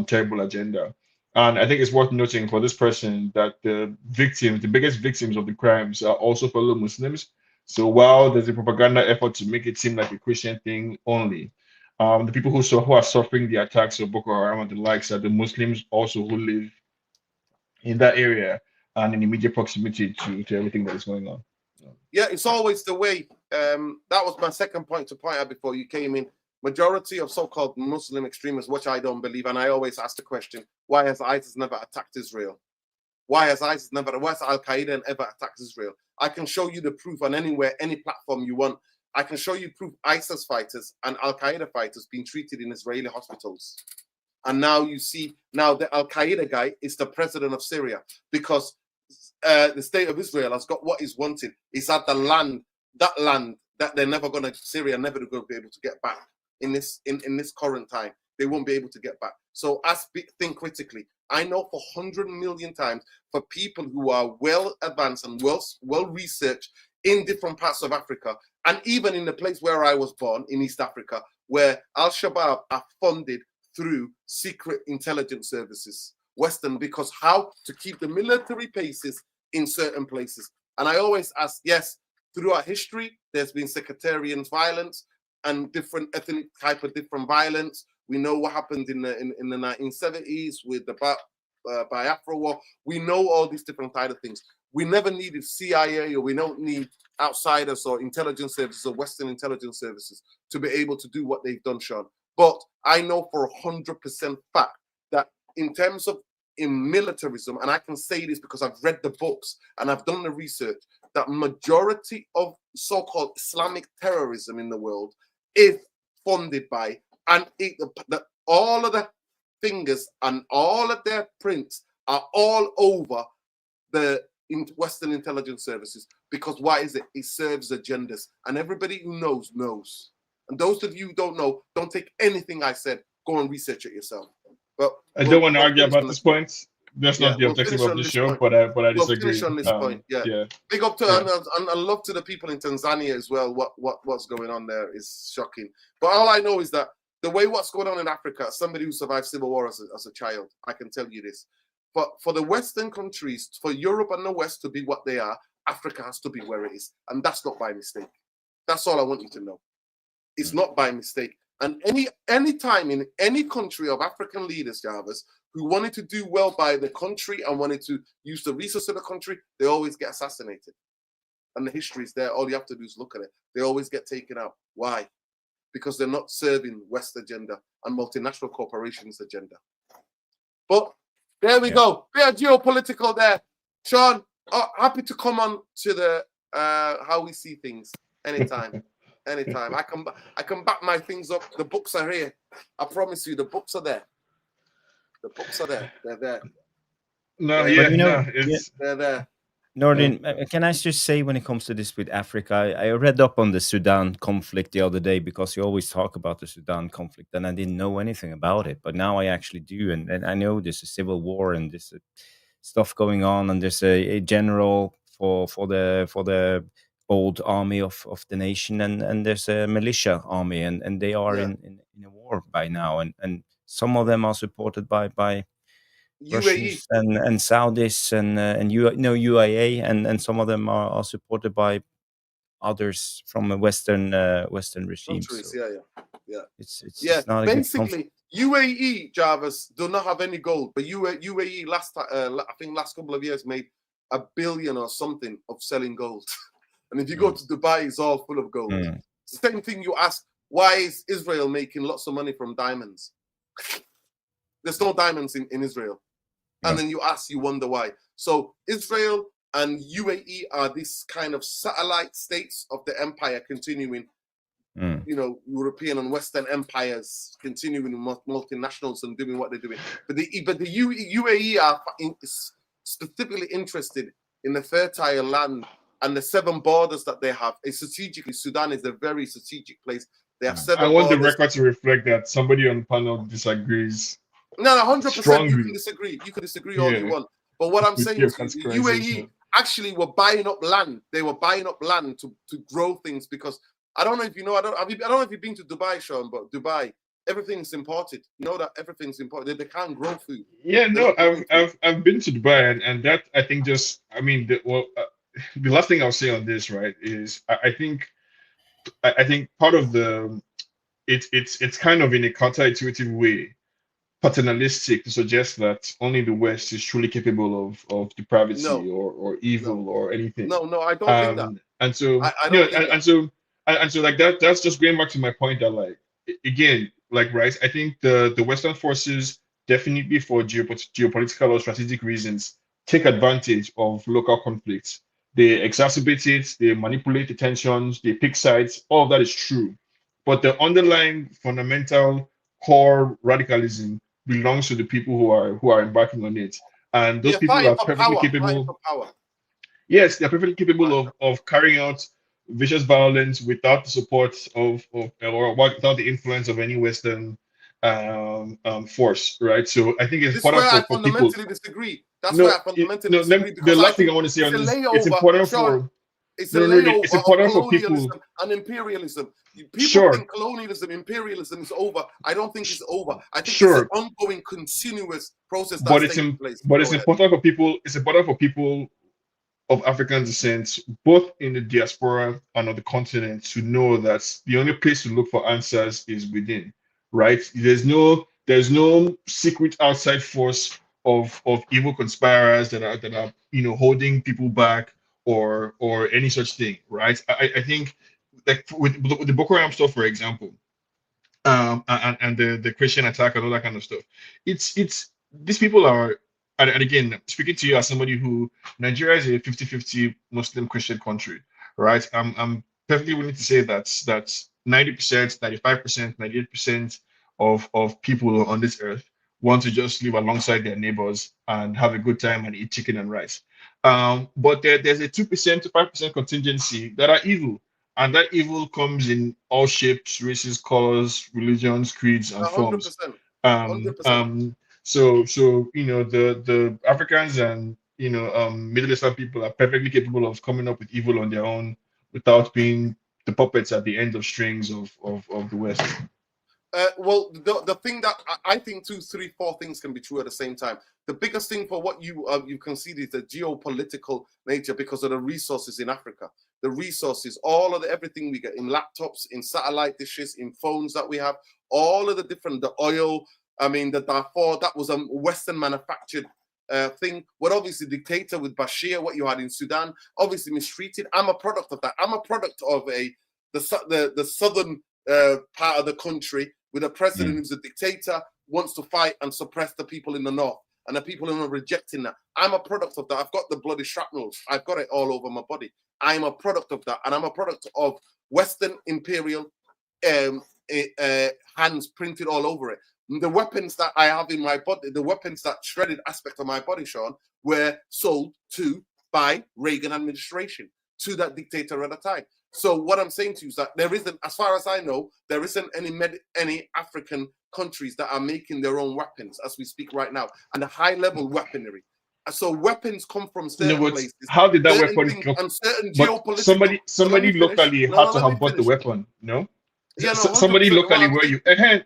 [SPEAKER 2] terrible agenda. And I think it's worth noting for this person that the biggest victims of the crimes are also fellow Muslims. So while there's a propaganda effort to make it seem like a Christian thing only, the people who are suffering the attacks of Boko Haram and the likes are the Muslims also who live in that area and in immediate proximity to everything that is going on.
[SPEAKER 1] Yeah, it's always the way. That was my second point to point out before you came in. Majority of so-called Muslim extremists, which I don't believe, and I always ask the question, why has ISIS never attacked Israel? Why has Al Qaeda ever attacked Israel? I can show you the proof on anywhere, any platform you want. I can show you proof ISIS fighters and Al Qaeda fighters being treated in Israeli hospitals. And now you see, now the Al Qaeda guy is the president of Syria because the state of Israel has got what is wanted. It's at the land that they're never going to, Syria never going to be able to get back in this current time. They won't be able to get back. So think critically. I know for 100 million times for people who are well advanced and well researched in different parts of Africa, and even in the place where I was born in East Africa, where Al-Shabaab are funded through secret intelligence services, Western, because how to keep the military bases in certain places. And I always ask, yes, throughout history, there's been sectarian violence and different ethnic type of different violence. We know what happened in the 1970s with the Biafra War. We know all these different kind of things. We never needed CIA, or we don't need outsiders or intelligence services or Western intelligence services to be able to do what they've done, Sean. But I know for 100% fact that in terms of in militarism, and I can say this because I've read the books and I've done the research, that majority of so-called Islamic terrorism in the world is funded by, and all of the fingers and all of their prints are all over the Western intelligence services. Because why is it? It serves agendas, and everybody who knows. And those of you who don't know, don't take anything I said. Go and research it yourself. But
[SPEAKER 2] I don't want to argue about this point. That's not the objective of the show, but I disagree.
[SPEAKER 1] We'll finish on this point. Yeah. Big up to and love to the people in Tanzania as well. What's going on there is shocking. But all I know is that the way what's going on in Africa, somebody who survived civil war as a child, I can tell you this. But for the Western countries, for Europe and the West to be what they are, Africa has to be where it is. And that's not by mistake. That's all I want you to know. It's not by mistake. And any time in any country of African leaders, Jarvis, who wanted to do well by the country and wanted to use the resources of the country, they always get assassinated. And the history is there. All you have to do is look at it. They always get taken out. Why? Because they're not serving West agenda and multinational corporations agenda. But there we go. Bit of geopolitical there. Sean, happy to come on to the how we see things anytime. Anytime. I can back my things up. The books are here. I promise you, the books are there. The books are there. They're there. They're there.
[SPEAKER 3] Nordin, can I just say when it comes to this with Africa, I read up on the Sudan conflict the other day because you always talk about the Sudan conflict and I didn't know anything about it, but now I actually do. And I know there's a civil war and there's stuff going on and there's a general for the old army of the nation and there's a militia army and they are in a war by now and some of them are supported by Russians and Saudis and UAE and some of them are supported by others from a Western regime.
[SPEAKER 1] Countries,
[SPEAKER 3] so
[SPEAKER 1] it's not basically UAE, Jarvis, do not have any gold, but UAE last couple of years made $1 billion or something of selling gold. And if you go to Dubai, it's all full of gold. It's the same thing you ask, why is Israel making lots of money from diamonds? There's no diamonds in Israel. And then you wonder why. So Israel and UAE are these kind of satellite states of the empire continuing, European and Western empires continuing multinationals and doing what they're doing. But the UAE are specifically interested in the fertile land and the 7 borders that they have. Strategically, Sudan is a very strategic place. They have 7
[SPEAKER 2] I want
[SPEAKER 1] borders.
[SPEAKER 2] the record to reflect that somebody on the panel disagrees.
[SPEAKER 1] No, 100%.
[SPEAKER 2] Strongly.
[SPEAKER 1] You can disagree. You can disagree all you want. But what I'm saying to you, the UAE actually were buying up land. They were buying up land to grow things because I don't know if you know. I don't know if you've been to Dubai, Sean, but Dubai, everything's imported. You know that everything's imported. They can't grow food.
[SPEAKER 2] Yeah, no, I've been to Dubai, and that I think the last thing I'll say on this, right, is I think part of it's kind of in a counterintuitive way paternalistic to suggest that only the West is truly capable of depravity or evil or anything.
[SPEAKER 1] No, I don't think that.
[SPEAKER 2] And so
[SPEAKER 1] I don't think that.
[SPEAKER 2] And so like that's just going back to my point that like again, like right, I think the Western forces definitely for geopolitical or strategic reasons take advantage of local conflicts. They exacerbate it, they manipulate the tensions, they pick sides, all of that is true. But the underlying fundamental core radicalism belongs to the people who are embarking on it, and those people are perfectly capable. Yes, they're perfectly capable of carrying out vicious violence without the support of or without the influence of any Western force, right? So I think it's important for people.
[SPEAKER 1] Fundamentally disagree. That's why I fundamentally disagree.
[SPEAKER 2] The last thing I want to say on this, it's important for.
[SPEAKER 1] It's important for people and imperialism. People think colonialism, imperialism is over. I don't think it's over. I think it's an ongoing, continuous process.
[SPEAKER 2] But it's important for people. It's important for people of African descent, both in the diaspora and on the continent, to know that the only place to look for answers is within. Right? There's no secret outside force of evil conspirators that are holding people back or any such thing, right? I think like with the Boko Haram stuff, for example, and the Christian attack and all that kind of stuff. It's these people are, and again, speaking to you as somebody who Nigeria is a 50-50 Muslim Christian country, right? I'm perfectly willing to say that 90%, 95%, 98% of people on this earth want to just live alongside their neighbors and have a good time and eat chicken and rice. But there's a 2% to 5% contingency that are evil. And that evil comes in all shapes, races, colors, religions, creeds, and 100%, forms. 100%. So the Africans and Middle Eastern people are perfectly capable of coming up with evil on their own without being the puppets at the end of strings of the West.
[SPEAKER 1] Well, the thing that I think 2, 3, 4 things can be true at the same time. The biggest thing for what you concede is the geopolitical nature because of the resources in Africa. The resources, all of everything we get in laptops, in satellite dishes, in phones that we have, all of the oil. I mean, the Darfur, that was a Western manufactured thing. What obviously dictator with Bashir, what you had in Sudan, obviously mistreated. I'm a product of that. I'm a product of the southern part of the country with a president who's a dictator, wants to fight and suppress the people in the north, and the people who are rejecting that. I'm a product of that. I've got the bloody shrapnels. I've got it all over my body. I'm a product of that, and I'm a product of Western imperial hands printed all over it. The weapons that I have in my body, the weapons that shredded aspect of my body, Sean, were sold by Reagan administration to that dictator at the time. So what I'm saying to you is that there isn't, as far as I know, there isn't any African countries that are making their own weapons as we speak right now, and a high-level weaponry. So weapons come from certain places.
[SPEAKER 2] How did that weapon come?
[SPEAKER 1] Certain geopolitical.
[SPEAKER 2] Somebody locally had to have bought the weapon, no? Yeah, no, somebody locally where you.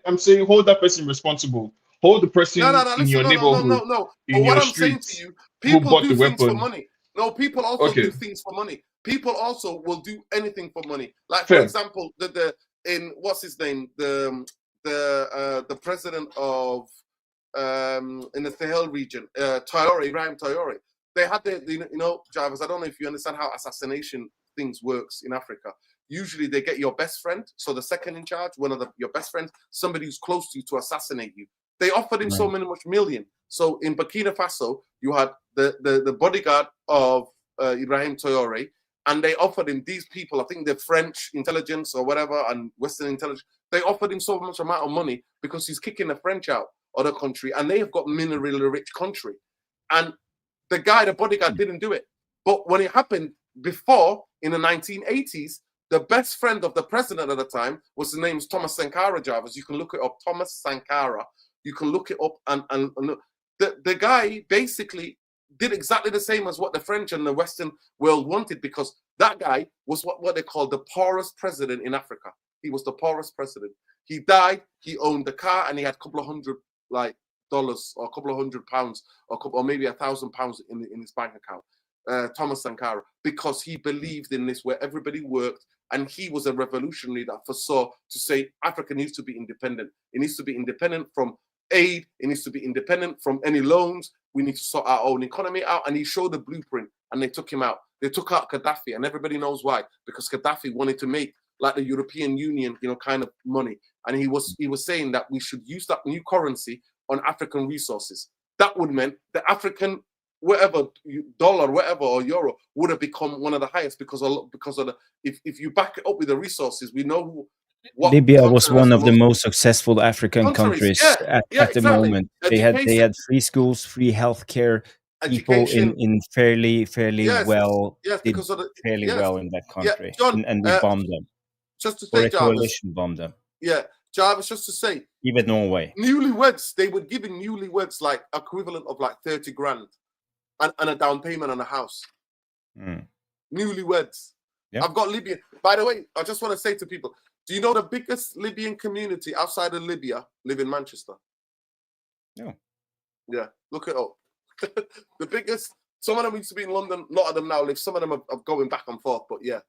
[SPEAKER 2] I'm saying hold that person responsible. Hold the person in your neighborhood.
[SPEAKER 1] No. But what I'm saying to you, people do things for money. No, people also do things for money. People also will do anything for money. Like for example, in what's his name, the president of in the Sahel region, Ibrahim Traore. they had Jarvis, I don't know if you understand how assassination things works in Africa. Usually they get your best friend, so the second in charge, your best friends, somebody who's close to you to assassinate you. They offered him so much million. So in Burkina Faso, you had the bodyguard of Ibrahim Traoré, and they offered him these people, I think the French intelligence or whatever, and Western intelligence, they offered him so much amount of money because he's kicking the French out of the country, and they have got minerally rich country. And the bodyguard didn't do it. But when it happened before, in the 1980s, the best friend of the president at the time was, the name's Thomas Sankara, Jarvis. You can look it up, Thomas Sankara. You can look it up and look. The guy basically did exactly the same as what the French and the Western world wanted, because that guy was what they call the poorest president in Africa. He was the poorest president. He died, he owned the car, and he had a couple of $100 or a couple of £100 or maybe £1,000 in his bank account. Thomas Sankara, because he believed in this, where everybody worked, and he was a revolutionary that foresaw to say Africa needs to be independent. It needs to be independent from aid. It needs to be independent from any loans. We need to sort our own economy out. And he showed the blueprint, and they took him out. They took out Gaddafi, and everybody knows why, because Gaddafi wanted to make like the European Union, kind of money. And he was saying that we should use that new currency on African resources. That would mean the African dollar, whatever, or euro would have become one of the highest because of the if you back it up with the resources, we know
[SPEAKER 3] Libya was one of the most successful African countries at the moment. They had free schools, free healthcare, people in fairly well in that country, John, and we bombed them.
[SPEAKER 1] Just to say,
[SPEAKER 3] coalition bombed them.
[SPEAKER 1] Yeah, Jarvis, just to say,
[SPEAKER 3] even Norway.
[SPEAKER 1] Newlyweds, they were giving newlyweds like equivalent of like 30 grand and a down payment on a house. Newlyweds. Yeah. I've got Libyan. By the way, I just want to say to people, do you know the biggest Libyan community outside of Libya live in Manchester?
[SPEAKER 3] No.
[SPEAKER 1] Yeah, look it up. The biggest, some of them used to be in London, a lot of them now live, some of them are going back and forth, but yeah.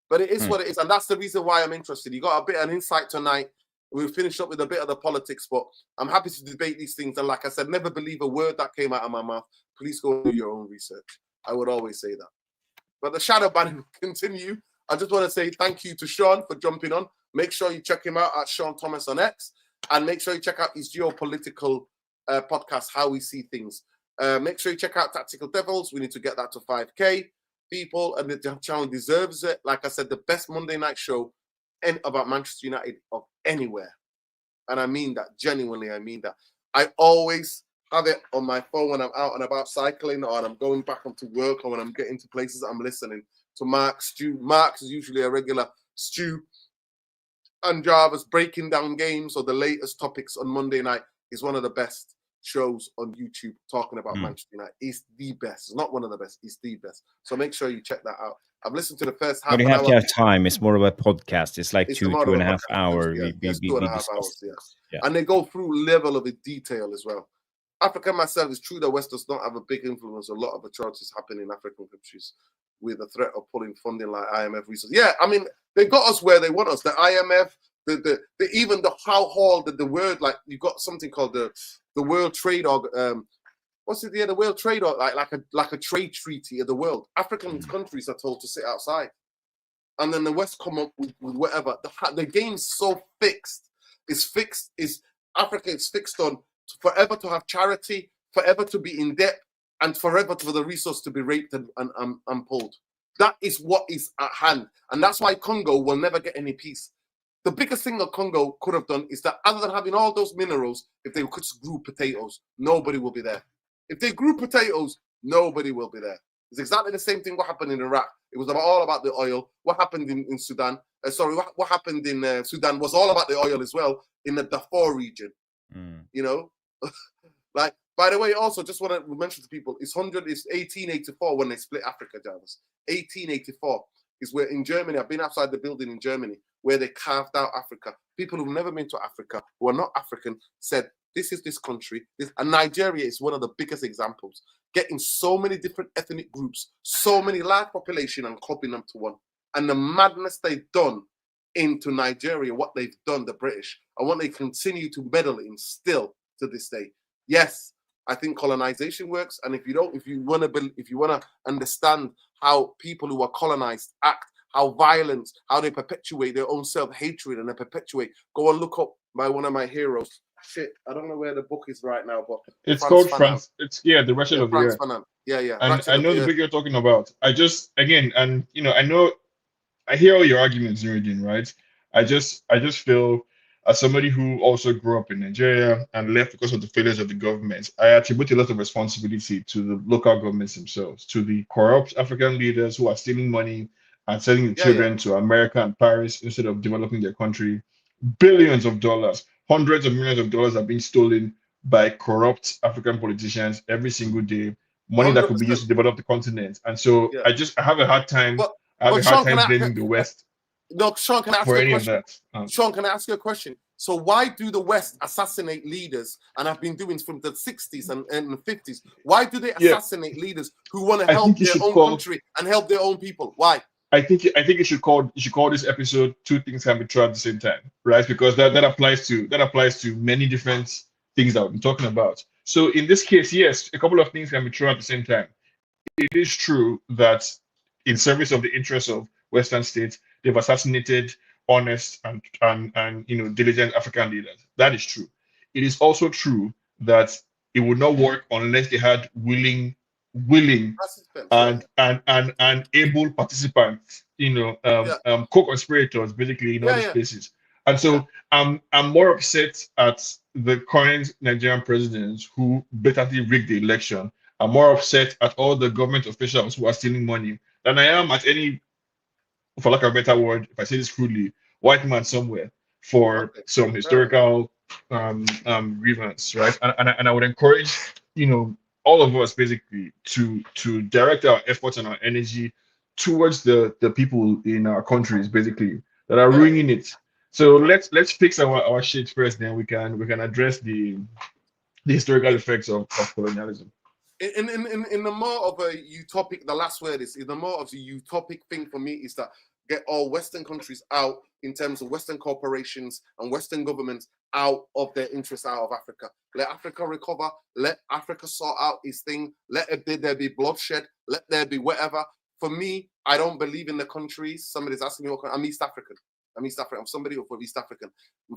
[SPEAKER 1] But it is what it is, and that's the reason why I'm interested. You got a bit of an insight tonight. We'll finish up with a bit of the politics, but I'm happy to debate these things. And like I said, never believe a word that came out of my mouth. Please go do your own research. I would always say that. But the shadow banning will continue. I just want to say thank you to Sean for jumping on. Make sure you check him out at Sean Thomas on X. And make sure you check out his Geopolitical podcast, How We See Things. Make sure you check out Tactical Devils. We need to get that to 5K. People, and the channel deserves it. Like I said, the best Monday night show about Manchester United of anywhere. And I mean that. Genuinely, I mean that. I always have it on my phone when I'm out and about cycling, or I'm going back onto work, or when I'm getting to places that I'm listening to Mark, Stu. Mark is usually a regular. Stu and Jarvis breaking down games or the latest topics on Monday night is one of the best shows on YouTube talking about Manchester United. It's the best. It's not one of the best. It's the best. So make sure you check that out. I've listened to the first half.
[SPEAKER 3] But you have to have time. It's more of a podcast. It's like two and a half hours.
[SPEAKER 1] Yes, 2.5 hours. Yes. Yeah. And they go through level of detail as well. Africa myself, it's true that West does not have a big influence. A lot of atrocities happen in African countries with the threat of pulling funding like IMF resources. Yeah, I mean, they got us where they want us. The IMF, even the the word, like you got something called the World Trade what's it? Yeah, the World Trade like a trade treaty of the world. African countries are told to sit outside, and then the West come up with whatever. The game's so fixed. It's fixed. Africa is fixed on forever to have charity, forever to be in debt, and forever for the resource to be raped and pulled. That is what is at hand, and that's why Congo will never get any peace. The biggest thing that Congo could have done is that, other than having all those minerals, if they could grow potatoes, nobody will be there. If they grew potatoes, nobody will be there. It's exactly the same thing what happened in Iraq. It was all about the oil. What happened in Sudan? What happened in Sudan was all about the oil as well in the Darfur region. You know, like, by the way, also just want to mention to people, it's 1884 when they split Africa, Jarvis. 1884 is where in Germany, I've been outside the building in Germany, where they carved out Africa. People who've never been to Africa, who are not African, said, this is this country. And Nigeria is one of the biggest examples. Getting so many different ethnic groups, so many large population and clubbing them to one. And the madness they've done into Nigeria, what they've done, the British, and what they continue to meddle in still to this day. Yes, I think colonization works, and if you want to understand how people who are colonized act, how violent, how they perpetuate their own self-hatred, and they perpetuate. Go and look up one of my heroes. Shit, I don't know where the book is right now, but
[SPEAKER 2] it's called France. It's the Ratchet of the
[SPEAKER 1] Frantz
[SPEAKER 2] Earth.
[SPEAKER 1] Fanon. Yeah.
[SPEAKER 2] And
[SPEAKER 1] Ratchet
[SPEAKER 2] I
[SPEAKER 1] of
[SPEAKER 2] know the
[SPEAKER 1] Earth.
[SPEAKER 2] book you're talking about. I just again, and I hear all your arguments, Nuruddin, right? I just feel, as somebody who also grew up in Nigeria and left because of the failures of the government, I attribute a lot of responsibility to the local governments themselves, to the corrupt African leaders who are stealing money and sending the children to America and Paris instead of developing their country. Billions of dollars, hundreds of millions of dollars are being stolen by corrupt African politicians every single day. Money that could be
[SPEAKER 1] 100%.
[SPEAKER 2] used to develop the continent. And so I have a hard time. I have a hard
[SPEAKER 1] Sean,
[SPEAKER 2] time blaming the West.
[SPEAKER 1] No, Sean, can I ask
[SPEAKER 2] for
[SPEAKER 1] you a
[SPEAKER 2] any
[SPEAKER 1] question?
[SPEAKER 2] of that.
[SPEAKER 1] Sean, can I ask you a question? So why do the West assassinate leaders, and have been doing from the 60s and the 50s? Why do they assassinate leaders who want to help their own country and help their own people? Why?
[SPEAKER 2] I think you should call this episode "Two Things Can Be True at the Same Time," right? Because that applies to many different things that we're talking about. So in this case, yes, a couple of things can be true at the same time. It is true that in service of the interests of Western states, they've assassinated honest and diligent African leaders. That is true. It is also true that it would not work unless they had willing and able participants, co-conspirators basically in all these places. And so I'm more upset at the current Nigerian presidents who blatantly rigged the election. I'm more upset at all the government officials who are stealing money than I am at any, for lack of a better word, if I say this crudely, white man somewhere for some historical grievance, right? And I would encourage, all of us basically to direct our efforts and our energy towards the people in our countries basically that are ruining it. So let's fix our shit first, then we can address the historical effects of colonialism.
[SPEAKER 1] In the more of a utopic, the last word is in the more of a utopic thing for me is that get all Western countries out in terms of Western corporations and Western governments out of their interests out of Africa. Let Africa recover. Let Africa sort out its thing. Let there be bloodshed. Let there be whatever. For me, I don't believe in the countries. Somebody's asking me, I'm East African. I'm somebody from East African.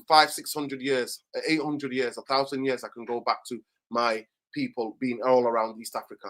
[SPEAKER 1] 500, 600 years, 800 years, 1,000 years, I can go back to my people being all around East Africa.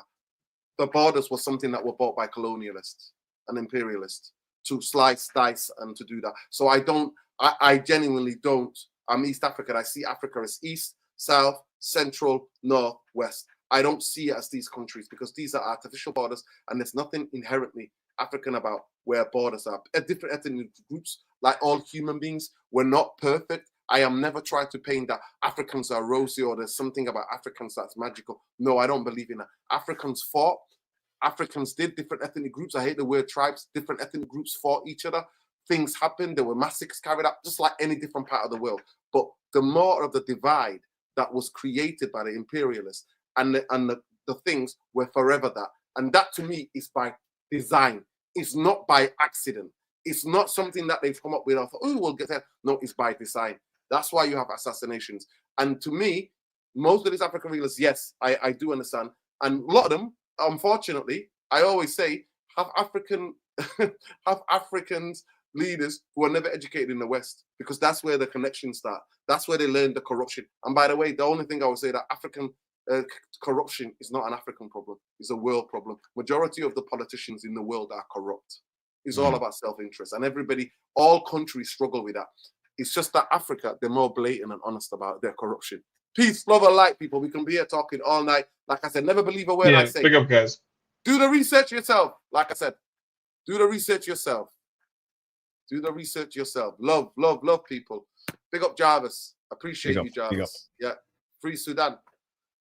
[SPEAKER 1] The borders was something that were bought by colonialists and imperialists to slice, dice, and to do that. So I genuinely don't. I'm East African. I see Africa as East, South, Central, North, West. I don't see it as these countries because these are artificial borders and there's nothing inherently African about where borders are. Different ethnic groups, like all human beings, we're not perfect. I am never trying to paint that Africans are rosy or there's something about Africans that's magical. No, I don't believe in that. Africans fought. Africans did. Different ethnic groups. I hate the word tribes. Different ethnic groups fought each other. Things happened. There were massacres carried out, just like any different part of the world. But the more of the divide that was created by the imperialists and the things were forever that. And that to me is by design. It's not by accident. It's not something that they've come up with. I thought, oh, we'll get there. No, it's by design. That's why you have assassinations. And to me, most of these African rulers, yes, I do understand. And a lot of them, unfortunately, I always say, have Africans leaders who are never educated in the West, because that's where the connections start. That's where they learn the corruption. And by the way, the only thing I would say that African corruption is not an African problem. It's a world problem. Majority of the politicians in the world are corrupt. It's all about self-interest. And all countries struggle with that. It's just that Africa, they're more blatant and honest about their corruption. Peace, love, and light, people. We can be here talking all night. Like I said, never believe a word I say.
[SPEAKER 2] Big up, guys.
[SPEAKER 1] Do the research yourself. Like I said, do the research yourself. Do the research yourself. Love, love, love, people. Big up, Jarvis. Appreciate you, Jarvis. Yeah. Free Sudan.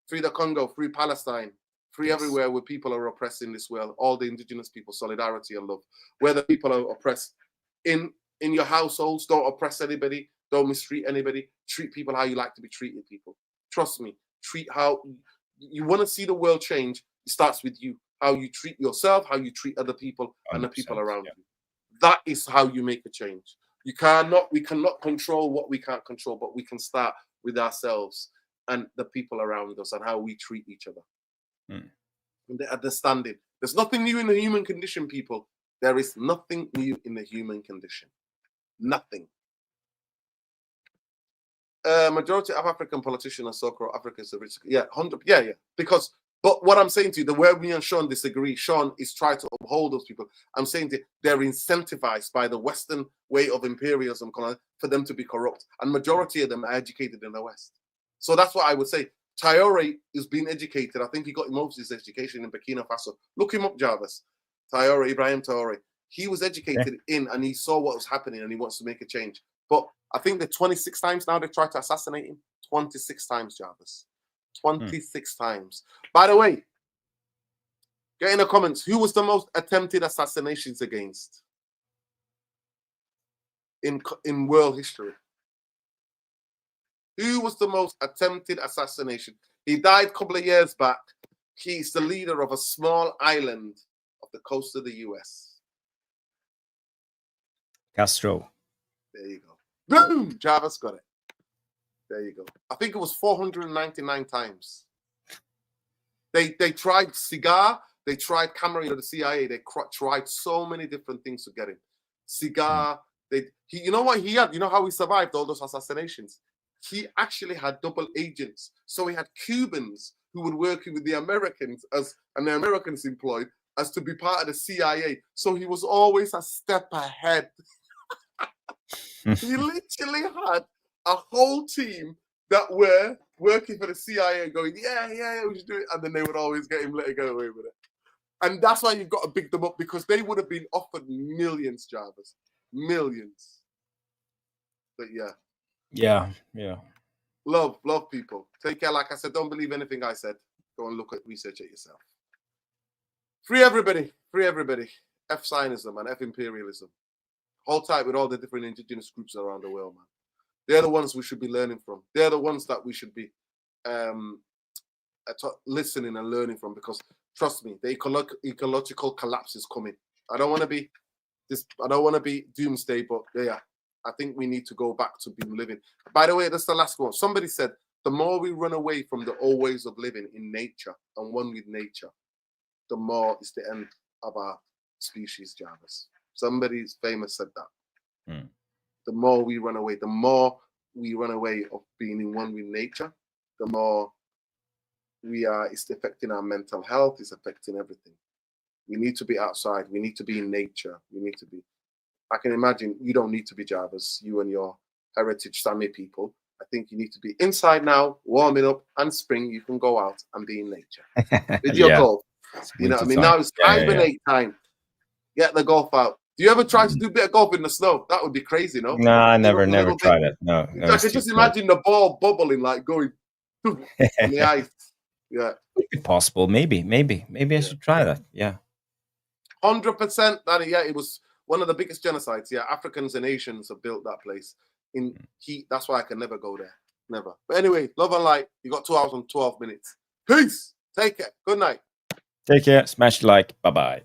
[SPEAKER 1] Free the Congo. Free Palestine. Free everywhere where people are oppressed in this world. All the indigenous people, solidarity and love. Where the people are oppressed in your households, don't oppress anybody. Don't mistreat anybody. Treat people how you like to be treated, people. Trust me. Treat how you want to see the world change. It starts with you. How you treat yourself, how you treat other people and the people around you. That is how you make a change. We cannot control what we can't control, but we can start with ourselves. and the people around us and how we treat each other.
[SPEAKER 3] Mm.
[SPEAKER 1] And the understanding. There's nothing new in the human condition, people. There is nothing new in the human condition. Nothing. Majority of African politicians are so-called Africans. Yeah, 100. Yeah. Because, but what I'm saying to you, the way me and Sean disagree, Sean is trying to uphold those people. I'm saying to you, they're incentivized by the Western way of imperialism for them to be corrupt. And majority of them are educated in the West. So that's what I would say. Traoré is being educated. I think he got most of his education in Burkina Faso. Look him up, Jarvis. Traoré, Ibrahim Traoré. He was educated in, and he saw what was happening, and he wants to make a change. But I think the 26 times now they tried to assassinate him. 26 times, Jarvis. 26 times. By the way, get in the comments, who was the most attempted assassinations against in world history? Who was the most attempted assassination? He died a couple of years back. He's the leader of a small island off the coast of the US.
[SPEAKER 3] Castro.
[SPEAKER 1] There you go. Boom! Jarvis got it. There you go. I think it was 499 times. They tried Cigar. They tried Cameron of the CIA. They tried so many different things to get him. Cigar. You know what he had? You know how he survived all those assassinations? He actually had double agents. So he had Cubans who were working with the Americans and the Americans employed as to be part of the CIA. So he was always a step ahead. He literally had a whole team that were working for the CIA going, yeah, we should do it. And then they would always let him go away with it. And that's why you've got to big them up, because they would have been offered millions, Jarvis. Millions. But yeah.
[SPEAKER 3] Yeah.
[SPEAKER 1] Love people. Take care. Like I said, don't believe anything I said. Go and research it yourself. Free everybody. F Zionism and F imperialism. Hold tight with all the different indigenous groups around the world, man. They're the ones we should be learning from. They're the ones that we should be listening and learning from, because trust me, the ecological collapse is coming. I don't want to be doomsday, but yeah, I think we need to go back to being living. By the way, that's the last one. Somebody said the more we run away from the old ways of living in nature and one with nature, the more is the end of our species, Jarvis. Somebody famous said that. The more we run away of being in one with nature, the more it's affecting our mental health, it's affecting everything. We need to be outside. We need to be in nature. I can imagine you don't need to be Jarvis, you and your heritage Sami people. I think you need to be inside now, warming up, and spring you can go out and be in nature. With your golf. You know what I mean? Now it's hibernate time. Get the golf out. Do you ever try to do a bit of golf in the snow? That would be crazy, no?
[SPEAKER 3] No, I never tried it. No.
[SPEAKER 1] I can just imagine the ball bubbling, like going on the ice. Yeah.
[SPEAKER 3] Could be possible. Maybe I should try that. Yeah.
[SPEAKER 1] 100%, Danny. Yeah, it was one of the biggest genocides. Yeah, Africans and Asians have built that place in heat. That's why I can never go there. Never. But anyway, love and light. You got 2 hours and 12 minutes. Peace. Take care. Good night.
[SPEAKER 3] Take care. Smash the like. Bye-bye.